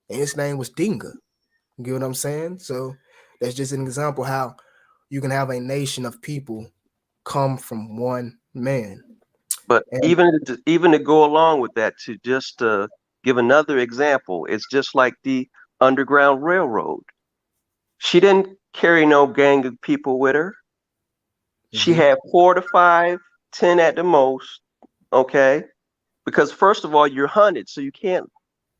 and his name was Dinga. You get what I'm saying? So that's just an example how you can have a nation of people come from one man. But And even to go along with that, to just give another example, it's just like the Underground Railroad. She didn't carry no gang of people with her. She mhm, had 4 to 5, 10 at the most. Okay, because first of all, you're hunted, so you can't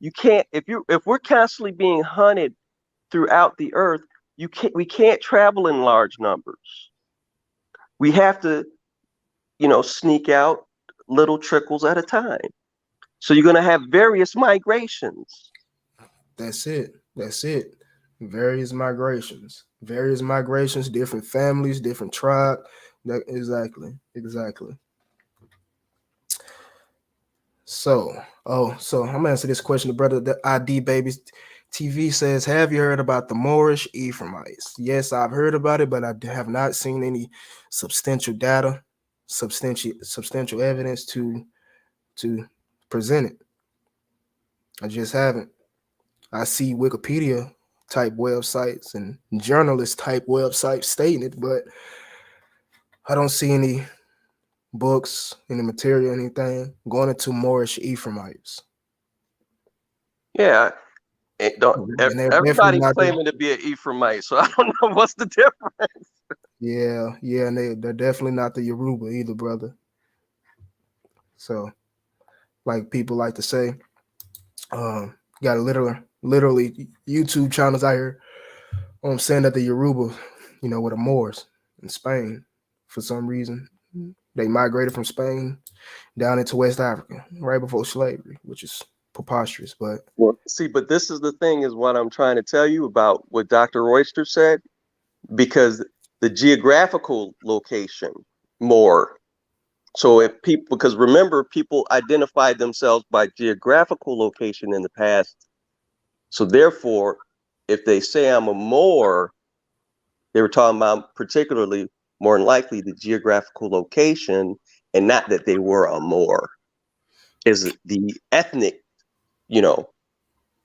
if we're constantly being hunted throughout the earth, we can't travel in large numbers. We have to, sneak out little trickles at a time. So you're going to have various migrations. that's it. That's it. Various migrations, different families, different tribe. Exactly. So I'm gonna answer this question. The brother, the ID Babies TV says, "Have you heard about the Moorish Ephraimites?" Yes, I've heard about it, but I have not seen any substantial data, substantial evidence to present it. I just haven't. I see Wikipedia type websites and journalist type websites stating it, but I don't see any books, any material, anything going into Moorish Ephraimites. Yeah, And they're definitely everybody's not the claiming to be an Ephraimite, so I don't know what's the difference. yeah, and they're definitely not the Yoruba either, brother. So, like people like to say, got literally YouTube channels out here saying that the Yoruba, were the Moors in Spain for some reason. They migrated from Spain down into West Africa right before slavery, which is preposterous. But Well, see, but this is the thing, is what I'm trying to tell you about what Dr. Royster said, because the geographical location more. So if people, because remember, people identified themselves by geographical location in the past. So therefore, if they say I'm a Moor, they were talking about particularly, more than likely, the geographical location, and not that they were a Moor, is the ethnic, you know.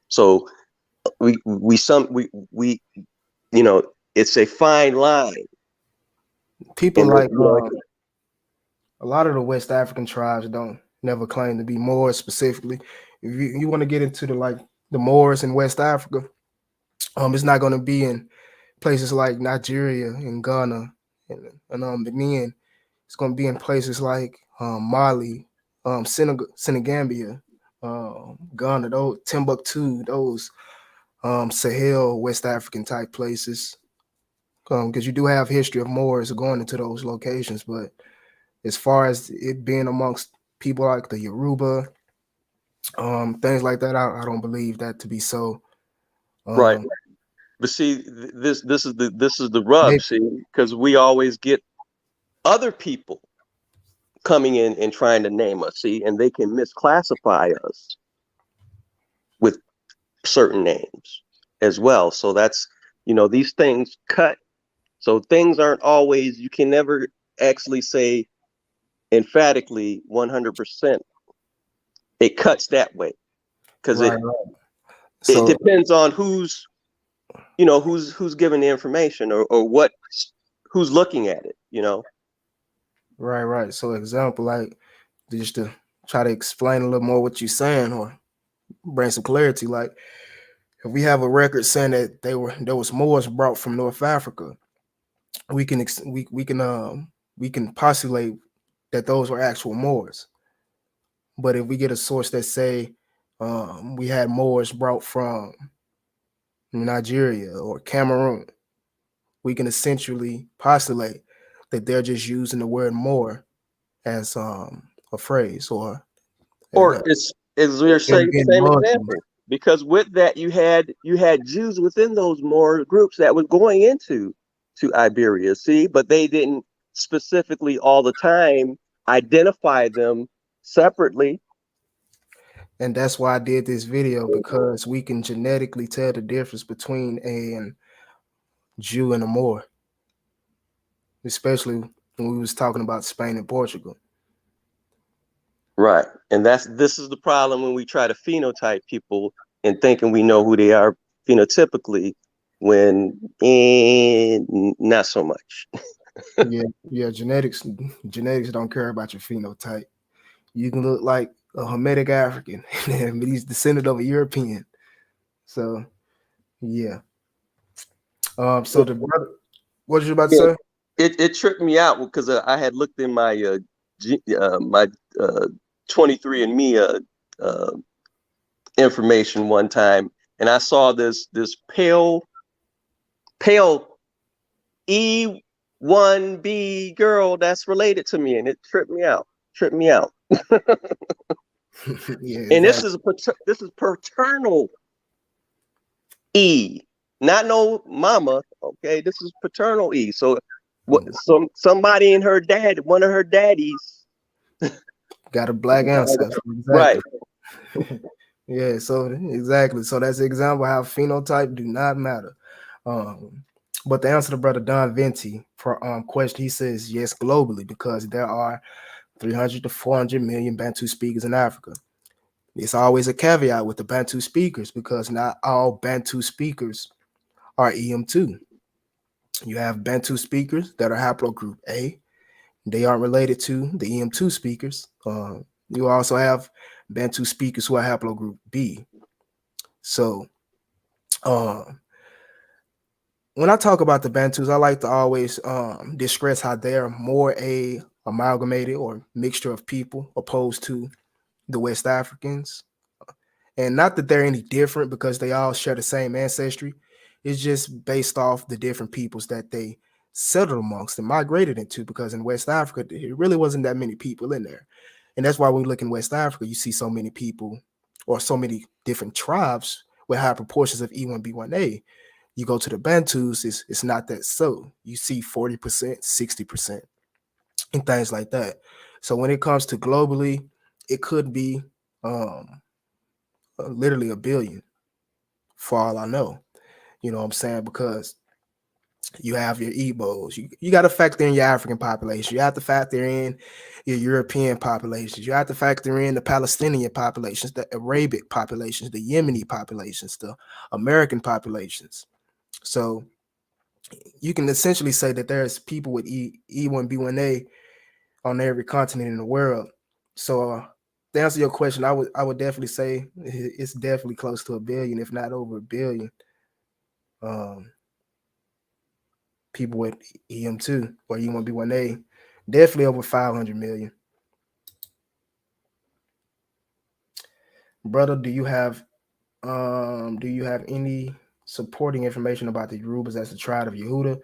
So we it's a fine line. people And like a lot of the West African tribes don't never claim to be Moors specifically. If you want to get into the Moors in West Africa, it's not going to be in places like Nigeria and Ghana and Benin. It's going to be in places like Mali, Senegambia, Ghana, those Timbuktu, those Sahel West African type places. because you do have history of Moors going into those locations, but as far as it being amongst people like the Yoruba, things like that, I don't believe that to be so. Right. But see, this is the rub, Maybe, see, because we always get other people coming in and trying to name us, see, and they can misclassify us with certain names as well. So that's, these things cut. So things aren't always, you can never actually say emphatically 100% it cuts that way, because right. it So depends on who's giving the information, or what, who's looking at it. right. So example, like just to try to explain a little more what you're saying or bring some clarity, like if we have a record saying that there was Moors brought from North Africa, we can we can postulate that those were actual Moors. But if we get a source that say we had Moors brought from Nigeria or Cameroon, we can essentially postulate that they're just using the word Moor as a phrase or Or it's, as we are them saying, being same Muslim. example, because with that you had Jews within those more groups that was going into Iberia, see, but they didn't specifically all the time identify them separately. And that's why I did this video, because we can genetically tell the difference between a Jew and a Moor, especially when we was talking about Spain and Portugal. Right. And this is the problem when we try to phenotype people and thinking we know who they are phenotypically, when not so much. Yeah, genetics don't care about your phenotype. You can look like a Hamitic African, but he's descended of a European. So yeah. So the brother, what was you about to Yeah, say? it tripped me out because I had looked in my my 23andMe information one time, and I saw this pale E1B girl that's related to me, and it tripped me out. Yeah, And exactly. this is paternal E, not no mama. Okay, this is paternal E. So somebody in her dad, one of her daddies, Got a black ancestor. right? Exactly. Yeah, so exactly. So that's the example how phenotype do not matter. Um, but to answer the brother Don Venti for question, he says yes globally, because there are 300 to 400 million Bantu speakers in Africa. It's always a caveat with the Bantu speakers, because not all Bantu speakers are EM2. You have Bantu speakers that are haplogroup A. They aren't related to the EM2 speakers. You also have Bantu speakers who are haplogroup B. So when I talk about the Bantus, I like to always distress how they're more a amalgamated or mixture of people opposed to the West Africans. And not that they're any different, because they all share the same ancestry. It's just based off the different peoples that they settled amongst and migrated into, because in West Africa, it really wasn't that many people in there. And that's why when you look in West Africa, you see so many people or so many different tribes with high proportions of E1B1A. You go to the Bantus, it's not that so. You see 40%, 60%, and things like that. So when it comes to globally, it could be literally a billion for all I know. You know what I'm saying? Because you have your Igbos. You got to factor in your African population. You have to factor in your European populations. You have to factor in the Palestinian populations, the Arabic populations, the Yemeni populations, the American populations. So you can essentially say that there's people with E1B1A on every continent in the world. So to answer your question, I would definitely say it's definitely close to a billion, if not over a billion. Um, People with EM2 or E1B1A, definitely over 500 million. Brother, do you have any supporting information about the Yorubas as the tribe of Yehuda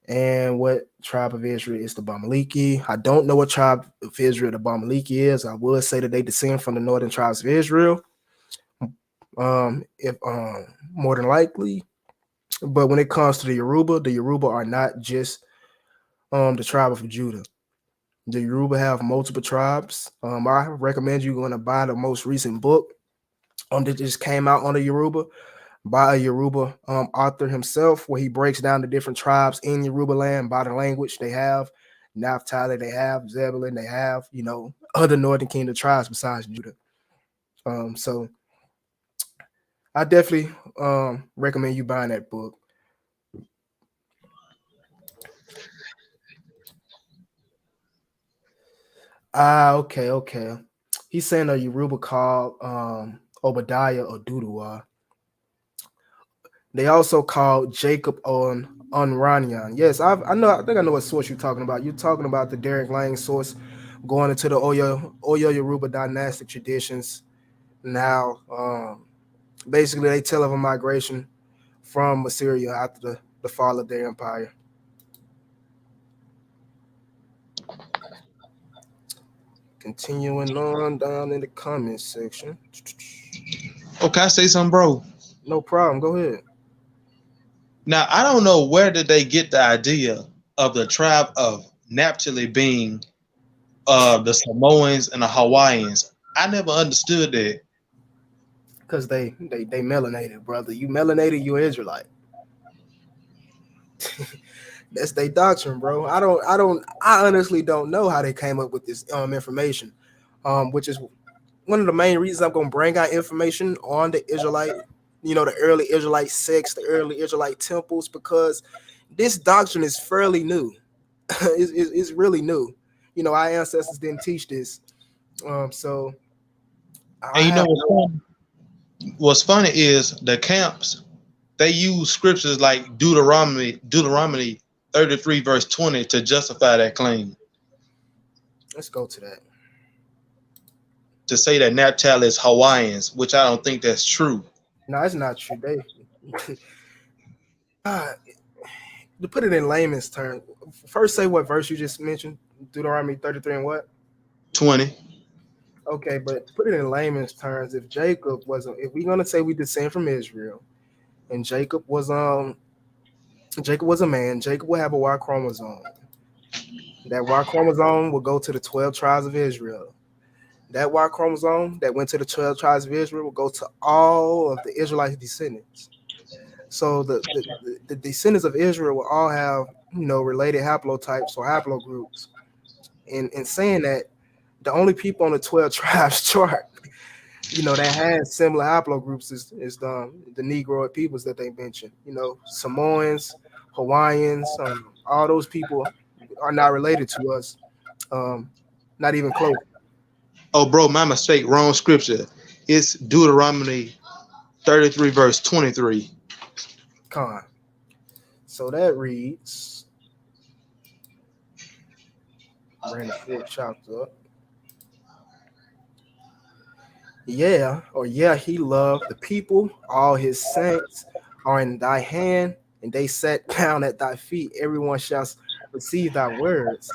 And what tribe of Israel is the Biomolecular? I don't know what tribe of Israel the Biomolecular is. I would say that they descend from the northern tribes of Israel. If more than likely. But when it comes to the Yoruba are not just the tribe of Judah. The Yoruba have multiple tribes. I recommend you going to buy the most recent book that just came out on the Yoruba by a Yoruba author himself, where he breaks down the different tribes in Yoruba land by the language they have. Naphtali, they have Zebulun, they have, other Northern Kingdom tribes besides Judah. So I definitely recommend you buying that book. Okay. He's saying a Yoruba called Obadiah or Dudua. They also called Jacob on Unranian. Yes, I know. I think I know what source you're talking about. You're talking about the Derek Lang source going into the Oyo Yoruba dynastic traditions. Now, basically, they tell of a migration from Assyria after the fall of their empire. Continuing on down in the comments section. Okay, I say something, bro. No problem. Go ahead. Now, I don't know where did they get the idea of the tribe of Naphtali being the Samoans and the Hawaiians. I never understood that. Because they melanated, brother. You melanated, you're Israelite. That's their doctrine, bro. I honestly don't know how they came up with this information, which is one of the main reasons I'm gonna bring out information on the Israelite, the early Israelite sects, the early Israelite temples, because this doctrine is fairly new. It's really new. Our ancestors didn't teach this. So And I you know have what's funny is the camps, they use scriptures like Deuteronomy 33 verse 20 to justify that claim. let's go to that. To say that Naphtali is Hawaiians, which I don't think that's true. No, it's not true. They to put it in layman's terms, first say what verse you just mentioned, Deuteronomy 33 and what? 20. Okay, but to put it in layman's terms, if we're gonna say we descend from Israel, and Jacob was a man, Jacob will have a Y chromosome. That Y chromosome will go to the 12 tribes of Israel. That Y chromosome that went to the 12 tribes of Israel will go to all of the Israelite descendants. So the descendants of Israel will all have related haplotypes or haplogroups. In saying that, the only people on the 12 tribes chart, that has similar haplogroups is the Negroid peoples that they mentioned. Samoans, Hawaiians, all those people are not related to us. Not even close. Oh, bro, my mistake. Wrong scripture. It's Deuteronomy 33 verse 23. Con. So that reads, bring the full chapter up. Yeah, he loved the people. All his saints are in thy hand, and they sat down at thy feet. Everyone shall receive thy words.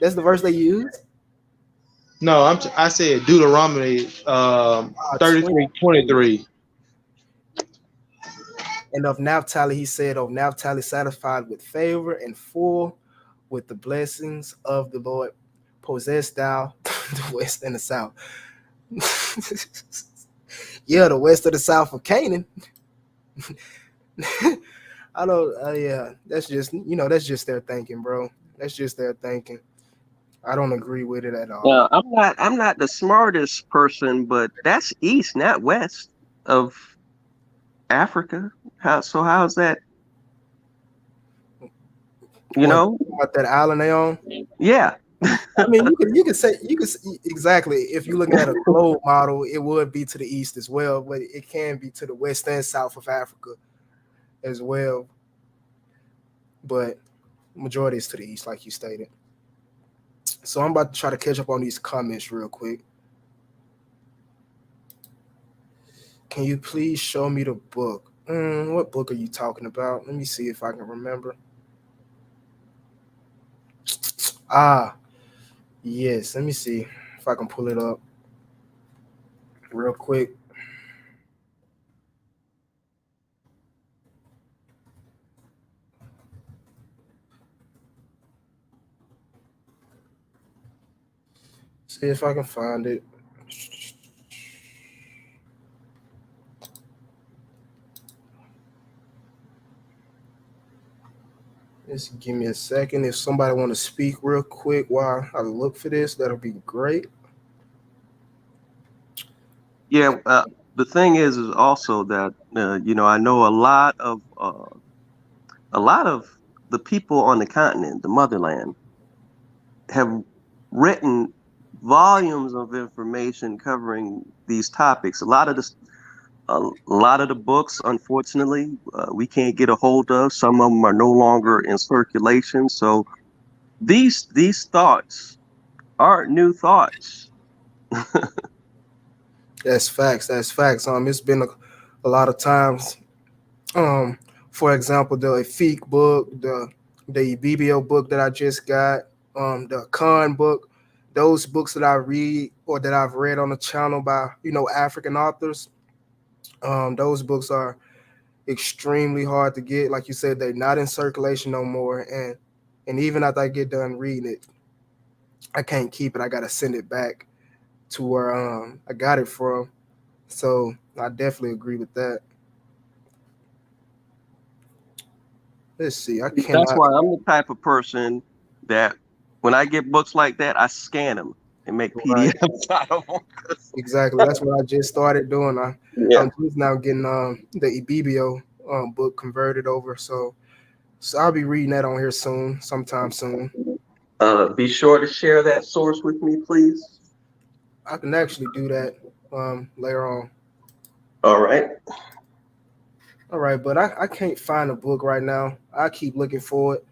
That's the verse they use. No, I said Deuteronomy 33 23. 23. And of Naphtali, he said, of Naphtali, satisfied with favor and full with the blessings of the Lord, possess thou the west and the south. Yeah, the west of the south of Canaan. I don't. Yeah, that's just their thinking, bro. That's just their thinking. I don't agree with it at all. Now, I'm not the smartest person, but that's east, not west of Africa. How's that? You What know? about that island they on? Yeah. I mean, you can say exactly. If you're looking at a globe model, it would be to the east as well, but it can be to the west and south of Africa as well. But majority is to the east, like you stated. So I'm about to try to catch up on these comments real quick. Can you please show me the book? What book are you talking about? Let me see if I can remember. Ah, yes. Let me see if I can pull it up real quick. See if I can find it. Just give me a second. If somebody want to speak real quick while I look for this, that'll be great. Yeah, the thing is also that I know a lot of the people on the continent, the motherland, have written volumes of information covering these topics. A lot of the books, unfortunately, we can't get a hold of. Some of them are no longer in circulation. So these thoughts aren't new thoughts. That's facts. That's facts. It's been a lot of times. Um, for example, the Efik book, the BBO book that I just got, the Khan book, those books that I read or that I've read on the channel by African authors. Those books are extremely hard to get. Like you said, they're not in circulation no more, and even after I get done reading it, I can't keep it. I gotta send it back to where I got it from. So I definitely agree with that. Let's see. I That's cannot. why I'm the type of person that when I get books like that, I scan them and make Right. PDFs out of them. Exactly. That's what I just started doing. Yeah. I'm just now getting the Ibibio book converted over. So I'll be reading that on here soon, sometime soon. Be sure to share that source with me, please. I can actually do that later on. All right. All right, but I can't find a book right now. I keep looking for it.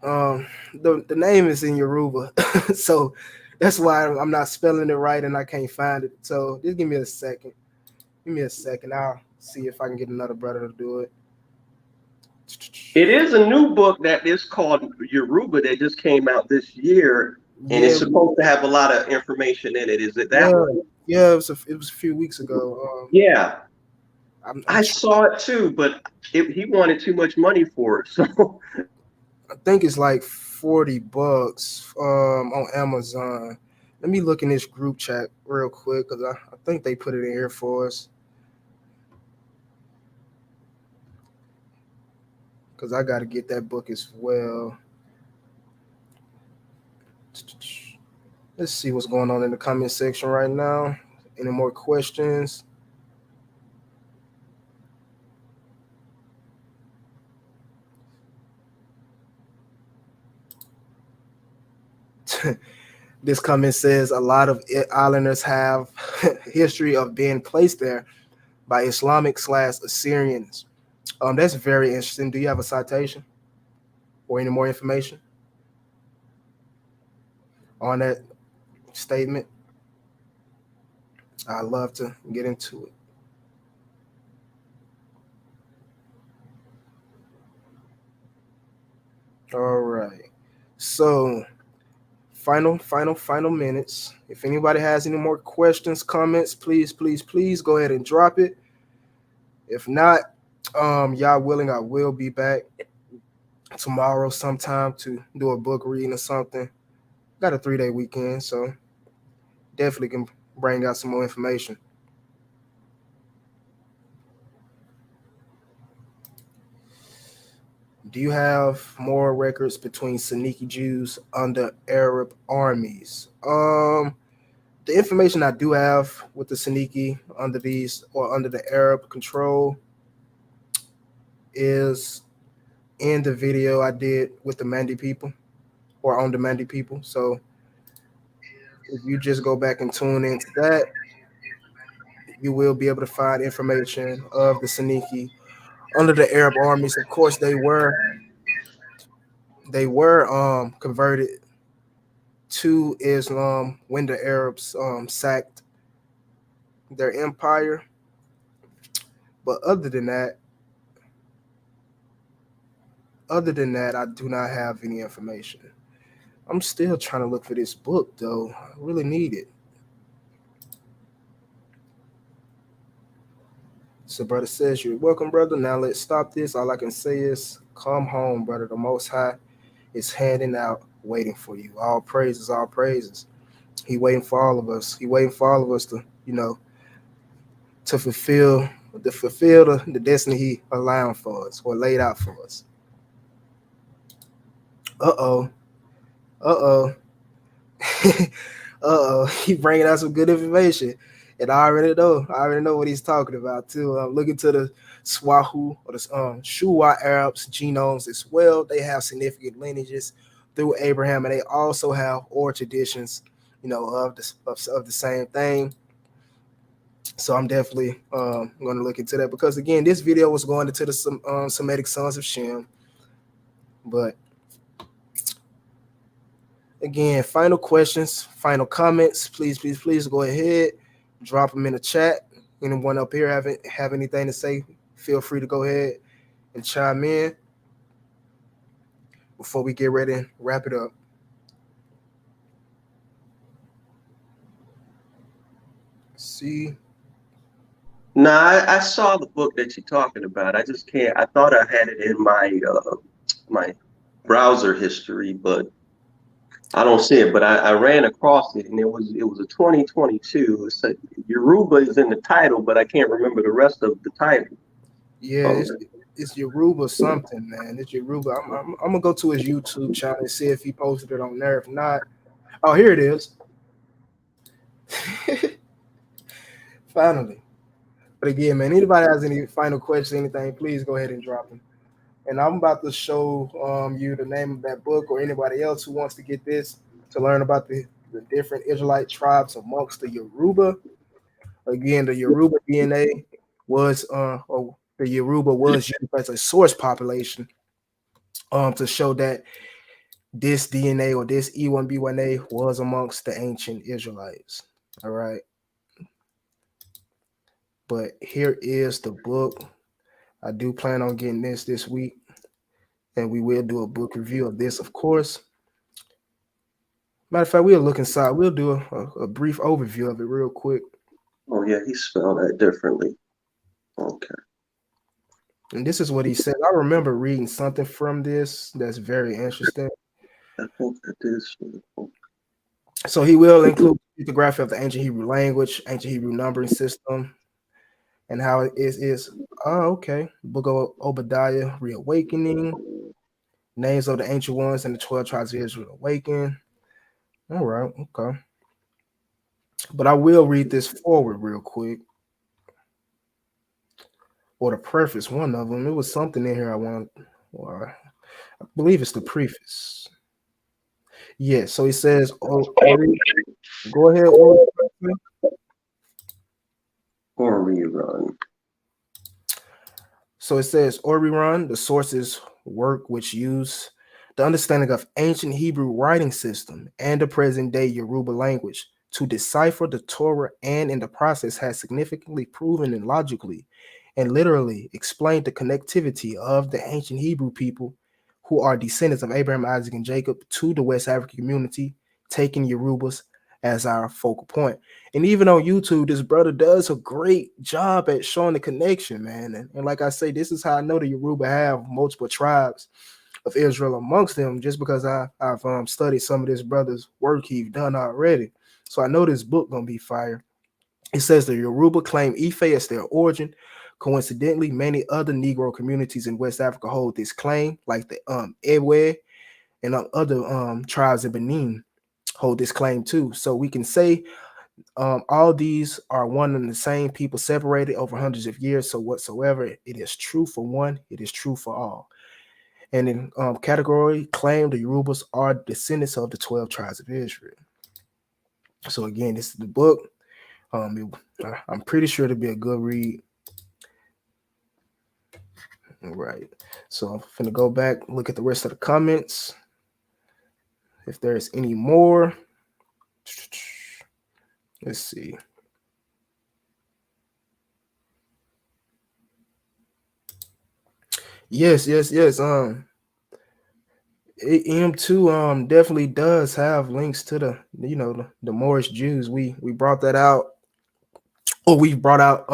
The name is in Yoruba, so that's why I'm not spelling it right and I can't find it. So just give me a second. Give me a second. I'll see if I can get another brother to do it. It is a new book that is called Yoruba that just came out this year, and it's Yeah, supposed to have a lot of information in it. Is it that yeah, one? yeah. It was a few weeks ago. Yeah, I'm I saw it too, but he wanted too much money for it. So I think it's like $40 on Amazon. Let me look in this group chat real quick because I think they put it in here for us. Because I got to get that book as well. Let's see what's going on in the comment section right now. Any more questions? This comment says a lot of islanders have history of being placed there by Islamic/Assyrians. That's very interesting. Do you have a citation or any more information on that statement? I'd love to get into it. All right. So, final minutes. If anybody has any more questions, comments, please go ahead and drop it. If not, y'all willing, I will be back tomorrow sometime to do a book reading or something. Got a 3-day weekend, so definitely can bring out some more information. Do you have more records between Seniki Jews under Arab armies? The information I do have with the Seniki under these or under the Arab control is in the video I did with the Mandi people or on the Mandi people. So if you just go back and tune into that, you will be able to find information of the Seniki under the Arab armies. Of course, they were converted to Islam when the Arabs sacked their empire. But other than that, I do not have any information. I'm still trying to look for this book though. I really need it. So brother says you're welcome, brother. Now let's stop this. All I can say is come home, brother. The Most High is handing out, waiting for you. All praises, all praises. He waiting for all of us. He waiting for all of us to, to fulfill the destiny he allowed for us or laid out for us. Uh-oh. Uh-oh. Uh-oh. He bringing out some good information. And I already know. I already know what he's talking about too. I'm looking to the Swahu or the Shuwa Arabs genomes as well. They have significant lineages through Abraham, and they also have oral traditions, of the same thing. So I'm definitely going to look into that because again, this video was going into the Semitic sons of Shem. But again, final questions, final comments. Please go ahead, drop them in the chat. Anyone up here have anything to say? Feel free to go ahead and chime in before we get ready and wrap it up. See. No, I saw the book that you're talking about. I just can't. I thought I had it in my browser history, but I don't see it. But I ran across it, and it was a 2022. It said Yoruba is in the title, but I can't remember the rest of the title. Yeah, it's Yoruba something, man. It's Yoruba. I'm gonna go to his YouTube channel and see if he posted it on there. If not, oh, here it is. Finally. But again, man, anybody has any final questions, anything, please go ahead and drop them. And I'm about to show you the name of that book, or anybody else who wants to get this to learn about the different Israelite tribes amongst the Yoruba. Again, the Yoruba DNA was, or the Yoruba was used as a source population to show that this DNA or this E1B1A was amongst the ancient Israelites. All right. But here is the book. I do plan on getting this week, and we will do a book review of this, of course. Matter of fact, we'll look inside. We'll do a brief overview of it real quick. Oh yeah, he spelled that differently. Okay. And this is what he said. I remember reading something from this that's very interesting. I think that is. So he will include lithography of the ancient Hebrew language, ancient Hebrew numbering system, and how it is. Oh, okay. Book of Obadiah, reawakening, names of the ancient ones, and the 12 tribes of Israel awaken. All right, okay. But I will read this forward real quick. Or the preface, one of them. It was something in here I want. Or I believe it's the preface. Yeah, so he says, Ori, go ahead, Ori. Or rerun. So it says, Ori run, the sources work which use the understanding of ancient Hebrew writing system and the present day Yoruba language to decipher the Torah, and in the process has significantly proven and logically and literally explained the connectivity of the ancient Hebrew people who are descendants of Abraham, Isaac, and Jacob to the West African community, taking Yorubas as our focal point. And even on YouTube, this brother does a great job at showing the connection, man. And like I say, this is how I know the Yoruba have multiple tribes of Israel amongst them, just because I've studied some of this brother's work he's done already. So I know this book gonna be fire. It says the Yoruba claim Ife as their origin. Coincidentally, many other Negro communities in West Africa hold this claim, like the Ewe and other tribes in Benin hold this claim too. So we can say all these are one and the same people separated over hundreds of years. So whatsoever it is true for one, it is true for all. And in category claim, the Yorubas are descendants of the 12 tribes of Israel. So again, this is the book. I'm pretty sure it'll be a good read. All right. So I'm going to go back, look at the rest of the comments. If there's any more, let's see. Yes. EM2 definitely does have links to the Moorish Jews. We brought that out, or we brought out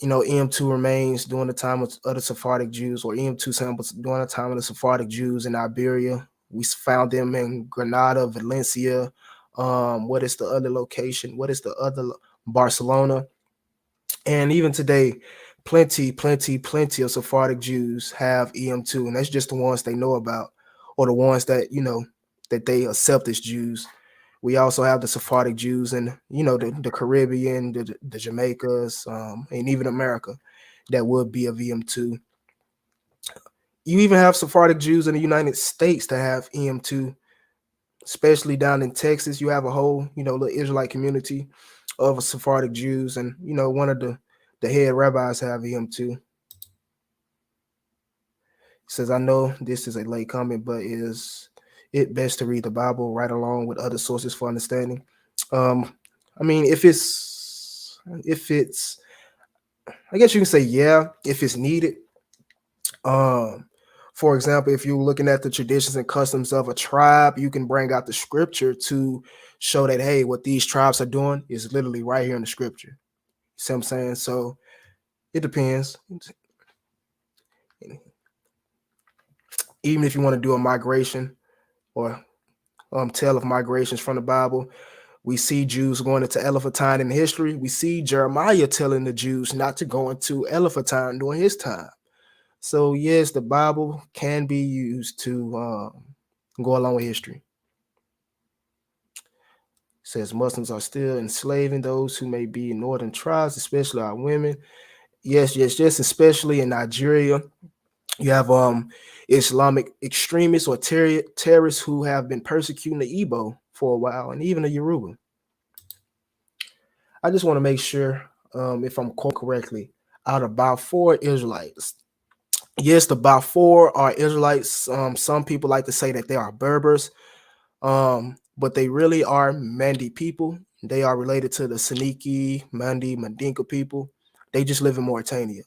EM2 remains during the time of the Sephardic Jews, or EM2 samples during the time of the Sephardic Jews in Iberia. We found them in Granada, Valencia. What is the other location? What is the other Barcelona? And even today, plenty of Sephardic Jews have EM2, and that's just the ones they know about, or the ones that that they accept as Jews. We also have the Sephardic Jews in the Caribbean, the Jamaicas, and even America that would be of EM2. You even have Sephardic Jews in the United States that have EM2, especially down in Texas. You have a whole little Israelite community of Sephardic Jews, and one of the head rabbis have EM2. He says, I know this is a late comment, but is it best to read the Bible right along with other sources for understanding? I mean, if it's, I guess you can say, yeah, if it's needed. For example, if you're looking at the traditions and customs of a tribe, you can bring out the scripture to show that, hey, what these tribes are doing is literally right here in the scripture. You see what I'm saying? So it depends. Even if you want to do a migration or tale of migrations from the Bible, we see Jews going into Elephantine in history. We see Jeremiah telling the Jews not to go into Elephantine during his time. So yes, the Bible can be used to go along with history. It says Muslims are still enslaving those who may be in northern tribes, especially our women. Yes, especially in Nigeria. You have Islamic extremists or terrorists who have been persecuting the Igbo for a while, and even the Yoruba. I just want to make sure if I'm quoting correctly, out of about 4 Israelites. Yes, the about 4 are Israelites. Some people like to say that they are Berbers, but they really are Mandi people. They are related to the Saniki, Mandi, Mandinka people. They just live in Mauritania.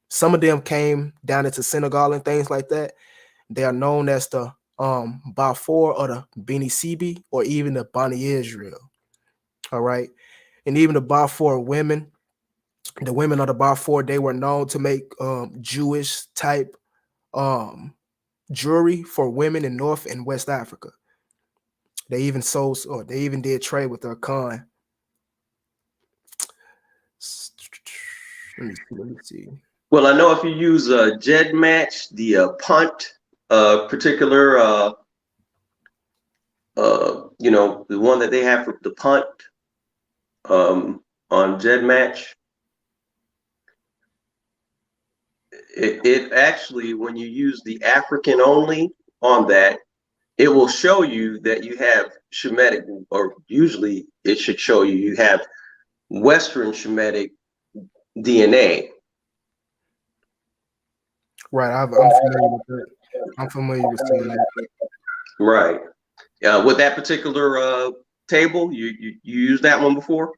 Some of them came down into Senegal and things like that. They are known as the Bafour or the Beni Sibi, or even the Bani Israel. All right. And even the Bafour women, the women of the Bafour, they were known to make Jewish type jewelry for women in North and West Africa. They even sold, or they even did trade with their Khan. Let me see. Well, I know if you use a JED match, the punt particular, the one that they have for the punt on JED match, it actually, when you use the African only on that, it will show you that you have Shemitic, or usually it should show you have Western Shemitic DNA. Right, I'm familiar with that. I'm familiar with seeing that. Right. With that particular table, you used that one before?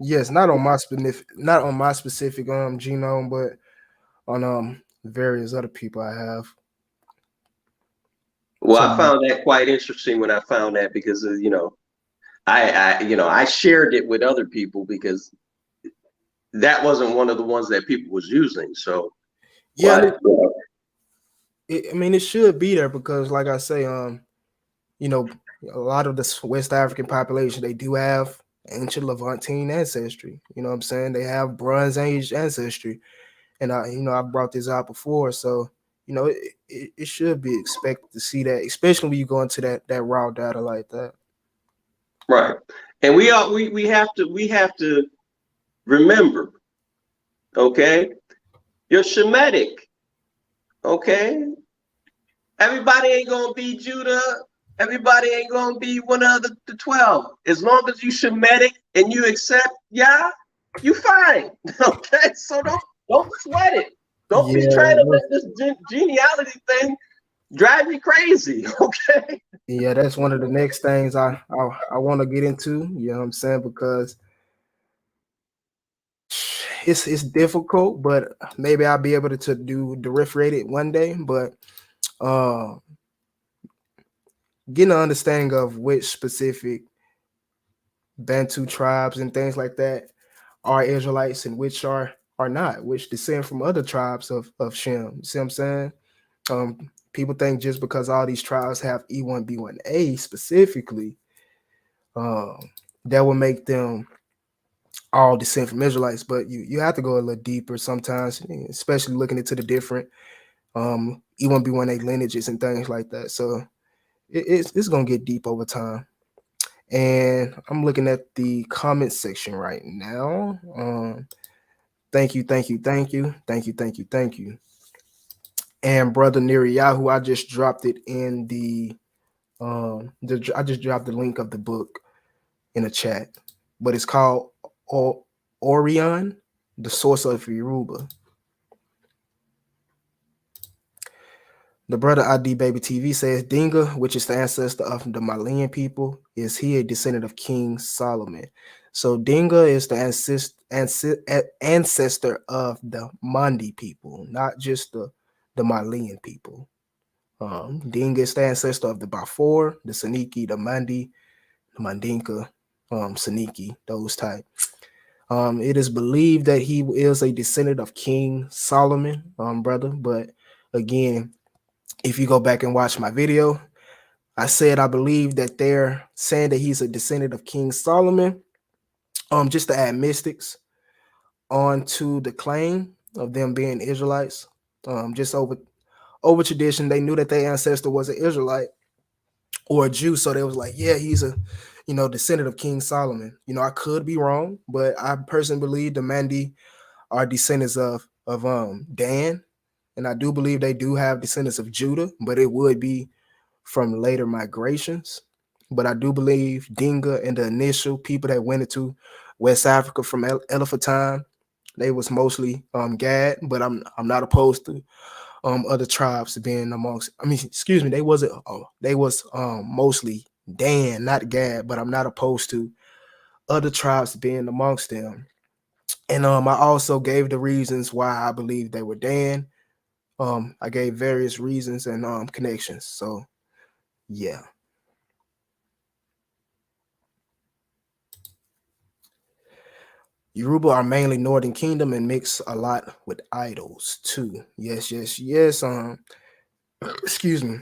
Yes, not on my specific genome, but on various other people I have. Well, I found that quite interesting when I found that, because I shared it with other people because that wasn't one of the ones that people was using. So yeah, I mean, it should be there because, like I say, a lot of the West African population, they do have ancient Levantine ancestry. You know what I'm saying? They have Bronze Age ancestry, and I brought this out before, so it should be expected to see that, especially when you go into that raw data like that. Right, and we have to remember, okay, you're Shemitic, okay. Everybody ain't gonna be Judah. Everybody ain't gonna be one of the 12. As long as you Shemitic and you accept Yah, you fine. Okay, so don't sweat it. Don't be trying to let this genealogy thing drive you crazy. Okay. Yeah, that's one of the next things I want to get into. You know what I'm saying? Because it's difficult, but maybe I'll be able to do differentiate it one day. But uh, getting an understanding of which specific Bantu tribes and things like that are Israelites and which are not, which descend from other tribes of Shem. You see what I'm saying? People think just because all these tribes have E1B1A specifically, that will make them all descend from Israelites. But you have to go a little deeper sometimes, especially looking into the different E1B1A lineages and things like that. So it's gonna get deep over time. And I'm looking at the comment section right now. Thank you, thank you, thank you, thank you, thank you, thank you. And brother Neriyahu, I just dropped it in I just dropped the link of the book in the chat, but it's called Orion, the Source of Yoruba. The brother ID Baby TV says Dinga, which is the ancestor of the Malian people, is he a descendant of King Solomon? So Dinga is the ancestor of the Mandi people, not just the Malian people. Dinga is the ancestor of the Bafour, the Saniki, the Mandi, the Mandinka, Saniki, those type. It is believed that he is a descendant of King Solomon, brother. But again, if you go back and watch my video, I said I believe that they're saying that he's a descendant of King Solomon, just to add mystics onto the claim of them being Israelites. Just over tradition, they knew that their ancestor was an Israelite or a Jew, so they was like, yeah, he's a descendant of King Solomon. I could be wrong, but I personally believe the Mandi are descendants of Dan, and I do believe they do have descendants of Judah, but it would be from later migrations. But I do believe Dinga and the initial people that went into West Africa from Elephantine, they was mostly Gad, but I'm not opposed to other tribes being amongst. I mean, excuse me, they was mostly Dan, not Gad, but I'm not opposed to other tribes being amongst them. And I also gave the reasons why I believe they were Dan. I gave various reasons and connections. So yeah. Yoruba are mainly Northern Kingdom and mix a lot with idols too. Yes, yes, yes. Excuse me.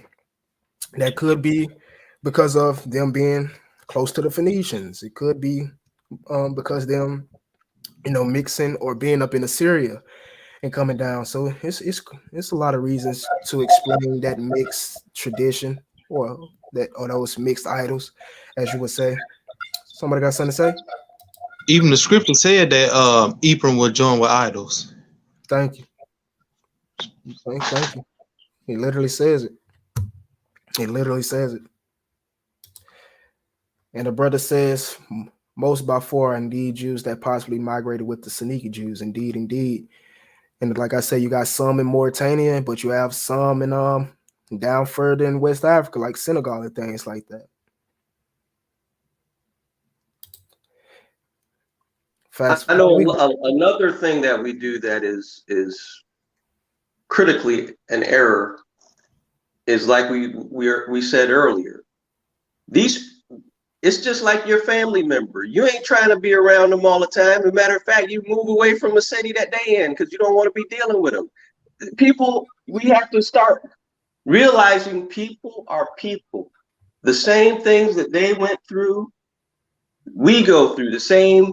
That could be because of them being close to the Phoenicians. It could be because them, mixing or being up in Assyria and coming down. So it's a lot of reasons to explain that mixed tradition or those mixed idols, as you would say. Somebody got something to say? Even the scripture said that Ephraim would join with idols. Thank you. Thank you. He literally says it. He literally says it. And the brother says most by far indeed Jews that possibly migrated with the Saniki Jews. Indeed, indeed. And like I said, you got some in Mauritania, but you have some in down further in West Africa, like Senegal and things like that. I know another thing that we do that is critically an error is like we said earlier. It's just like your family member. You ain't trying to be around them all the time. As a matter of fact, you move away from the city that they in because you don't want to be dealing with them. People, we have to start realizing people are people. The same things that they went through, we go through. The same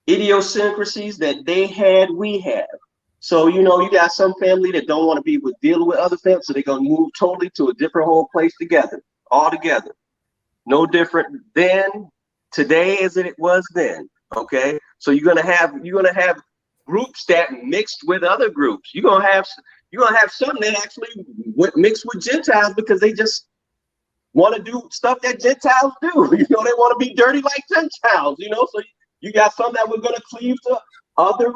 idiosyncrasies that they had, we have. So, you got some family that don't want to be dealing with other families, so they're going to move totally to a different whole place together, all together. No different then today as it was then. Okay, so you're gonna have groups that mixed with other groups. You're gonna have some that actually mixed with Gentiles because they just want to do stuff that Gentiles do. They want to be dirty like Gentiles. So you got some that were gonna cleave to other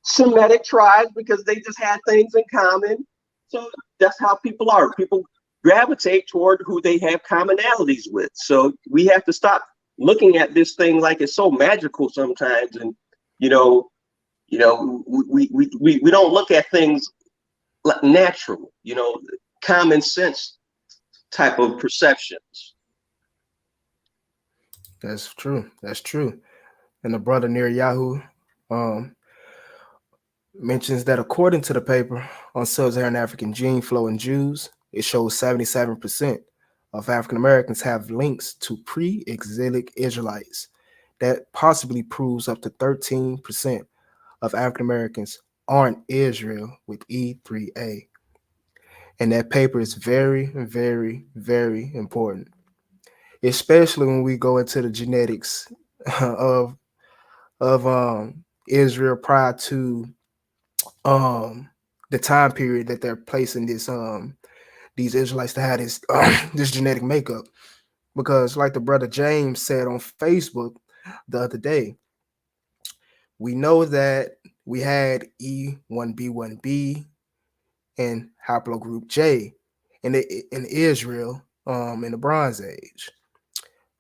Semitic tribes because they just had things in common. So that's how people are. People gravitate toward who they have commonalities with. So we have to stop looking at this thing like it's so magical sometimes, and we don't look at things like natural. common sense type of perceptions. That's true. That's true. And the brother near Yahoo mentions that according to the paper on Sub-Saharan African gene flow in Jews, it shows 77% of African Americans have links to pre-exilic Israelites. That possibly proves up to 13% of African Americans aren't Israel with E3A. And that paper is very, very, very important, especially when we go into the genetics of Israel prior to the time period that they're placing these Israelites to have this this genetic makeup. Because like the brother James said on Facebook the other day, we know that we had E1B1B and haplogroup J in Israel in the Bronze Age.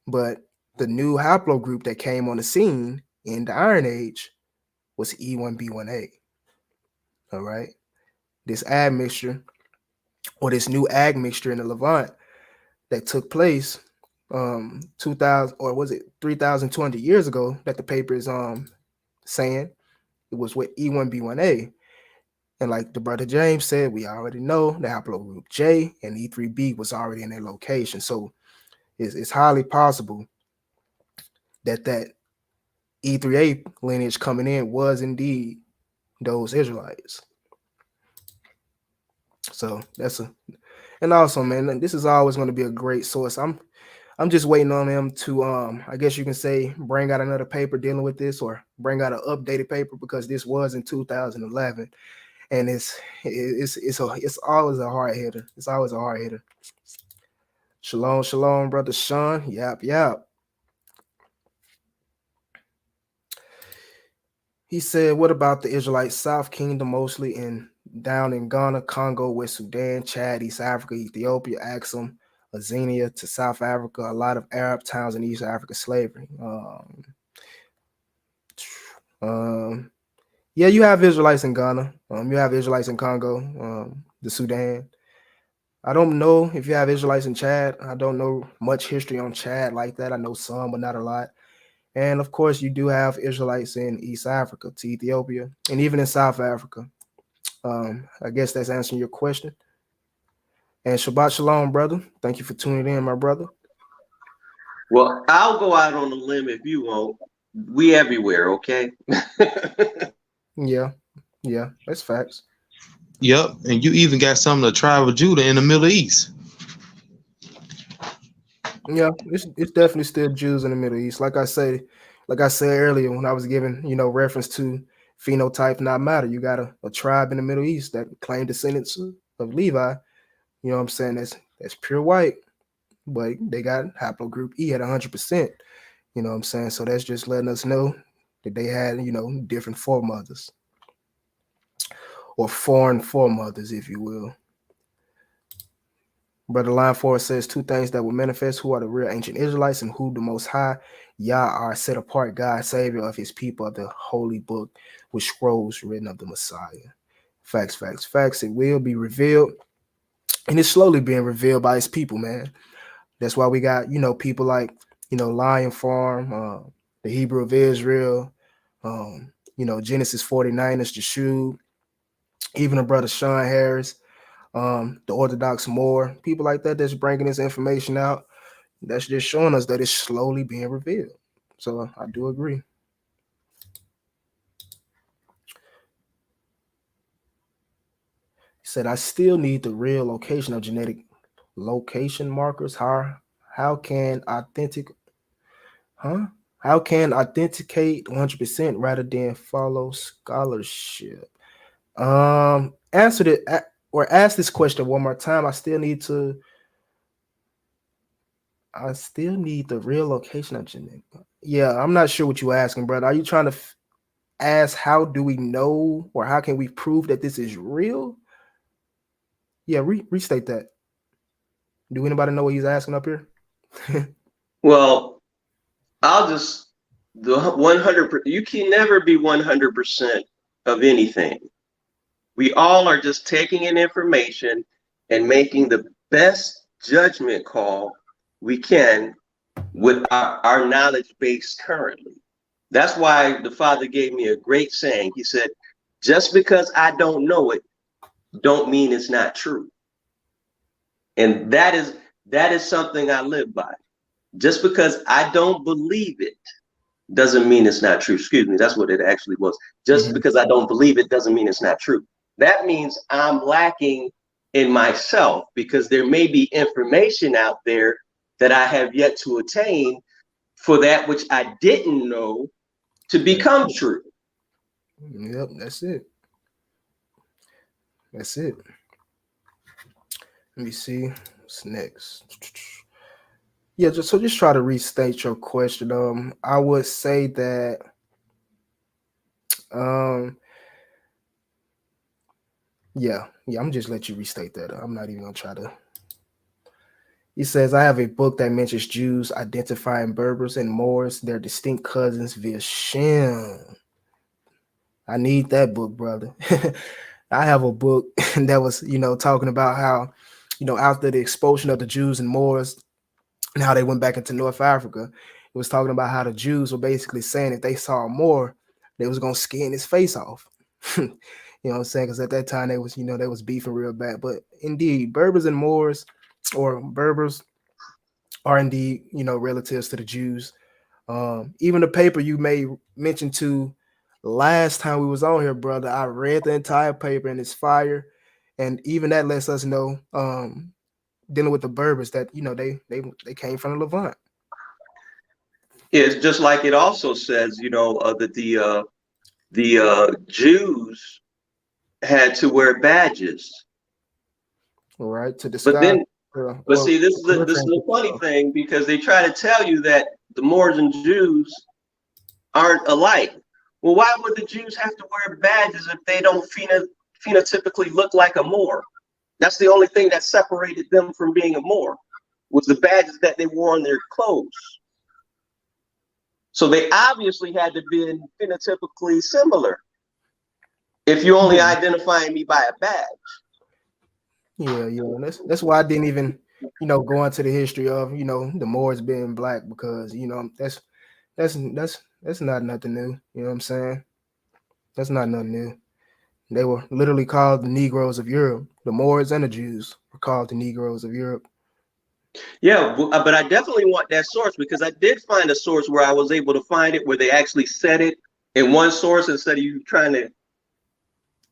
But the new haplogroup that came on the scene in the Iron Age was E1B1A. All right. This admixture or this new admixture in the Levant that took place 2000 or was it 3,200 years ago that the paper is saying it was with E1B1A. And like the brother James said, we already know the haplogroup J and E3B was already in their location. So it's highly possible that E3A lineage coming in was indeed those Israelites. So and also, man, this is always going to be a great source. I'm just waiting on them to I guess you can say bring out another paper dealing with this or bring out an updated paper, because this was in 2011, and it's always a hard hitter. It's always a hard hitter. Shalom, shalom, brother Sean. Yap, yap. He said, what about the Israelite South Kingdom, mostly down in Ghana, Congo, West Sudan, Chad, East Africa, Ethiopia, Axum, Azania to South Africa, a lot of Arab towns in East Africa, slavery. Yeah, you have Israelites in Ghana. You have Israelites in Congo, the Sudan. I don't know if you have Israelites in Chad. I don't know much history on Chad like that. I know some, but not a lot. And of course, you do have Israelites in East Africa to Ethiopia, and even in South Africa. I guess that's answering your question. And Shabbat Shalom, brother. Thank you for tuning in, my brother. Well, I'll go out on a limb if you won't. We everywhere, okay? Yeah, that's facts. Yep, and you even got some of the tribe of Judah in the Middle East. Yeah, it's definitely still Jews in the Middle East. Like I said earlier when I was giving reference to phenotype not matter. You got a tribe in the Middle East that claim descendants of Levi. You know what I'm saying? That's pure white, but they got haplogroup E at 100%. You know what I'm saying? So that's just letting us know that they had different foremothers or foreign foremothers, if you will. Brother Line 4 says two things that will manifest: who are the real ancient Israelites and who the Most High Yah are, set apart God, Savior of his people, of the holy book with scrolls written of the Messiah. Facts, facts, facts. It will be revealed, and it's slowly being revealed by his people, man. That's why we got people like Lion Farm, the Hebrew of Israel, Genesis 49ers, Jeshua, even the brother Sean Harris, the Orthodox Moor, people like that that's bringing this information out. That's just showing us that it's slowly being revealed. So I do agree. He said, I still need the real location of genetic location markers. How can authenticate 100% rather than follow scholarship? Answer it or ask this question one more time. I still need the real location of genetic. Yeah, I'm not sure what you're asking, brother. Are you trying to ask how do we know or how can we prove that this is real? Yeah, restate that. Do anybody know what he's asking up here? Well, I'll just the 100%. You can never be 100% of anything. We all are just taking in information and making the best judgment call we can with our knowledge base currently. That's why the Father gave me a great saying. He said, just because I don't know it, don't mean it's not true. And that is something I live by. Just because I don't believe it doesn't mean it's not true. Excuse me, that's what it actually was. Just because I don't believe it doesn't mean it's not true. That means I'm lacking in myself, because there may be information out there that I have yet to attain for that which I didn't know to become true. Yep, that's it. That's it. Let me see what's next. Yeah, just try to restate your question. I would say that yeah, I'm just let you restate that. I'm not even gonna try to. He says, I have a book that mentions Jews identifying Berbers and Moors, their distinct cousins via Shem. I need that book, brother. I have a book that was, talking about how, after the expulsion of the Jews and Moors and how they went back into North Africa, it was talking about how the Jews were basically saying if they saw a Moor, they was going to skin his face off. You know what I'm saying? Because at that time, they was beefing real bad. But indeed, Berbers and Moors, or Berbers, are indeed, relatives to the Jews. Even the paper you made mention to last time we was on here, brother, I read the entire paper and it's fire. And even that lets us know, dealing with the Berbers, that they came from the Levant. It's just like it also says, that the Jews had to wear badges. All right, to disguise. But then, but see, this is the funny thing, because they try to tell you that the Moors and Jews aren't alike. Well, why would the Jews have to wear badges if they don't phenotypically look like a Moor? That's the only thing that separated them from being a Moor, was the badges that they wore on their clothes. So they obviously had to be phenotypically similar if you're only identifying me by a badge. Yeah. That's why I didn't even, go into the history of, the Moors being black, because, that's not nothing new. You know what I'm saying? That's not nothing new. They were literally called the Negroes of Europe. The Moors and the Jews were called the Negroes of Europe. Yeah, but I definitely want that source, because I did find a source where I was able to find it where they actually said it in one source, instead of you trying to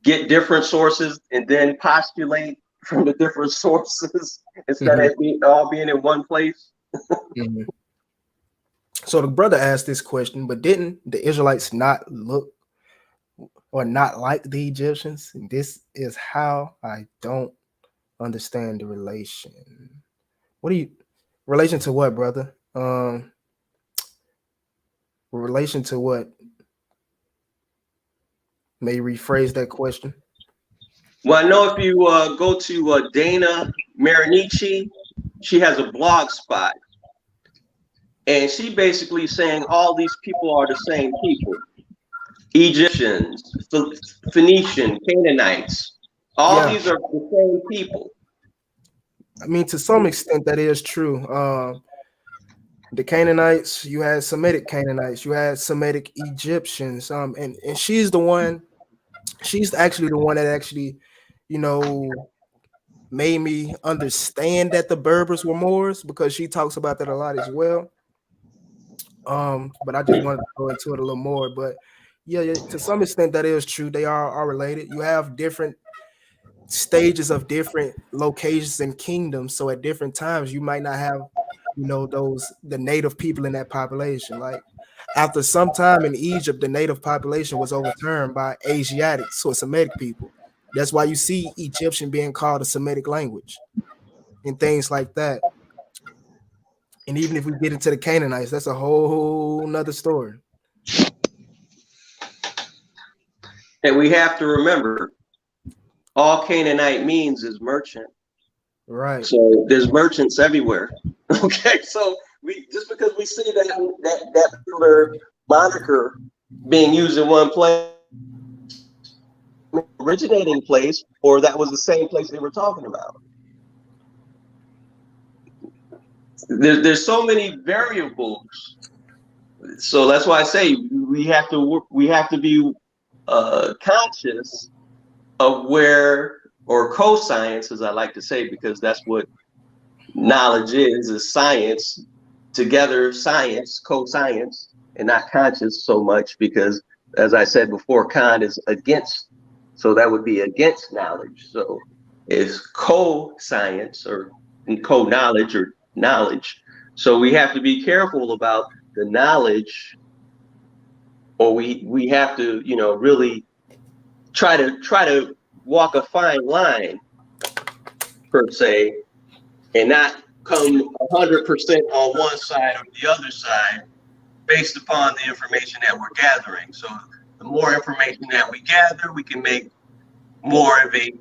get different sources and then postulate from the different sources instead of all being in one place. So the brother asked this question, but didn't the Israelites not look or not like the Egyptians? And this is how I don't understand the relation. Relation to what, brother? Relation to what? May you rephrase that question? Well, I know if you go to Dana Marinici, she has a blog spot, and she basically saying all these people are the same people. Egyptians, Phoenician, Canaanites, all these are the same people. I mean, to some extent, that is true. The Canaanites, you had Semitic Canaanites, you had Semitic Egyptians, and she's actually the one that actually, made me understand that the Berbers were Moors, because she talks about that a lot as well. But I just wanted to go into it a little more. But yeah, to some extent, that is true. They are related. You have different stages of different locations and kingdoms. So at different times, you might not have, the native people in that population. Like after some time in Egypt, the native population was overturned by Asiatics, so Semitic people. That's why you see Egyptian being called a Semitic language and things like that. And even if we get into the Canaanites, that's a whole nother story. And we have to remember, all Canaanite means is merchant. Right. So there's merchants everywhere. Okay, so just because we see that particular moniker being used in one place, originating place, or that was the same place they were talking about. there's so many variables. So that's why I say we have to be conscious of where, or co-science, as I like to say, because that's what knowledge is science together, science, co-science, and not conscious so much, because as I said before, con is against, so that would be against knowledge. So it's co-science or co-knowledge or knowledge. So we have to be careful about the knowledge, or we have to, really try to walk a fine line per se, and not come 100% on one side or the other side based upon the information that we're gathering. So the more information that we gather, we can make more of a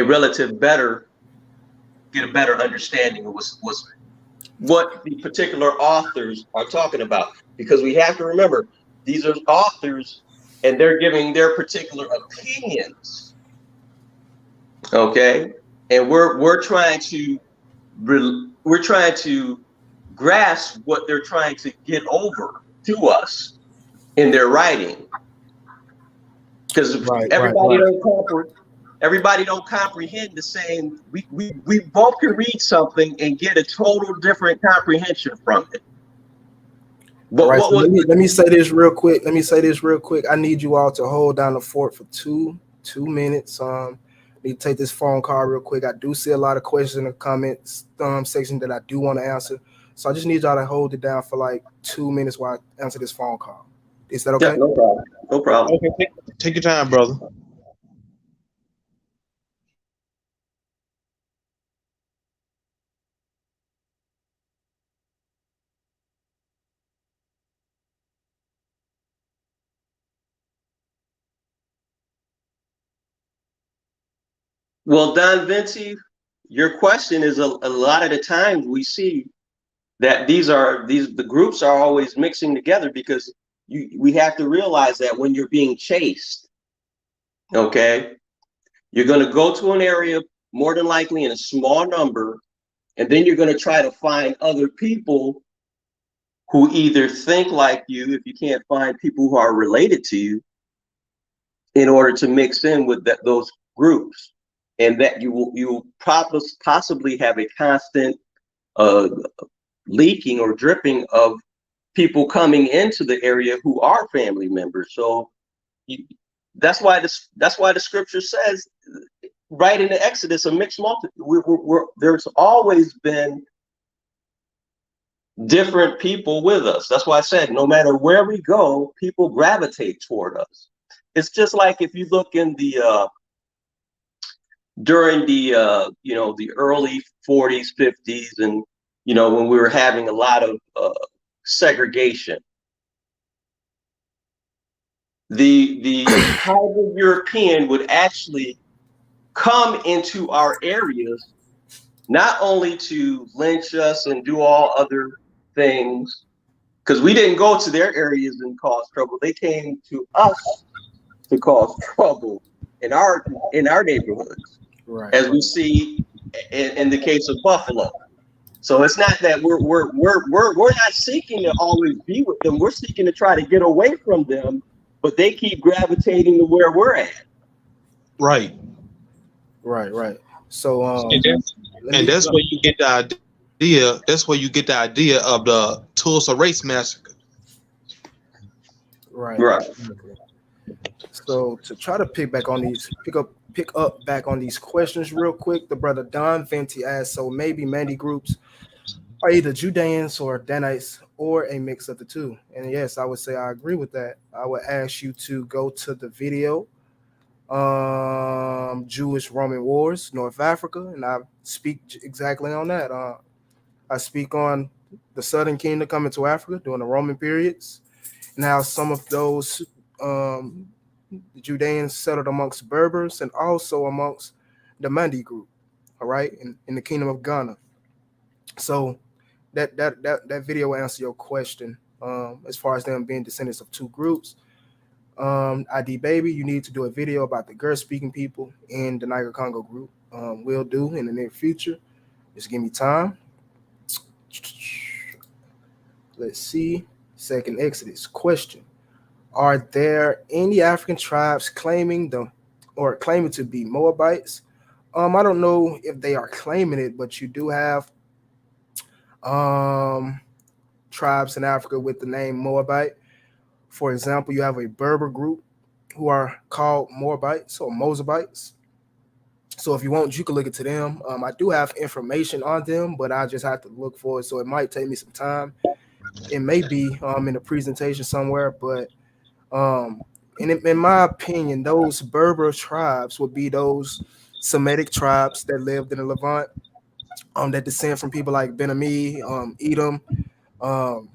relative get a better understanding of what the particular authors are talking about. Because we have to remember, these are authors and they're giving their particular opinions. Okay? And we're trying to grasp what they're trying to get over to us in their writing. Because everybody don't comprehend the same. We both can read something and get a total different comprehension from it. But right, so let me say this real quick. I need you all to hold down the fort for two minutes. Need to take this phone call real quick. I do see a lot of questions in the comments section that I do want to answer. So I just need y'all to hold it down for like 2 minutes while I answer this phone call. Is that okay? Yeah, no problem. No problem. Okay, take your time, brother. Well, Don Vinci, your question is a lot of the times we see that the groups are always mixing together, because we have to realize that when you're being chased, okay, you're going to go to an area more than likely in a small number, and then you're going to try to find other people who either think like you, if you can't find people who are related to you, in order to mix in with those groups. And that you will possibly have a constant leaking or dripping of people coming into the area who are family members. So that's why the scripture says right in the Exodus, a mixed multitude. There's always been different people with us. That's why I said no matter where we go, people gravitate toward us. It's just like if you look in the during the the early 40s, 50s, and when we were having a lot of segregation, the hybrid European would actually come into our areas not only to lynch us and do all other things, because we didn't go to their areas and cause trouble. They came to us to cause trouble in our neighborhoods. Right. As we see in the case of Buffalo. So it's not that we're not seeking to always be with them. We're seeking to try to get away from them, but they keep gravitating to where we're at. Right. So and that's where you get the idea. That's where you get the idea of the Tulsa Race Massacre. Right. So to try to pick up back on these questions real quick, the brother Don Venti asked, so maybe many groups are either Judeans or Danites or a mix of the two. And yes, I would say I agree with that. I would ask you to go to the video, Jewish Roman Wars, North Africa, and I speak exactly on that. I speak on the Southern Kingdom coming to Africa during the Roman periods, and how some of those the Judeans settled amongst Berbers and also amongst the Mandi group, all right, in the Kingdom of Ghana. So that video will answer your question as far as them being descendants of two groups. ID Baby, you need to do a video about the Ger speaking people in the Niger Congo group. We'll do in the near future. Just give me time. Let's see. Second Exodus question: are there any African tribes claiming to be Moabites? I don't know if they are claiming it, but you do have um tribes in Africa with the name Moabite. For example, you have a Berber group who are called Moabites or Moabites. So if you want, you can look into them. I do have information on them, but I just have to look for it. So it might take me some time. It may be in a presentation somewhere, but um, in my opinion, those Berber tribes would be those Semitic tribes that lived in the Levant, that descend from people like Benami, Edom, um,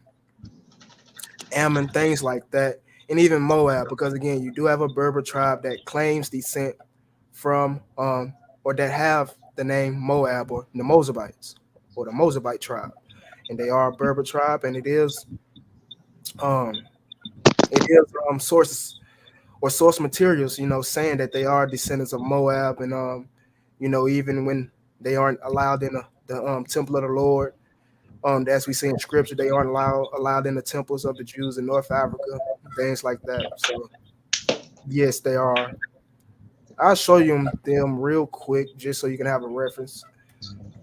Ammon, things like that, and even Moab, because again, you do have a Berber tribe that claims descent from or that have the name Moab or the Moabites or the Moabite tribe, and they are a Berber tribe, and um it is sources or source materials, saying that they are descendants of Moab, and even when they aren't allowed in the temple of the Lord, as we see in Scripture, they aren't allowed in the temples of the Jews in North Africa, things like that. So yes, they are. I'll show you them real quick just so you can have a reference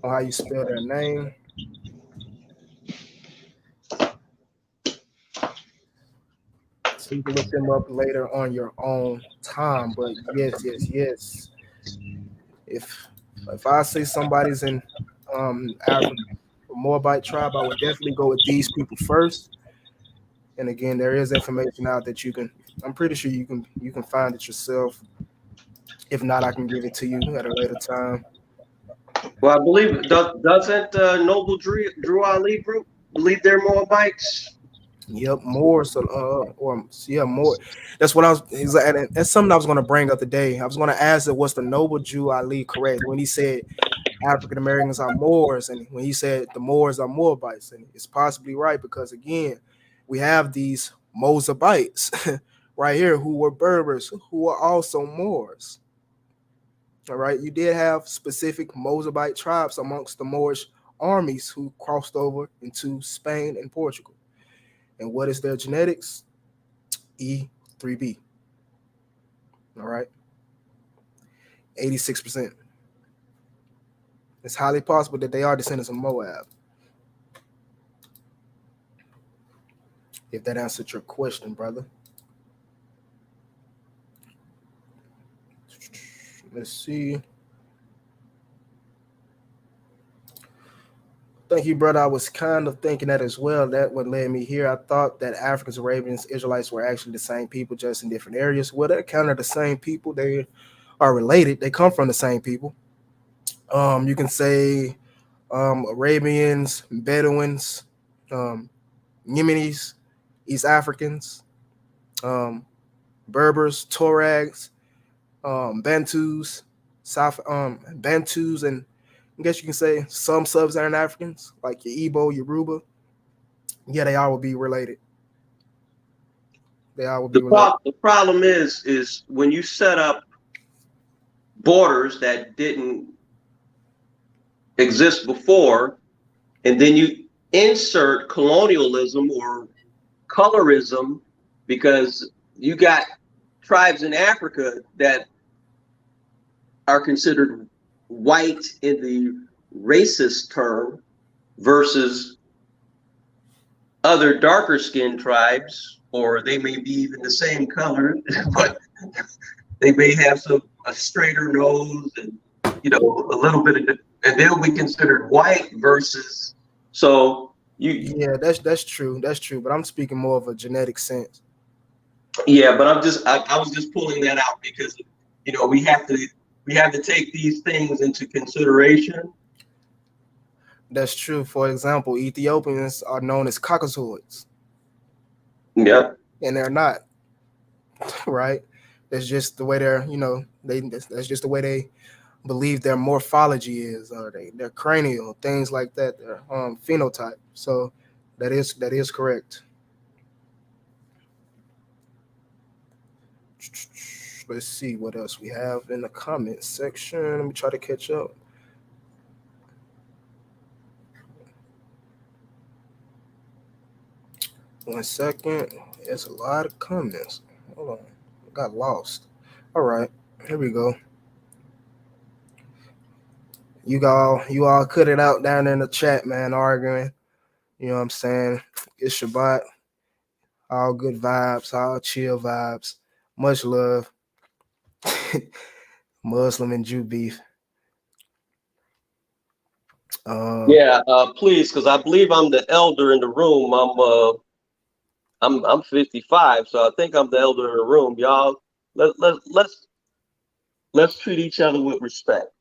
on how you spell their name. So you can look them up later on your own time. But yes, yes, yes. If if I say somebody's in Africa, a Moabite tribe, I would definitely go with these people first. And again, there is information out that you can. I'm pretty sure you can find it yourself. If not, I can give it to you at a later time. Well, I believe doesn't Noble Drew Ali group believe they're Moabites? Yep, more. So, or yeah, more. That's what I was. That's something I was going to bring up today. I was going to ask, that was the noble Jew Ali correct when he said African Americans are Moors, and when he said the Moors are Moabites, and it's possibly right because again, we have these Moabites right here who were Berbers who were also Moors. All right, you did have specific Moabite tribes amongst the Moorish armies who crossed over into Spain and Portugal. And what is their genetics? E3B. All right, 86%. It's highly possible that they are descendants of Moab. If that answered your question, brother. Let's see. Thank you, brother. I was kind of thinking that as well. That what led me here. I thought that Africans, Arabians, Israelites were actually the same people, just in different areas. Well, they're kind of the same people. They are related. They come from the same people. You can say Arabians, Bedouins, um, Yemenis, East Africans, um, Berbers, Tuaregs, Bantus, and I guess you can say some sub-Saharan Africans like your Igbo, Yoruba. Yeah, they all will be related. They all will be related. The problem is when you set up borders that didn't exist before, and then you insert colonialism or colorism, because you got tribes in Africa that are considered white in the racist term versus other darker skinned tribes, or they may be even the same color, but they may have a straighter nose and a little bit of, and they'll be considered white versus. So Yeah, that's true. That's true. But I'm speaking more of a genetic sense. yeah, but I was just pulling that out because we have to take these things into consideration. That's true. For example, Ethiopians are known as Caucasoids, Yeah. and they're not, right? That's just the way that's just the way they believe their morphology is, or their cranial, things like that, their phenotype. So that is correct. Let's see what else we have in the comment section. Let me try to catch up. 1 second. There's a lot of comments. Hold on. I got lost. All right. Here we go. You all cut it out down in the chat, man, arguing. You know what I'm saying? It's Shabbat. All good vibes, all chill vibes. Much love. Muslim and Jew beef. Yeah, please, because I believe I'm the elder in the room. I'm 55, so I think I'm the elder in the room. Y'all, let's treat each other with respect.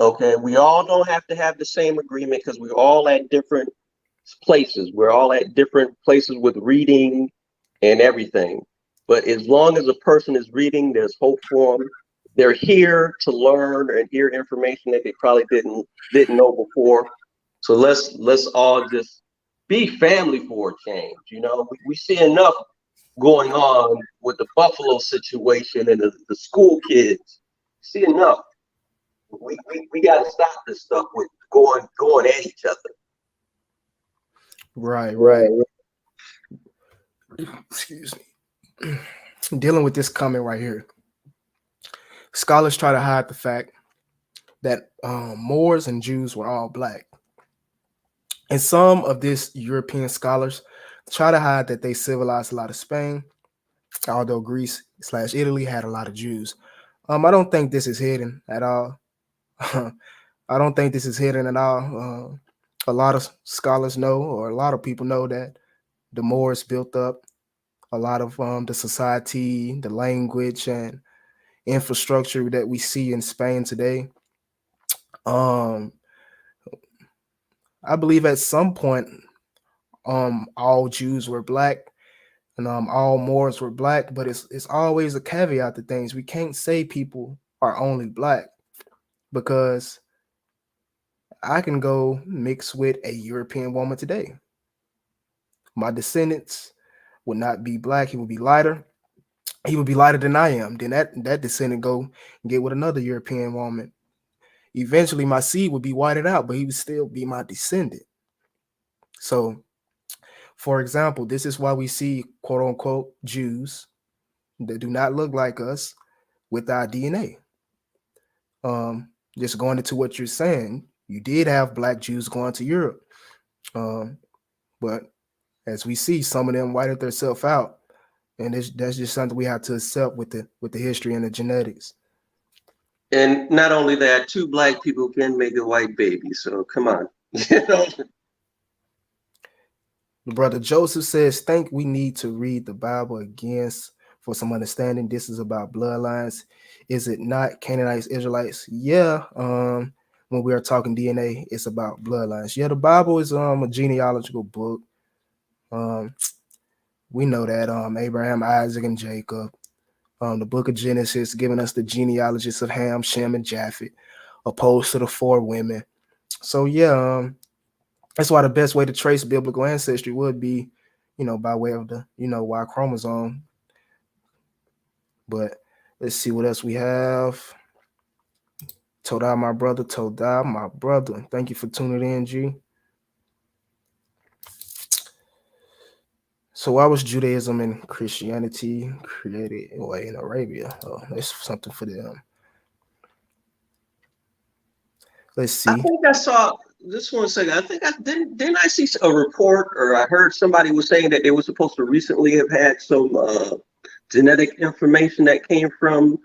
Okay, we all don't have to have the same agreement because we're all at different places. We're all at different places with reading and everything. But as long as a person is reading, there's hope for them. They're here to learn and hear information that they probably didn't know before. So let's all just be family for a change. You know, we see enough going on with the Buffalo situation and the school kids. See enough. We got to stop this stuff with going at each other. Right. Excuse me. Dealing with this comment right here. Scholars try to hide the fact that Moors and Jews were all black. And some of these European scholars try to hide that they civilized a lot of Spain, although Greece/Italy had a lot of Jews. I don't think this is hidden at all. I don't think this is hidden at all. A lot of scholars know, or a lot of people know, that the Moors built up a lot of the society, the language, and infrastructure that we see in Spain today. Um, I believe at some point, all Jews were black and all Moors were black, but it's always a caveat to things. We can't say people are only black because I can go mix with a European woman today. My descendants would not be black. He would be lighter. He would be lighter than I am. Then that descendant go get with another European woman. Eventually, my seed would be whited out, but he would still be my descendant. So, for example, this is why we see quote unquote Jews that do not look like us with our DNA. Just going into what you're saying, you did have black Jews going to Europe, but as we see, some of them whited themselves out, and that's just something we have to accept with the history and the genetics. And not only that, two black people can make a white baby. So come on, you know. Brother Joseph says, think we need to read the Bible again for some understanding. This is about bloodlines. Is it not Canaanites, Israelites? Yeah. When we are talking DNA, it's about bloodlines. Yeah, the Bible is a genealogical book. We know that Abraham, Isaac, and Jacob. The book of Genesis giving us the genealogies of Ham, Shem, and Japheth, opposed to the four women. So yeah, that's why the best way to trace biblical ancestry would be, by way of the, Y-chromosome. But let's see what else we have. Toda, my brother. Thank you for tuning in, G. So why was Judaism and Christianity created in Arabia? Oh, that's something for them. Let's see. I think I saw this one second. I think didn't I see a report, or I heard somebody was saying that they were supposed to recently have had some genetic information that came from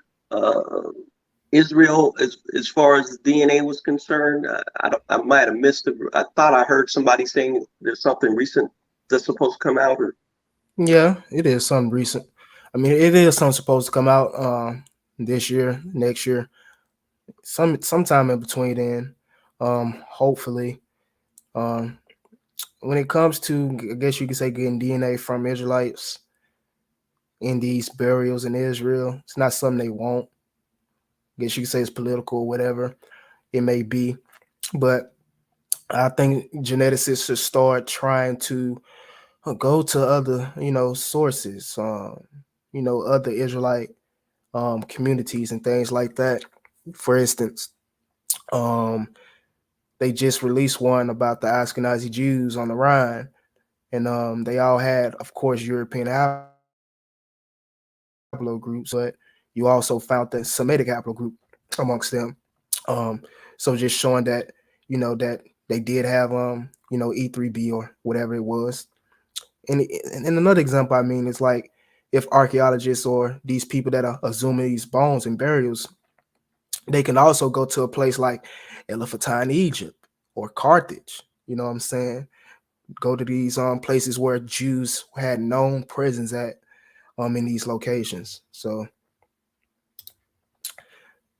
Israel as far as DNA was concerned. I might have missed it. I thought I heard somebody saying there's something recent that's supposed to come out. Or yeah, it is something recent. I mean, it is something supposed to come out this year, next year, sometime in between then. Hopefully. When it comes to, I guess you could say, getting DNA from Israelites in these burials in Israel, it's not something they want. I guess you could say it's political or whatever it may be. But I think geneticists should start trying to go to other, sources, other Israelite communities and things like that. For instance, they just released one about the Ashkenazi Jews on the Rhine, and they all had, of course, European haplogroups, but you also found the Semitic haplogroup amongst them. Um, so just showing that, that they did have E3B or whatever it was. And another example, I mean, is like if archaeologists or these people that are assuming these bones and burials, they can also go to a place like Elephantine, Egypt, or Carthage. You know what I'm saying? Go to these places where Jews had known presence at in these locations. So,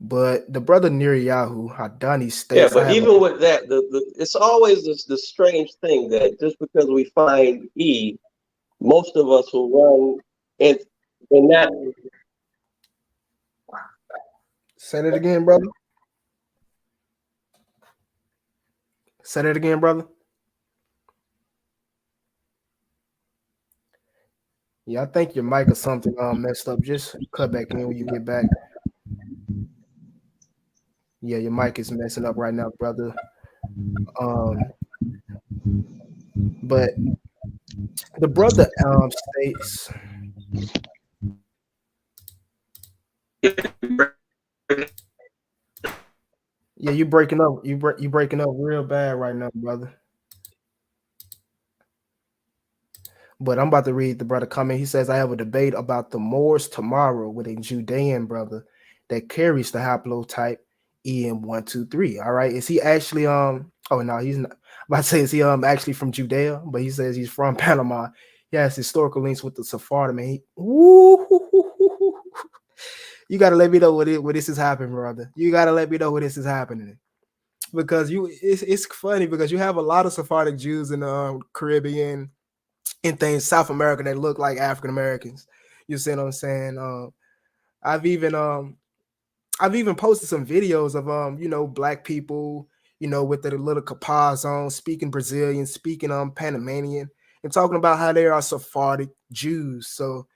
but the brother Neriyahu Hadani Yeah, states, I but have a even with that, it's always this strange thing that just because we find E, most of us will run and that. say that again, brother. Say that again, brother. Yeah, I think your mic or something messed up. Just cut back in when you get back. Yeah, your mic is messing up right now, brother. Um, but the brother states, yeah, you breaking up. You breaking up real bad right now, brother. But I'm about to read the brother comment. He says, I have a debate about the Moors tomorrow with a Judean brother that carries the haplotype EM123. All right. Is he actually oh no, he's not. I'm about to say, is he actually from Judea? But he says he's from Panama. He has historical links with the Sephardim. And you gotta let me know what this is happening, brother. You gotta let me know what this is happening. Because it's funny because you have a lot of Sephardic Jews in the Caribbean and things, South America, that look like African Americans. You see what I'm saying? I've even I've even posted some videos of black people, with the little capaz on, speaking Brazilian, speaking Panamanian, and talking about how they are Sephardic Jews. So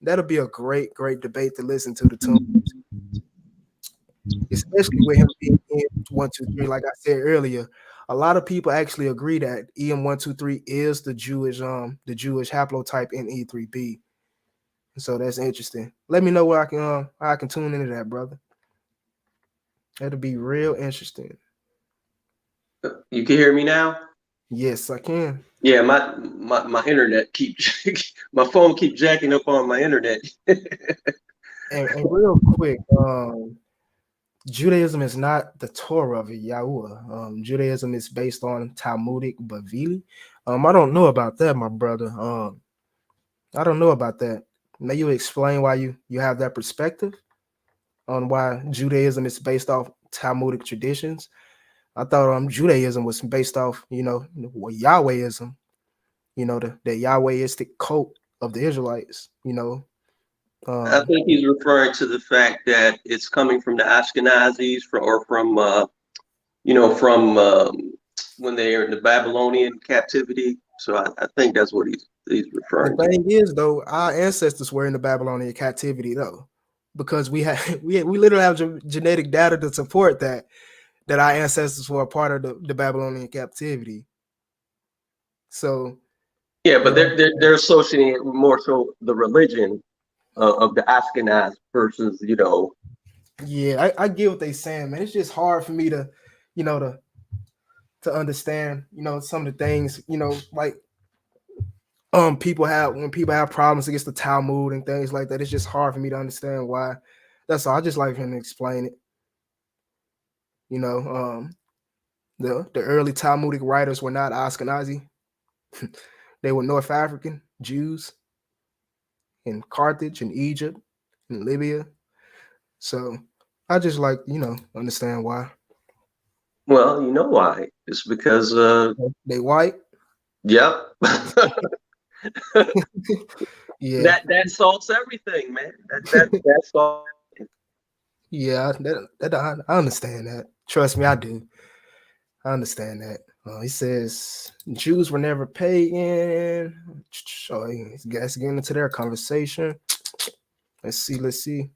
that'll be a great debate to listen to the tunes, especially with him being EM123. Like I said earlier, a lot of people actually agree that EM123 is the Jewish haplotype in E3B. So that's interesting. Let me know where how I can tune into that, brother. That'll be real interesting. You can hear me now? Yes, I can. Yeah, my internet keeps my phone keeps jacking up on my internet. And real quick, Judaism is not the Torah of Yahuwah. Judaism is based on Talmudic Bavili. I don't know about that, my brother. I don't know about that. May you explain why you have that perspective on why Judaism is based off Talmudic traditions? I thought Judaism was based off, Yahwehism, the Yahwehistic cult of the Israelites. I Um, think he's referring to the fact that it's coming from the Ashkenazis or from from when they are in the Babylonian captivity. So I think that's what he's the referring to. thing is, though, our ancestors were in the Babylonian captivity, though, because we had we literally have genetic data to support that our ancestors were a part of the Babylonian captivity. So, Yeah, you but know, they're associating it more so the religion of the Ashkenaz versus yeah, I get what they're saying, man. It's just hard for me to, you know, to understand, some of the things, like people have when people have problems against the Talmud and things like that. It's just hard for me to understand why. That's all. I just like him to explain it. You know, the early Talmudic writers were not Ashkenazi. They were North African Jews in Carthage and Egypt and Libya. So I just like, understand why. well, you know why? It's because They white. yep. Yeah. That solves everything, man. That solves. Yeah, I understand that. Trust me, I do. I understand that. He says Jews were never pagan. Oh, let's get into their conversation. Let's see. Let's see.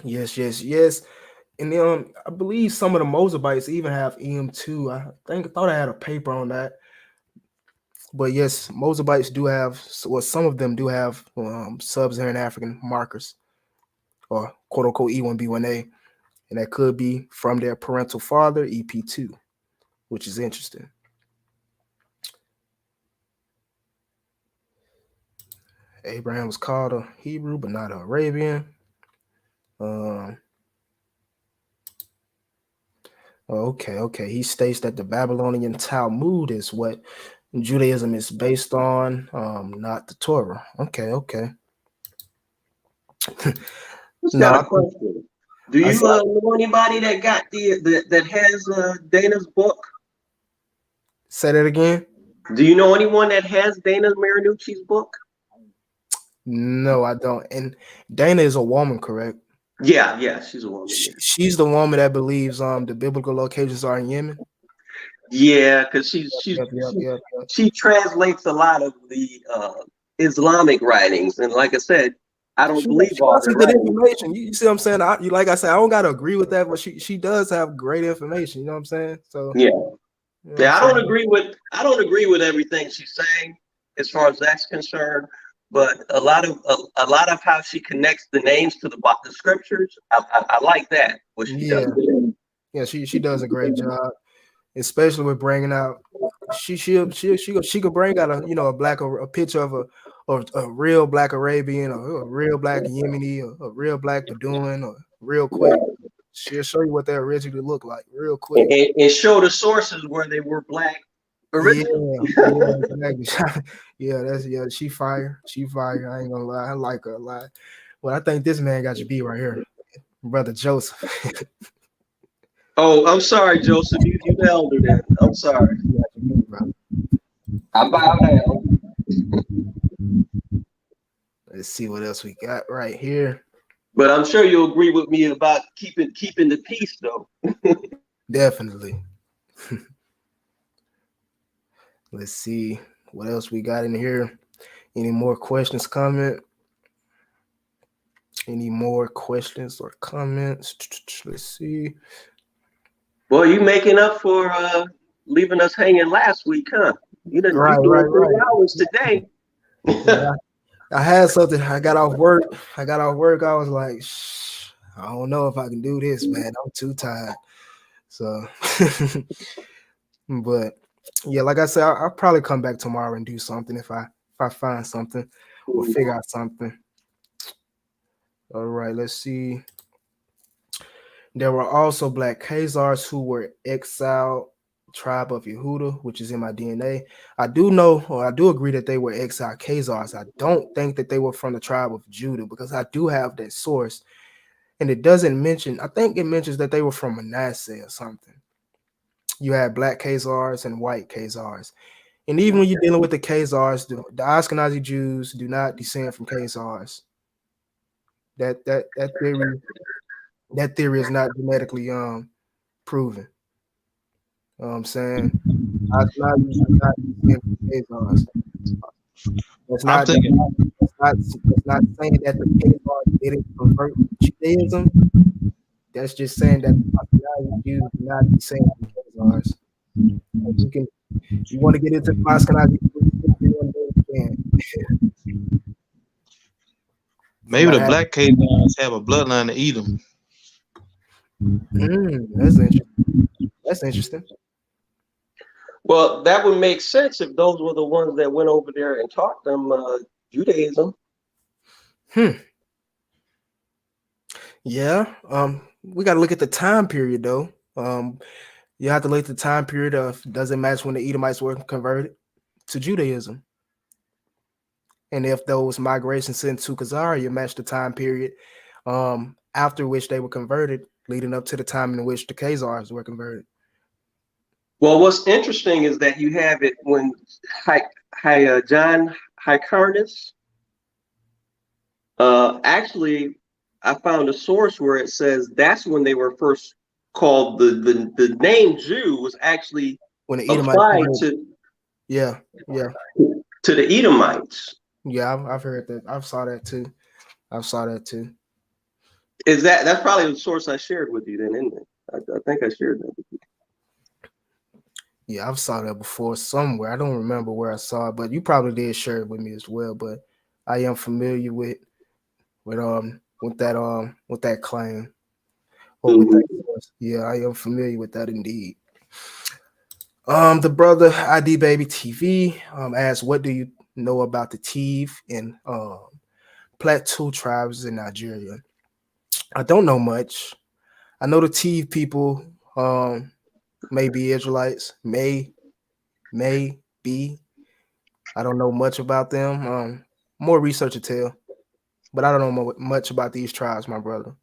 Yes. And I believe some of the Moabites even have EM2. I thought I had a paper on that. But yes, Moabites do have, well, some of them do have sub-Saharan African markers, or quote unquote E1B1A, and that could be from their parental father, EP2, which is interesting. Abraham was called a Hebrew, but not an Arabian. Okay. He states that the Babylonian Talmud is what Judaism is based on, not the Torah. Okay. Just got No, a question. Do you know anybody that got that has Dana's book? Say that again. Do you know anyone that has Dana Marinucci's book? No, I don't. And Dana is a woman, correct? Yeah, she's a woman. She's the woman that believes the biblical locations are in Yemen. Yeah, because she translates a lot of the Islamic writings, and like I said, I don't believe all the good information. You see what I'm saying? Like I said, I don't gotta agree with that, but she does have great information. You know what I'm saying? So yeah, you know I don't agree with everything she's saying as far as that's concerned. But a lot of how she connects the names to the scriptures, I like that. What she does. Yeah, she does a great job, especially with bringing out. She could bring out a picture of a real black Arabian, or a real black Yemeni, or a real black Bedouin, or real quick. She'll show you what they originally look like real quick, and show the sources where they were black originally. Exactly. She fire. I ain't gonna lie, I like her a lot. Well, I think this man got you beat right here, brother Joseph. Oh, I'm sorry, Joseph. You the elder then. I'm sorry. I bow down. Let's see what else we got right here. But I'm sure you'll agree with me about keeping the peace, though. Definitely. Let's see what else we got in here. Any more questions, comment? Any more questions or comments? Let's see. Well, you making up for leaving us hanging last week, huh? You done Right. 3 hours today. Yeah, I had something. I got off work. I was like, I don't know if I can do this, man. I'm too tired. So, but yeah, like I said, I'll probably come back tomorrow and do something if I find something or figure out something. All right, let's see. There were also black Khazars who were exiled tribe of Yehuda, which is in my DNA. I do know, or I do agree that they were exiled Khazars. I don't think that they were from the tribe of Judah, because I do have that source. And it doesn't mention, I think it mentions that they were from Manasseh or something. You had black Khazars and white Khazars. And even when you're dealing with the Khazars, the Ashkenazi Jews do not descend from Khazars. That theory is not genetically proven. You know what I'm saying? Ashkenazi do not descend from Khazars. That's not saying that the Khazars didn't convert to Judaism. That's just saying that the Ashkenazi Jews do not descend from Khazars. You want to get into the Ashkenazi Jews, maybe the black Khazars have a bloodline to Edom. That's interesting. Well, that would make sense if those were the ones that went over there and taught them Judaism. Yeah. We got to look at the time period, though. You have to look at the time period of, does it match when the Edomites were converted to Judaism? And if those migrations into Khazaria match the time period after which they were converted, leading up to the time in which the Khazars were converted. Well, what's interesting is that you have it when John Hyrcanus, actually, I found a source where it says that's when they were first called, the name Jew was actually when the applied to the Edomites. Yeah, I've heard that. I saw that too. That's probably the source I shared with you then, isn't it? I think I shared that with you. Yeah, I've saw that before somewhere. I don't remember where I saw it, but you probably did share it with me as well. But I am familiar with that claim or with that Mm-hmm. source. Yeah, I am familiar with that indeed. The brother ID Baby TV asks, what do you know about the Tiv and Plateau tribes in Nigeria? I don't know much. I know the Tiv people may be Israelites, may be. I don't know much about them. More research to tell, but I don't know much about these tribes, my brother.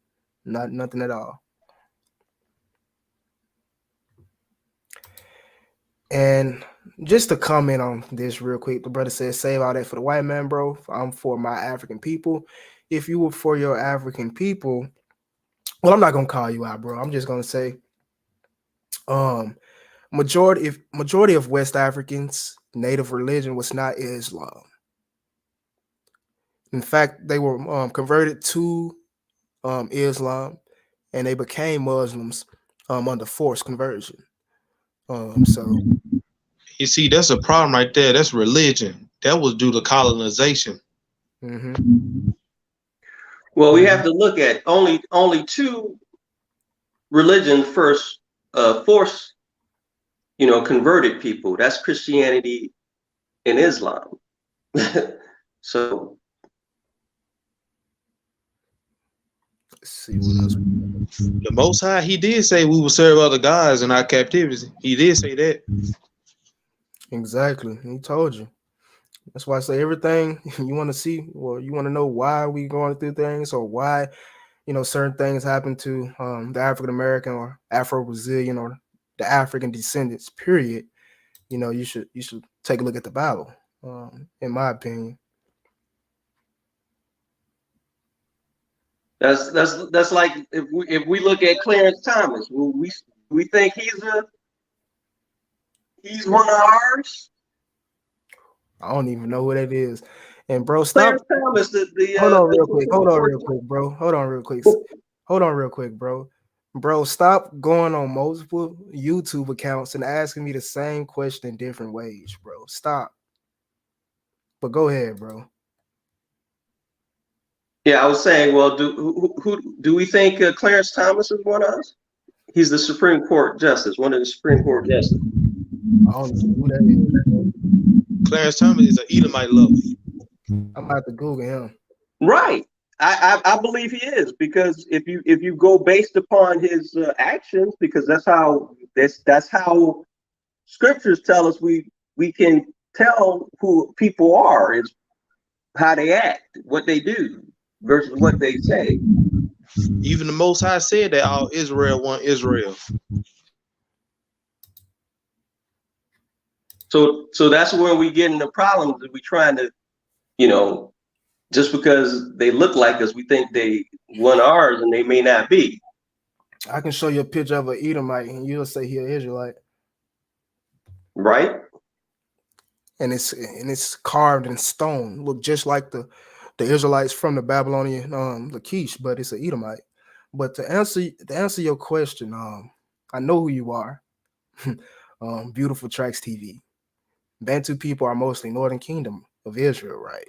Nothing at all. And just to comment on this real quick, the brother says, save all that for the white man, bro. I'm for my African people. If you were for your African people, well, I'm not gonna call you out, bro. I'm just gonna say, majority of West Africans' native religion was not Islam. In fact, they were converted to Islam, and they became Muslims under forced conversion. So You see, that's a problem right there. That's religion. That was due to colonization. mhm, Well, we have mhm. to look at only two religions first force converted people. That's Christianity and Islam. So Let's see what else. The Most High, he did say we will serve other gods in our captivity. He did say that. Exactly, he told you. That's why I say everything you want to see, or you want to know why we going through things, or why certain things happen to the African American or Afro Brazilian or the African descendants. Period. You should take a look at the Bible. In my opinion. that's like if we look at Clarence Thomas, we think he's one of ours. I don't even know who that is. And bro, stop. Clarence Thomas, Hold on the real quick. Supreme Hold on Court. real quick, bro. Hold on real quick. Hold on real quick, bro. Bro, stop going on multiple YouTube accounts and asking me the same question in different ways, bro. Stop. But go ahead, bro. Yeah, I was saying, well, who do we think Clarence Thomas is one of us? He's the Supreme Court justice, one of the Supreme Court justices. I don't know who that is, bro. Clarence Thomas is an Edomite lover. I'm about to Google him. Right. I believe he is, because if you go based upon his actions, because that's how scriptures tell us we can tell who people are, is how they act, what they do versus what they say. Even the Most High said that all Israel want Israel. So that's where we get into problems, that we trying to, just because they look like us, we think they want ours, and they may not be. I can show you a picture of an Edomite, and you'll say he's an Israelite. Right? And it's carved in stone, look just like the Israelites from the Babylonian Lachish, but it's an Edomite. But to answer your question, I know who you are. Beautiful Tracks TV. Bantu people are mostly Northern Kingdom of Israel, right?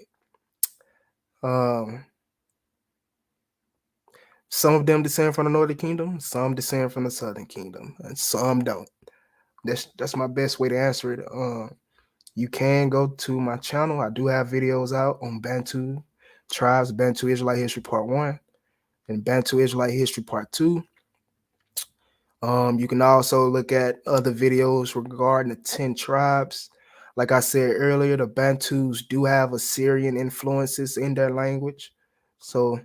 Some of them descend from the Northern Kingdom, some descend from the Southern Kingdom, and some don't. That's my best way to answer it. You can go to my channel. I do have videos out on Bantu tribes, Bantu Israelite History Part 1, and Bantu Israelite History Part 2. You can also look at other videos regarding the 10 tribes. Like I said earlier, the Bantus do have Assyrian influences in their language. So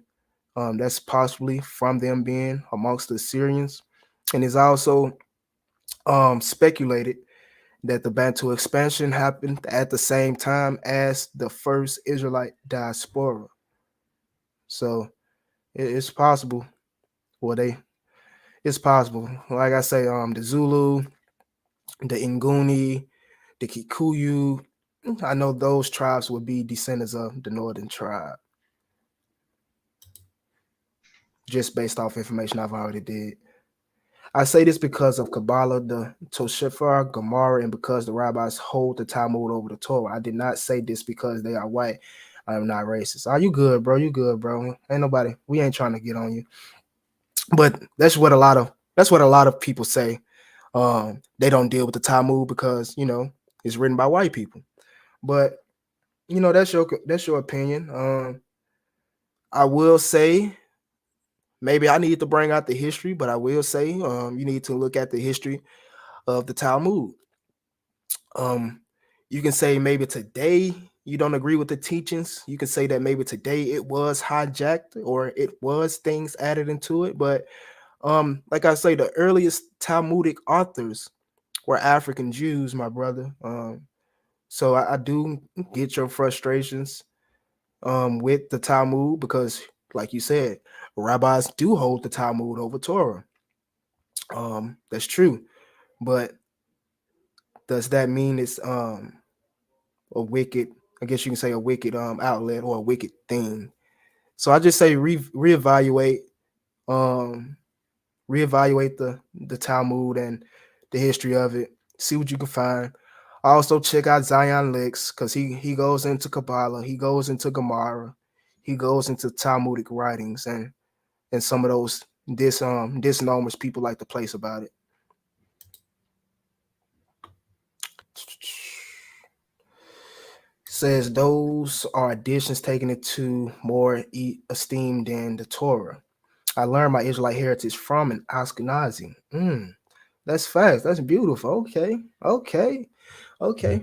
that's possibly from them being amongst the Assyrians. And it's also speculated that the Bantu expansion happened at the same time as the first Israelite diaspora. So it's possible. Well, it's possible. Like I say, the Zulu, the Nguni, the Kikuyu, I know those tribes would be descendants of the northern tribe. just based off information I've already did. I say this because of Kabbalah, the Toshifar, Gemara, and because the rabbis hold the Talmud over the Torah. I did not say this because they are white. I am not racist. Are you good, bro? You good, bro? Ain't nobody. We ain't trying to get on you. But that's what a lot of people say. They don't deal with the Talmud because it's written by white people. But that's your opinion. I will say maybe I need to bring out the history, but I will say you need to look at the history of the Talmud. You can say maybe today you don't agree with the teachings. You can say that maybe today it was hijacked or it was things added into it. But like I say, the earliest Talmudic authors were African Jews, my brother. So I do get your frustrations with the Talmud because, like you said, rabbis do hold the Talmud over Torah. That's true, but does that mean it's a wicked? I guess you can say a wicked outlet or a wicked thing. So I just say reevaluate, um, reevaluate the Talmud and the history of it. See what you can find. Also check out Zion Lex because he goes into Kabbalah, he goes into Gemara, he goes into Talmudic writings and some of those disnomers people like to place about it. Says those are additions taking it to more esteem than the Torah. I learned my Israelite heritage from an Ashkenazi. That's fast. That's beautiful. Okay.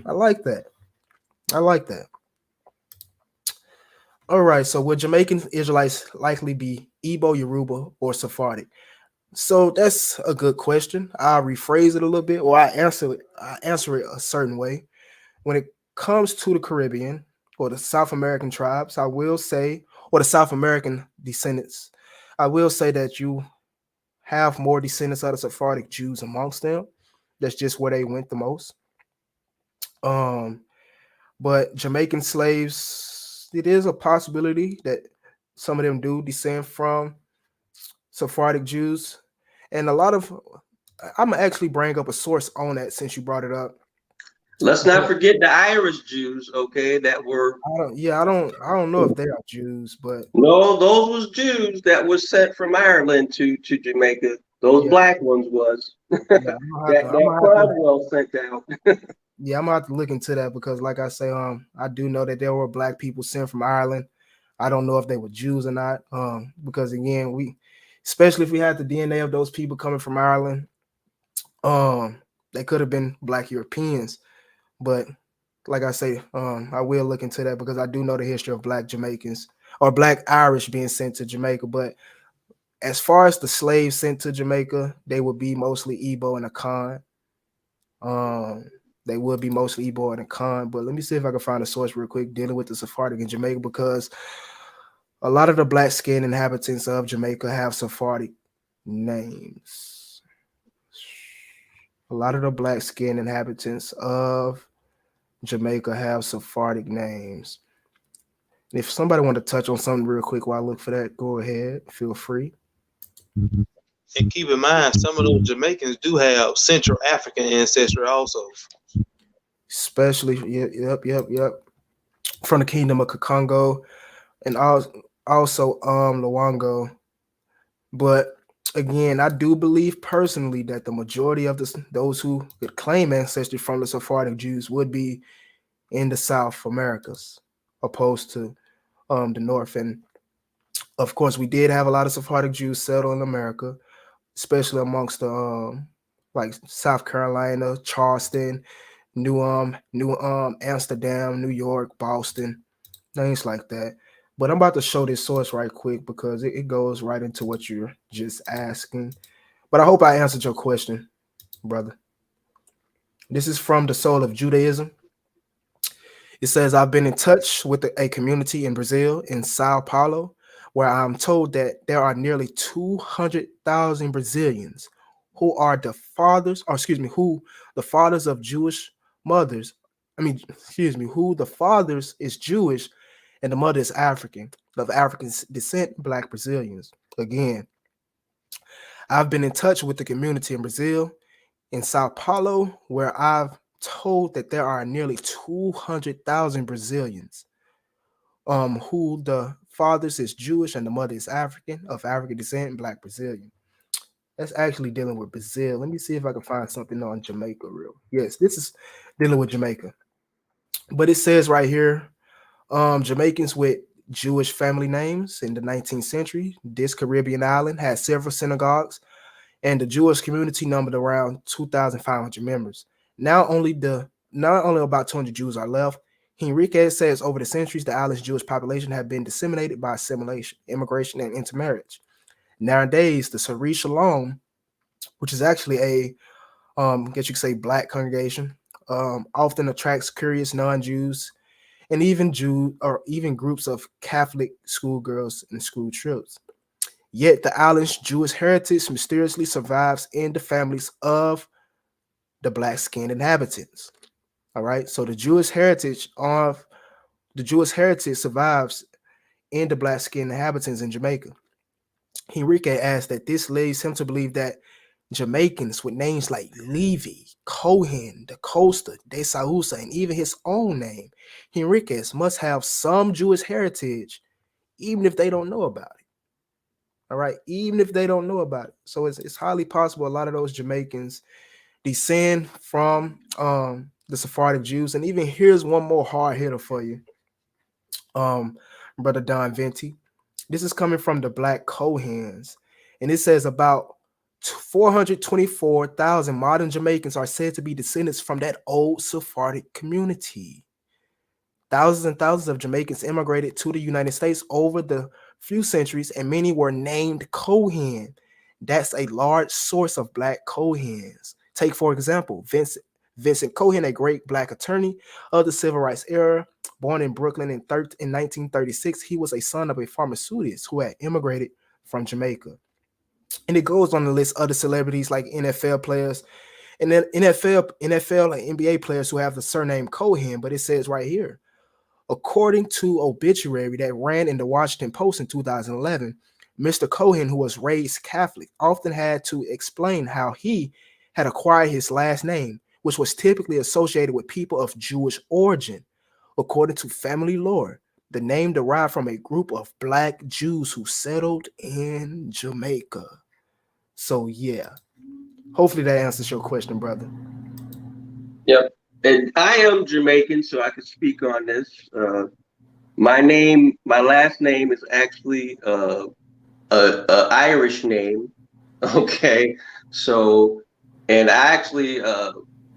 I like that. I like that. All right. So would Jamaican Israelites likely be Igbo, Yoruba, or Sephardic? So that's a good question. I'll rephrase it a little bit, or I answer it. I answer it a certain way. When it comes to the Caribbean or the South American tribes, I will say, or the South American descendants, I will say that you have more descendants of the Sephardic Jews amongst them. That's just where they went the most. Um, but Jamaican slaves, it is a possibility that some of them do descend from Sephardic Jews, and a lot of. I'm gonna actually bring up a source on that since you brought it up. Let's not forget the Irish Jews, okay, that were I don't know if they are Jews, but no, those was Jews that was sent from Ireland to Jamaica. Those yeah, black ones was yeah, that Cromwell sent out. yeah, I'm gonna have to look into that because, like I say, I do know that there were black people sent from Ireland. I don't know if they were Jews or not, because again, especially if we had the DNA of those people coming from Ireland, they could have been black Europeans. But like I say, I will look into that because I do know the history of black Jamaicans or black Irish being sent to Jamaica. But as far as the slaves sent to Jamaica, they would be mostly Igbo and Akan. They would be mostly Igbo and Akan. But let me see if I can find a source real quick dealing with the Sephardic in Jamaica because a lot of the black skinned inhabitants of Jamaica have Sephardic names. A lot of the black skinned inhabitants of Jamaica have Sephardic names. If somebody want to touch on something real quick while I look for that, go ahead. Feel free. And keep in mind, some of those Jamaicans do have Central African ancestry also. Especially, yep. From the Kingdom of Kakongo and also Luango. But again, I do believe personally that the majority of those who could claim ancestry from the Sephardic Jews would be in the South Americas, opposed to the North. And of course, we did have a lot of Sephardic Jews settle in America, especially amongst the like South Carolina, Charleston, New Amsterdam, New York, Boston, things like that. But I'm about to show this source right quick because it goes right into what you're just asking. But I hope I answered your question, brother. This is from The Soul of Judaism. It says, I've been in touch with a community in Brazil, in Sao Paulo, where I'm told that there are nearly 200,000 Brazilians who are the fathers, or excuse me, who the fathers of Jewish mothers. Who the fathers is Jewish and the mother is African, of African descent, Black Brazilians. Again, I've been in touch with the community in Brazil, in Sao Paulo, where I've told that there are nearly 200,000 Brazilians who the fathers is Jewish and the mother is African, of African descent, and Black Brazilian. That's actually dealing with Brazil. Let me see if I can find something on Jamaica real. Yes, this is dealing with Jamaica. But it says right here, Jamaicans with Jewish family names in the 19th century. This Caribbean island had several synagogues, and the Jewish community numbered around 2,500 members. Not only about 200 Jews are left. Henriquez says over the centuries, the island's Jewish population have been disseminated by assimilation, immigration, and intermarriage. Nowadays, the Sari Shalom, which is actually a, I guess you could say, black congregation, often attracts curious non-Jews and even groups of Catholic schoolgirls and school trips. Yet the island's Jewish heritage mysteriously survives in the families of the black-skinned inhabitants. All right, so the Jewish heritage survives in the black-skinned inhabitants in Jamaica. Henrique adds that this leads him to believe that Jamaicans with names like Levy, Cohen, Da Costa, De Sousa, and even his own name, Henriquez, must have some Jewish heritage, even if they don't know about it. All right, even if they don't know about it. So it's highly possible a lot of those Jamaicans descend from the Sephardic Jews. And even here's one more hard hitter for you, Brother Don Venti. This is coming from the Black Cohens, and it says about 424,000 modern Jamaicans are said to be descendants from that old Sephardic community. Thousands and thousands of Jamaicans immigrated to the United States over the few centuries, and many were named Cohen. That's a large source of Black Cohens. Take, for example, Vincent Cohen, a great Black attorney of the Civil Rights era, born in Brooklyn in 1936. He was a son of a pharmaceutist who had immigrated from Jamaica. And it goes on to list other celebrities like NFL players and then NFL and NBA players who have the surname Cohen. But it says right here, according to obituary that ran in the Washington Post in 2011, Mr. Cohen, who was raised Catholic, often had to explain how he had acquired his last name, which was typically associated with people of Jewish origin. According to family lore, the name derived from a group of Black Jews who settled in Jamaica. So yeah, hopefully that answers your question, brother. Yep. And I am Jamaican, so I can speak on this. My last name is actually a Irish name. Okay, so, and I actually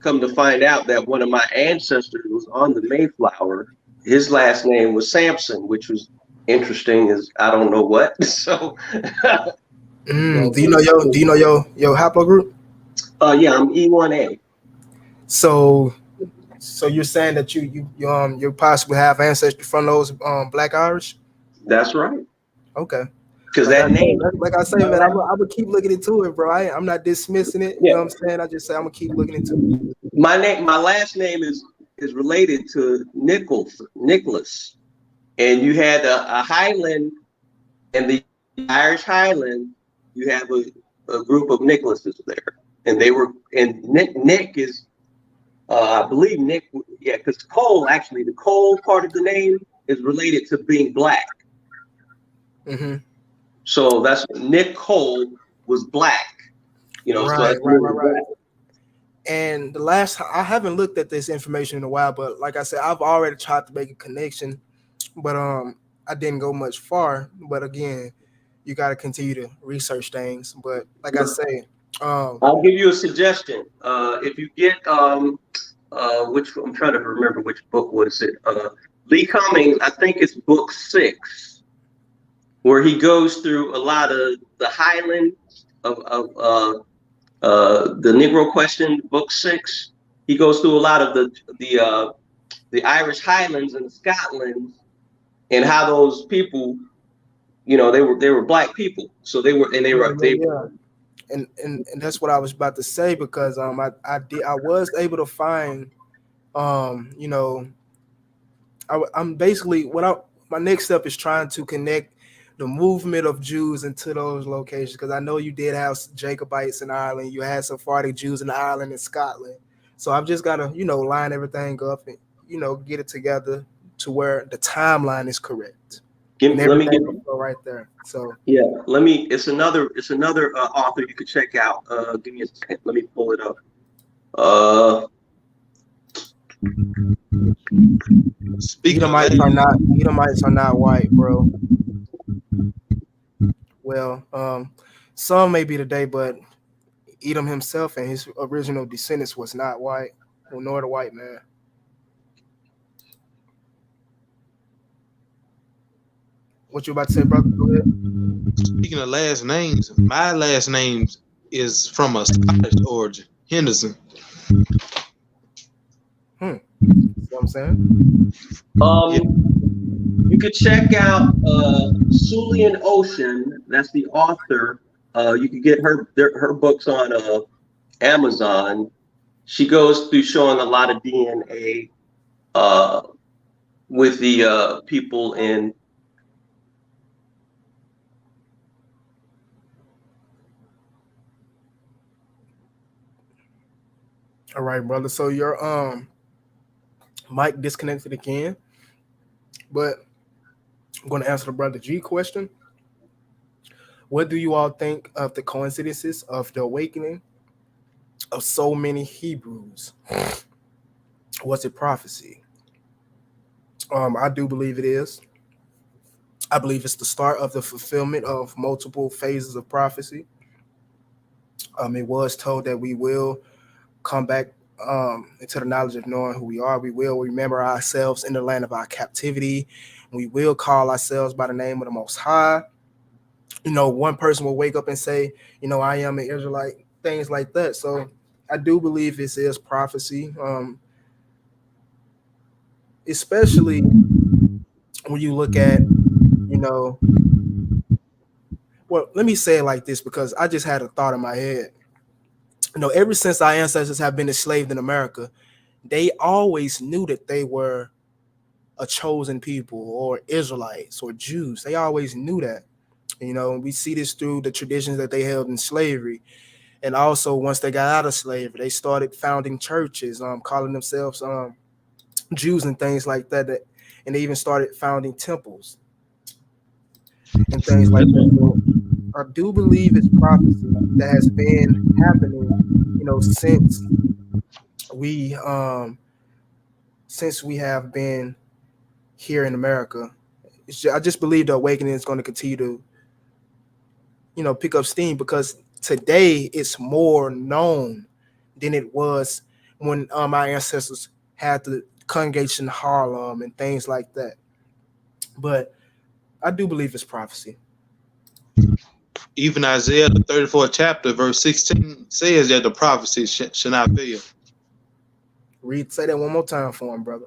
come to find out that one of my ancestors was on the Mayflower. His last name was Sampson, which was interesting as I don't know what. So, Do you know your haplogroup? Yeah, I'm E1A. So you're saying that you possibly have ancestry from those Black Irish? That's right. Okay. Because that name, like I say, man, I'm gonna keep looking into it, bro. I'm not dismissing it. You know what I'm saying? I just say I'm gonna keep looking into it. my last name is related to Nicholas, and you had a Highland, and the Irish Highland. You have a group of Nicholases there, and Nick is, I believe Nick, yeah, because Cole, actually, the Cole part of the name is related to being Black. Mm-hmm. So that's Nick Cole was Black, Right, so right. And the last, I haven't looked at this information in a while, but like I said, I've already tried to make a connection, but I didn't go much far. But again, you got to continue to research things. But like I say, I'll give you a suggestion. If you get which I'm trying to remember which book was it. Lee Cummings, I think it's book 6, where he goes through a lot of the Highlands of the Negro Question. Book 6, he goes through a lot of the Irish Highlands and Scotland, and how those people, they were Black people. So they were. And that's what I was about to say, because I was able to find I'm basically my next step is trying to connect the movement of Jews into those locations, because I know you did have Jacobites in Ireland, you had Sephardic Jews in Ireland and Scotland. So I've just got to, line everything up and, get it together to where the timeline is correct. And Let me everything give will go right there. So yeah. Let me. It's another author you could check out. Give me a second. Let me pull it up. Speaking of that, Edomites are not white, bro. Well, some may be today, but Edom himself and his original descendants was not white, nor the white man. What you about to say, brother? Go ahead. speaking of last names, my last name is from a Scottish origin, Henderson. See what I'm saying? Yeah. You could check out Sulian Ocean. That's the author. You could get her books on Amazon. She goes through showing a lot of DNA with the people in. All right, brother. So your mic disconnected again, but I'm going to answer the brother G question. What do you all think of the coincidences of the awakening of so many Hebrews? Was it prophecy? I do believe it is. I believe it's the start of the fulfillment of multiple phases of prophecy. It was told that we will come back into the knowledge of knowing who we are. We will remember ourselves in the land of our captivity. We will call ourselves by the name of the Most High. One person will wake up and say, I am an Israelite, things like that. So I do believe this is prophecy, especially when you look at, well, let me say it like this because I just had a thought in my head. Ever since our ancestors have been enslaved in America, they always knew that they were a chosen people or Israelites or Jews. They always knew that. We see this through the traditions that they held in slavery. And also, once they got out of slavery, they started founding churches, calling themselves Jews and things like that. And they even started founding temples and things like that. So I do believe it's prophecy that has been happening, we um, since we have been here in America. I just believe the awakening is going to continue to, pick up steam because today it's more known than it was when my ancestors had the congregation in Harlem and things like that. But I do believe it's prophecy. Even Isaiah, the 34th chapter, verse 16, says that the prophecy should not fail. Say that one more time for him, brother.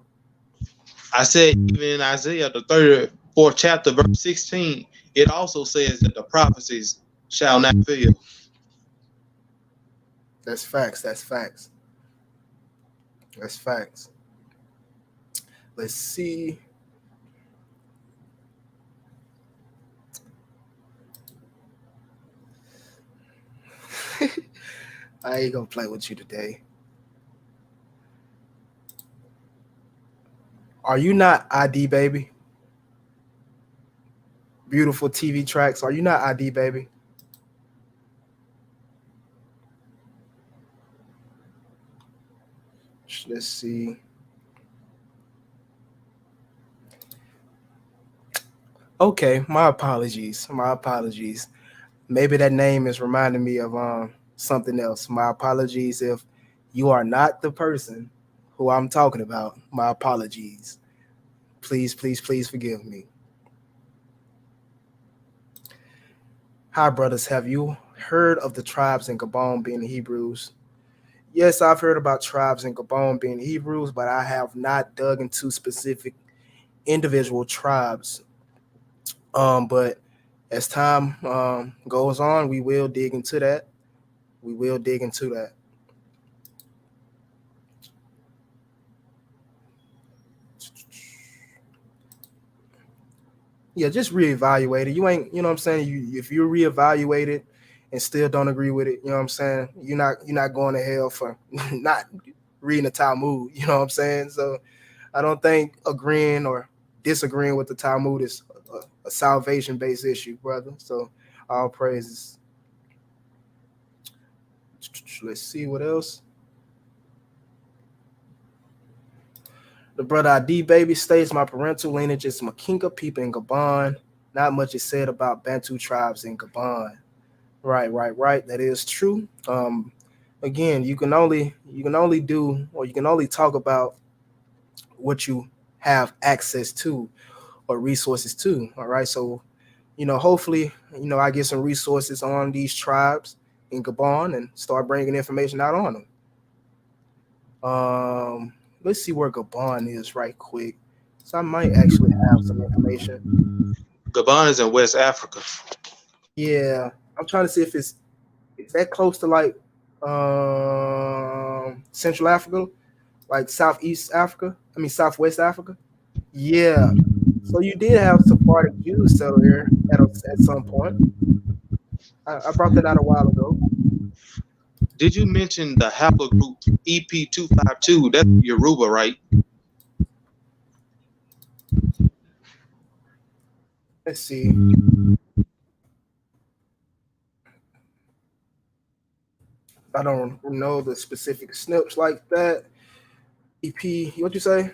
I said, even in Isaiah, the 34th chapter, verse 16, it also says that the prophecies shall not fail. That's facts. That's facts. That's facts. Let's see. I ain't gonna play with you today. Are you not ID baby? Beautiful TV tracks. Are you not ID baby? Let's see. Okay, my apologies. My apologies. Maybe that name is reminding me of something else. My apologies if you are not the person who I'm talking about. My apologies. Please, please, please forgive me. Hi, brothers. Have you heard of the tribes in Gabon being Hebrews? Yes, I've heard about tribes in Gabon being Hebrews, but I have not dug into specific individual tribes. But as time goes on, we will dig into that. We will dig into that. yeah, just reevaluate it. You ain't, you know what I'm saying? If you reevaluate it and still don't agree with it, you know what I'm saying? You're not going to hell for not reading the Talmud, you know what I'm saying? So I don't think agreeing or disagreeing with the Talmud is a salvation based issue, brother. So all praises. Let's see what else. The brother ID baby states my parental lineage is Makinka people in Gabon. Not much is said about Bantu tribes in Gabon. Right. That is true. Again, you can only do, or you can only talk about what you have access to or resources to. All right. So, hopefully, I get some resources on these tribes in Gabon and start bringing information out on them. Let's see where Gabon is right quick. So I might actually have some information. Gabon is in West Africa. Yeah, I'm trying to see if is that close to like Central Africa, like Southeast Africa. I mean Southwest Africa. Yeah. So you did have Sephardic Jews settle here at some point. I brought that out a while ago. Did you mention the haplogroup EP252? That's Yoruba, right? Let's see. I don't know the specific snips like that. EP, what you say?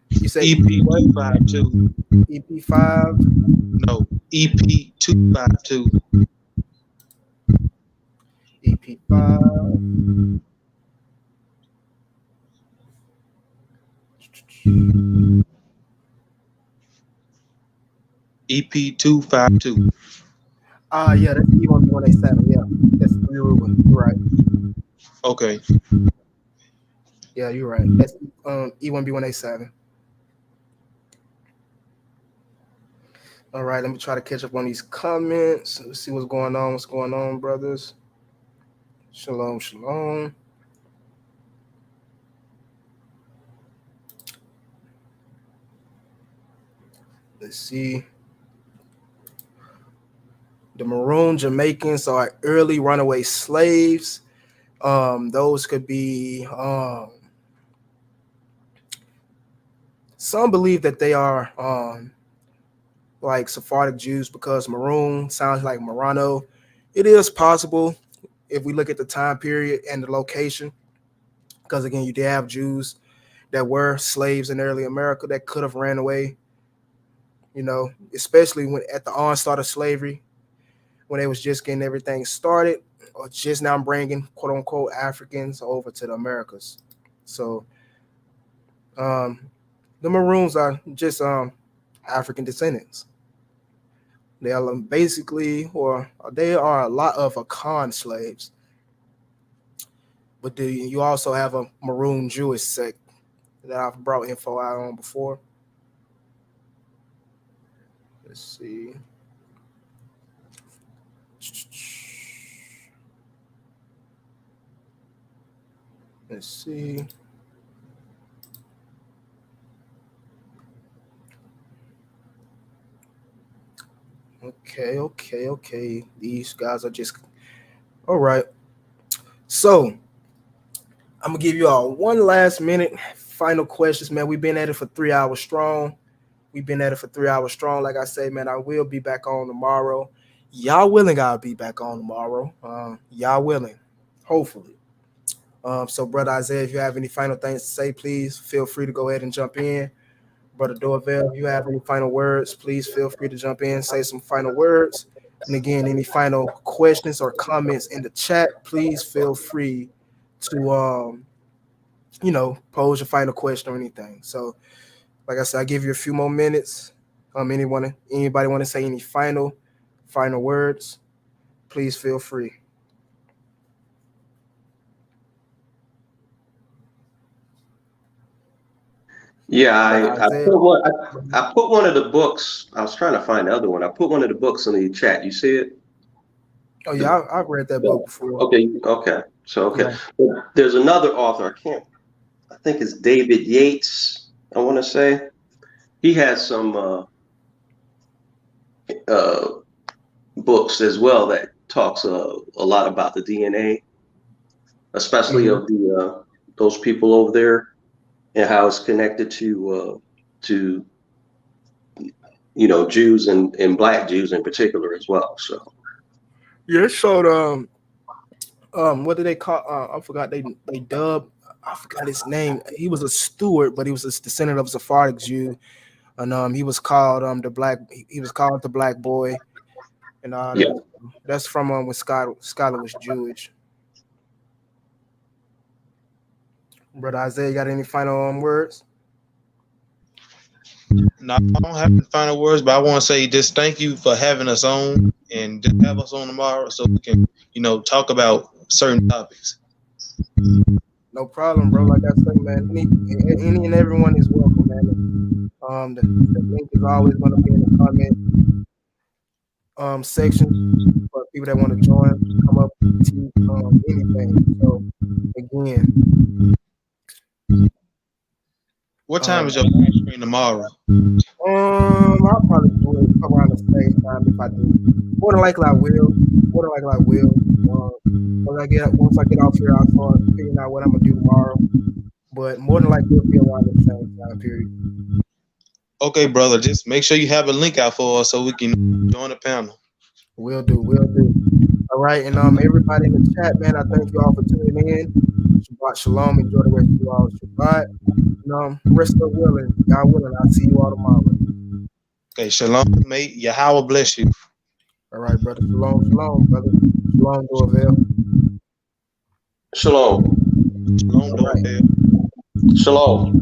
You say EP what? EP252. EP5, No, EP252. EP5. EP252. Yeah, that's E1B187. Yeah, that's Yoruba. You're right. Okay. Yeah, you're right. That's E1B187. All right, let me try to catch up on these comments. Let's see what's going on. What's going on, brothers? Shalom, shalom. Let's see. The Maroon Jamaicans are early runaway slaves. Those could be. Some believe that they are like Sephardic Jews because maroon sounds like Marano. It is possible if we look at the time period and the location, because again, you did have Jews that were slaves in early America that could have ran away. Especially when at the onstart of slavery, when they was just getting everything started, or just now bringing quote unquote Africans over to the Americas. So um, the Maroons are just African descendants. They are basically, or they are a lot of Akan slaves, but you also have a Maroon Jewish sect that I've brought info out on before. Let's see. Let's see. Okay. These guys are just all right. So I'm gonna give you all one last minute final questions, man. We've been at it for 3 hours strong. Like I say, man, I will be back on tomorrow. Y'all willing, I'll be back on tomorrow. Y'all willing, hopefully. So, brother Isaiah, if you have any final things to say, please feel free to go ahead and jump in. Brother Dorvell, if you have any final words, please feel free to jump in, say some final words. And again, any final questions or comments in the chat, please feel free to pose your final question or anything. So, like I said, I give you a few more minutes. Anybody want to say any final words? Please feel free. Yeah, Brother I Isaiah. put one. I put one of the books. I was trying to find the other one. I put one of the books in the chat. You see it? Oh yeah, I've read that book before. Okay. So Yeah. there's another author. I think it's David Yates. I want to say he has some books as well that talks a lot about the DNA, especially Mhm. of the those people over there and how it's connected to Jews and Black Jews in particular as well. So Yeah, it showed what did they call I forgot they dubbed I forgot his name. He was a steward, but he was a descendant of Sephardic Jew, and he was called he was called the black boy and all yeah, that. That's from when Scholar was Jewish. Brother Isaiah, got any final words? No, I don't have any final words, but I want to say just thank you for having us on and just have us on tomorrow so we can, talk about certain topics. No problem, bro. Like I say, man, any and everyone is welcome, man. The link is always going to be in the comment section for people that want to join, come up, teach anything. So again, What time um, is your live stream tomorrow? I'll probably do it around the same time if I do. More than likely I will. More than likely I will. Once I get off here, I'll start figuring out what I'm gonna do tomorrow. But more than likely it'll be around the same time period. Okay, brother, just make sure you have a link out for us so we can join the panel. Will do, will do. All right, and everybody in the chat, man, I thank you all for tuning in. Shabbat shalom. Enjoy the rest of you all. Shabbat. And rest up willing, God willing. I'll see you all tomorrow. Okay, shalom, mate. Yahweh bless you. All right, brother. Shalom, shalom, brother. Shalom, Dorville. shalom, Shalom, All right. shalom.